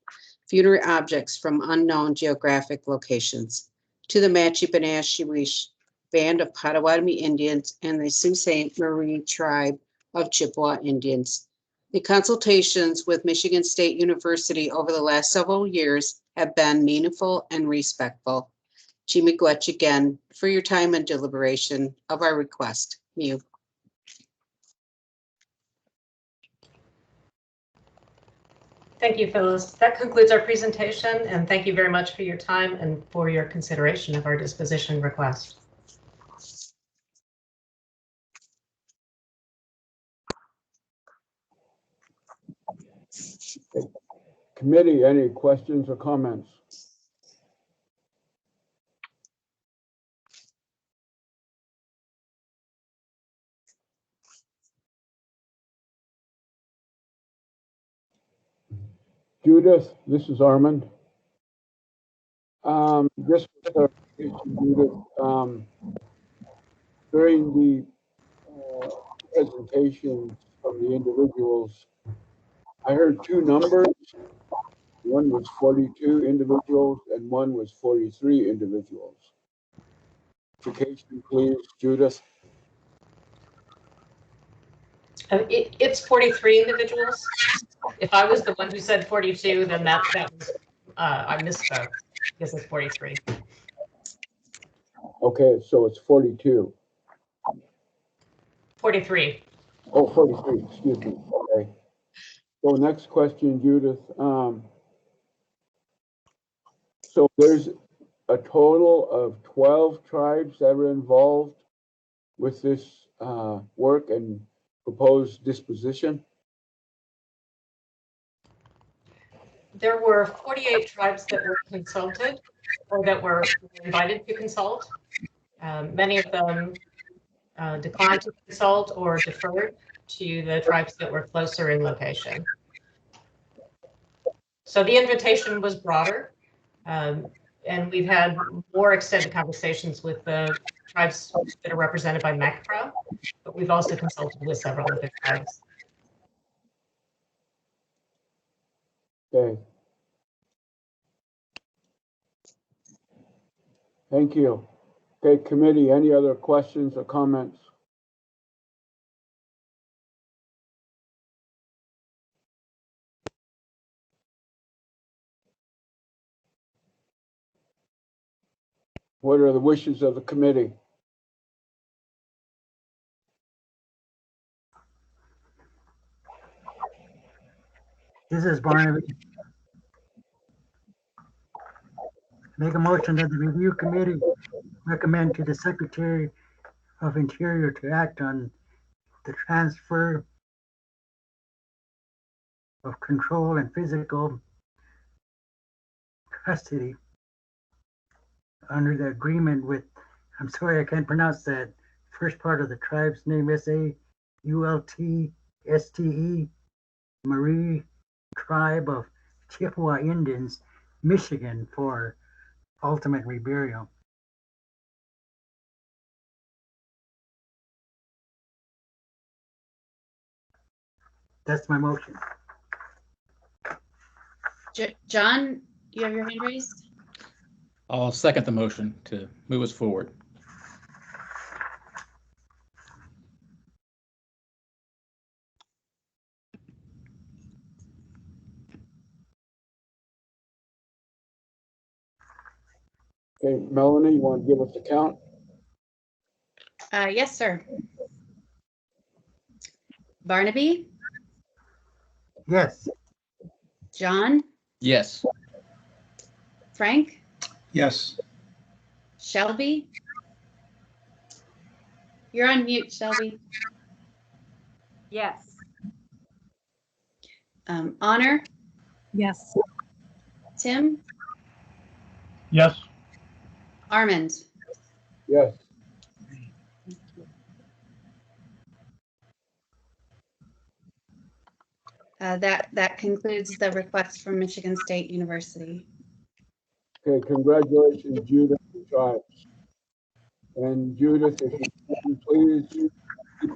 funerary objects from unknown geographic locations to the Matchi-Benashewish Band of Potawatomi Indians and the Sault Ste. Marie Tribe of Chippewa Indians. The consultations with Michigan State University over the last several years have been meaningful and respectful. Miigwech again for your time and deliberation of our request. Miu. Thank you, Phyllis. That concludes our presentation, and thank you very much for your time and for your consideration of our disposition request. Committee, any questions or comments? Judith, this is Armand. Just for Judith, during the presentation from the individuals, I heard 2 numbers. One was 42 individuals and one was 43 individuals. Clarification, please, Judith. It's 43 individuals. If I was the one who said 42, then that was, I misspoke because it's 43. Okay, so it's 42. 43. Oh, 43, excuse me. Okay. So next question, Judith. So there's a total of 12 tribes that are involved with this work and proposed disposition? There were 48 tribes that were consulted or that were invited to consult. Many of them declined to consult or deferred to the tribes that were closer in location. So the invitation was broader, and we've had more extended conversations with the tribes that are represented by NAGPRA, but we've also consulted with several other tribes. Okay. Thank you. Okay, committee, any other questions or comments? What are the wishes of the committee? This is Barnaby. Make a motion that the review committee recommend to the Secretary of Interior to act on the transfer of control and physical custody under the agreement with, I'm sorry, I can't pronounce that first part of the tribe's name, S-A-U-L-T-S-T-E, Marie Tribe of Chippewa Indians, Michigan, for ultimate reburial. That's my motion. John, you have your hand raised? I'll second the motion to move us forward. Okay, Melanie, you want to give us a count? Yes, sir. Barnaby? Yes. John? Yes. Frank? Yes. Shelby? You're on mute, Shelby. Yes. Honor? Yes. Tim? Yes. Armand? Yes. That concludes the request from Michigan State University. Okay, congratulations, Judith and tribes. And Judith, if you can please keep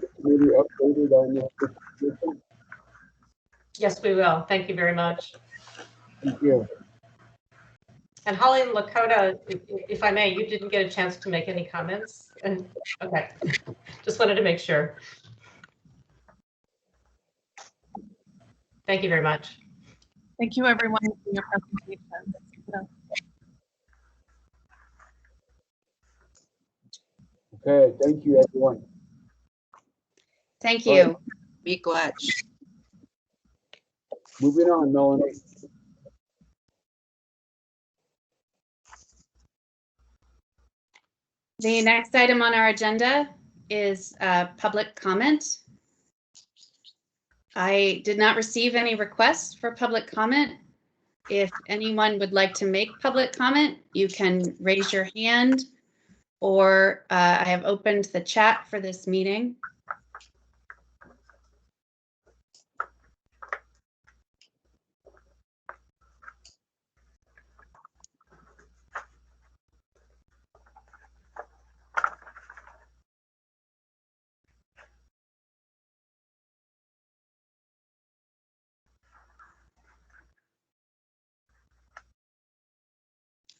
the committee updated on this disposition. Yes, we will. Thank you very much. Thank you. And Holly and Lakota, if I may, you didn't get a chance to make any comments. And okay, just wanted to make sure. Thank you very much. Thank you, everyone, for your presentation. Okay, thank you, everyone. Thank you. Right. Be glad. Moving on, Melanie. The next item on our agenda is public comment. I did not receive any requests for public comment. If anyone would like to make public comment, you can raise your hand, or I have opened the chat for this meeting.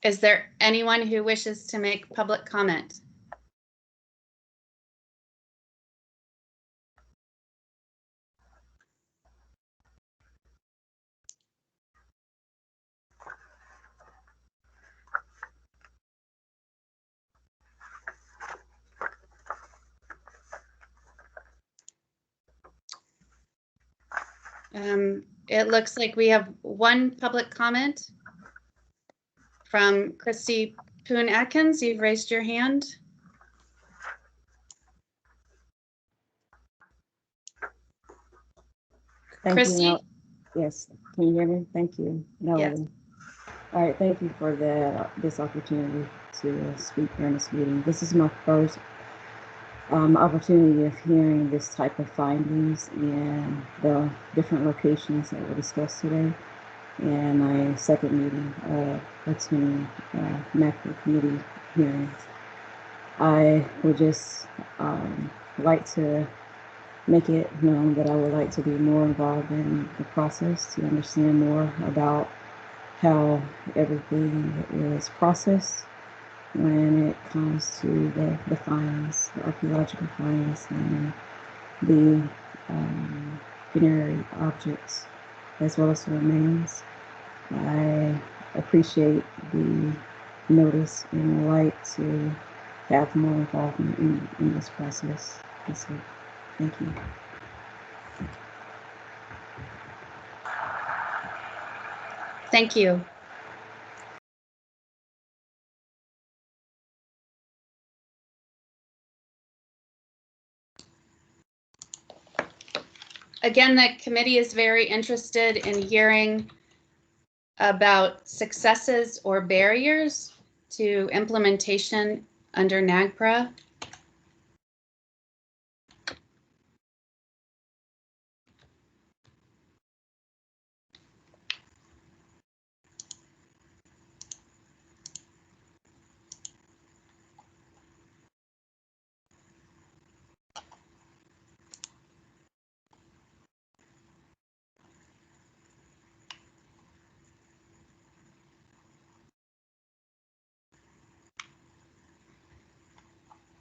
Is there anyone who wishes to make public comment? It looks like we have one public comment from Christy Poon-Atkins. You've raised your hand. Thank Christy? you. Yes, can you hear me? Thank you. Yes. All right, thank you for this opportunity to speak during this meeting. This is my first opportunity of hearing this type of findings in the different locations that were discussed today, and my second meeting attending NAGPRA committee hearings. I would just like to make it known that I would like to be more involved in the process to understand more about how everything is processed when it comes to the finds, the archaeological finds, and the funerary objects, as well as the remains. I appreciate the notice and would like to have more involvement in this process. That's it. Thank you. Thank you. Again, the committee is very interested in hearing about successes or barriers to implementation under NAGPRA.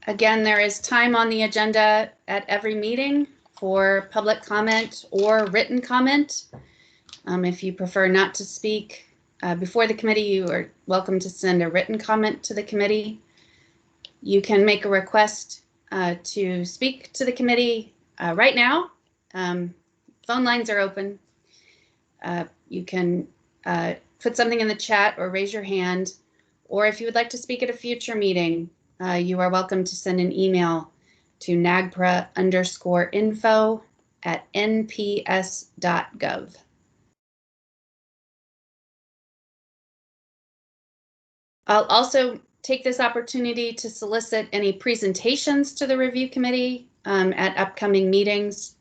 Again, there is time on the agenda at every meeting for public comment or written comment. If you prefer not to speak before the committee, you are welcome to send a written comment to the committee. You can make a request to speak to the committee right now. Phone lines are open. You can put something in the chat or raise your hand. Or if you would like to speak at a future meeting, you are welcome to send an email to nagpra_info@nps.gov. I'll also take this opportunity to solicit any presentations to the review committee at upcoming meetings.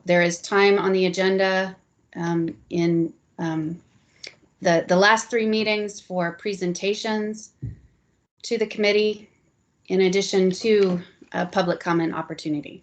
There is time on the agenda in the last 3 meetings for presentations to the committee, in addition to a public comment opportunity.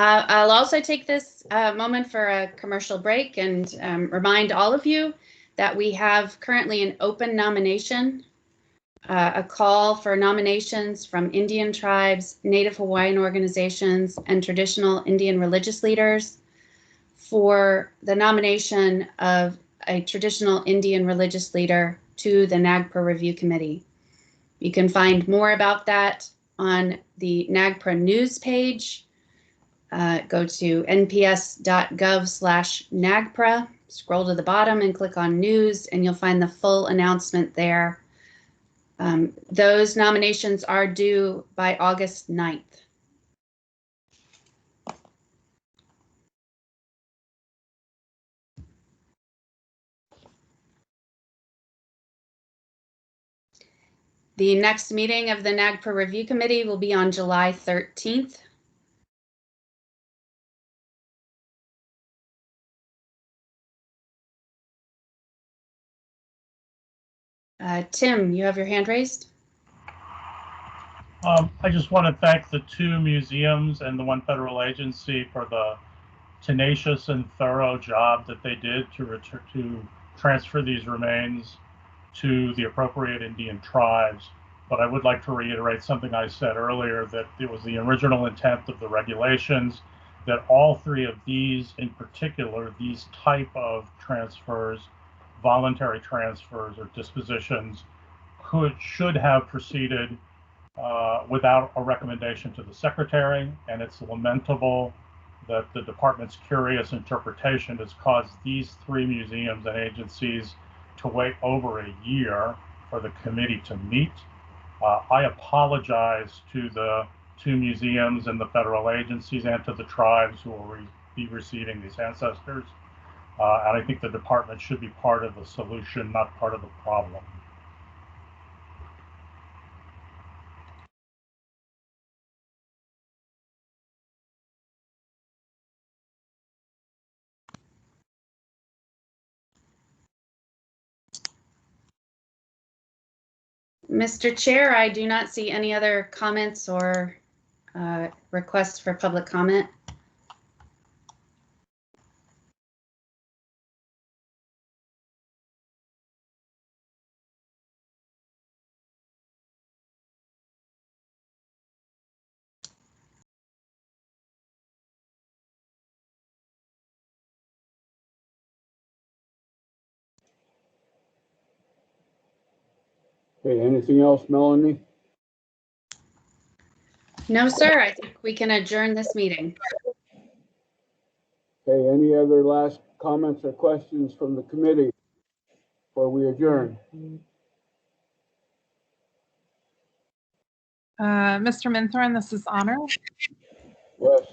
I'll also take this moment for a commercial break and remind all of you that we have currently an open nomination, a call for nominations from Indian tribes, Native Hawaiian organizations, and traditional Indian religious leaders for the nomination of a traditional Indian religious leader to the NAGPRA Review Committee. You can find more about that on the NAGPRA news page. Go to nps.gov/NAGPRA, scroll to the bottom and click on news, and you'll find the full announcement there. Those nominations are due by August 9th. The next meeting of the NAGPRA Review Committee will be on July 13th. Tim, you have your hand raised? I just want to thank the 2 museums and the 1 federal agency for the tenacious and thorough job that they did to transfer these remains to the appropriate Indian tribes. But I would like to reiterate something I said earlier, that it was the original intent of the regulations that all 3 of these, in particular, these type of transfers, voluntary transfers or dispositions, should have proceeded without a recommendation to the secretary, and it's lamentable that the department's curious interpretation has caused these 3 museums and agencies to wait over a year for the committee to meet. I apologize to the 2 museums and the federal agencies and to the tribes who will be receiving these ancestors. And I think the department should be part of the solution, not part of the problem. Mr. Chair, I do not see any other comments or requests for public comment. Okay, anything else, Melanie? No, sir. I think we can adjourn this meeting. Okay, any other last comments or questions from the committee before we adjourn? Mr. Minthorn, this is Honor. Yes.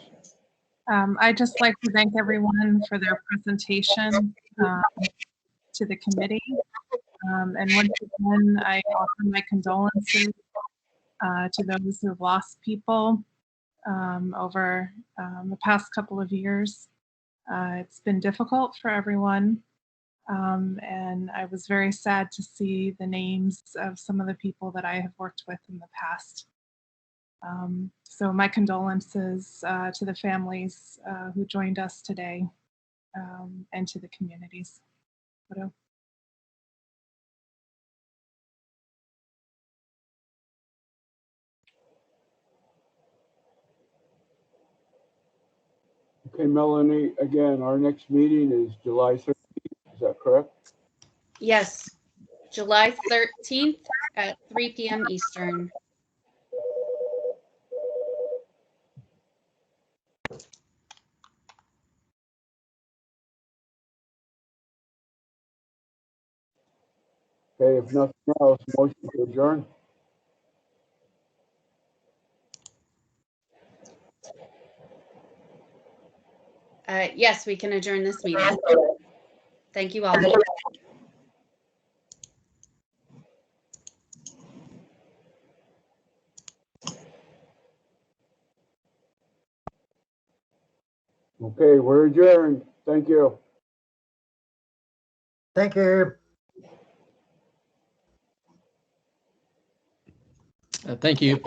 I'd just like to thank everyone for their presentation to the committee. And once again, I offer my condolences to those who have lost people over the past couple of years. It's been difficult for everyone. And I was very sad to see the names of some of the people that I have worked with in the past. So my condolences to the families who joined us today and to the communities. Okay, Melanie, again, our next meeting is July 13th, is that correct? Yes, July 13th at 3 p.m. Eastern. Okay, if nothing else, motion to adjourn. Yes, we can adjourn this meeting. Thank you all. Okay, we're adjourned. Thank you. Thank you. Thank you.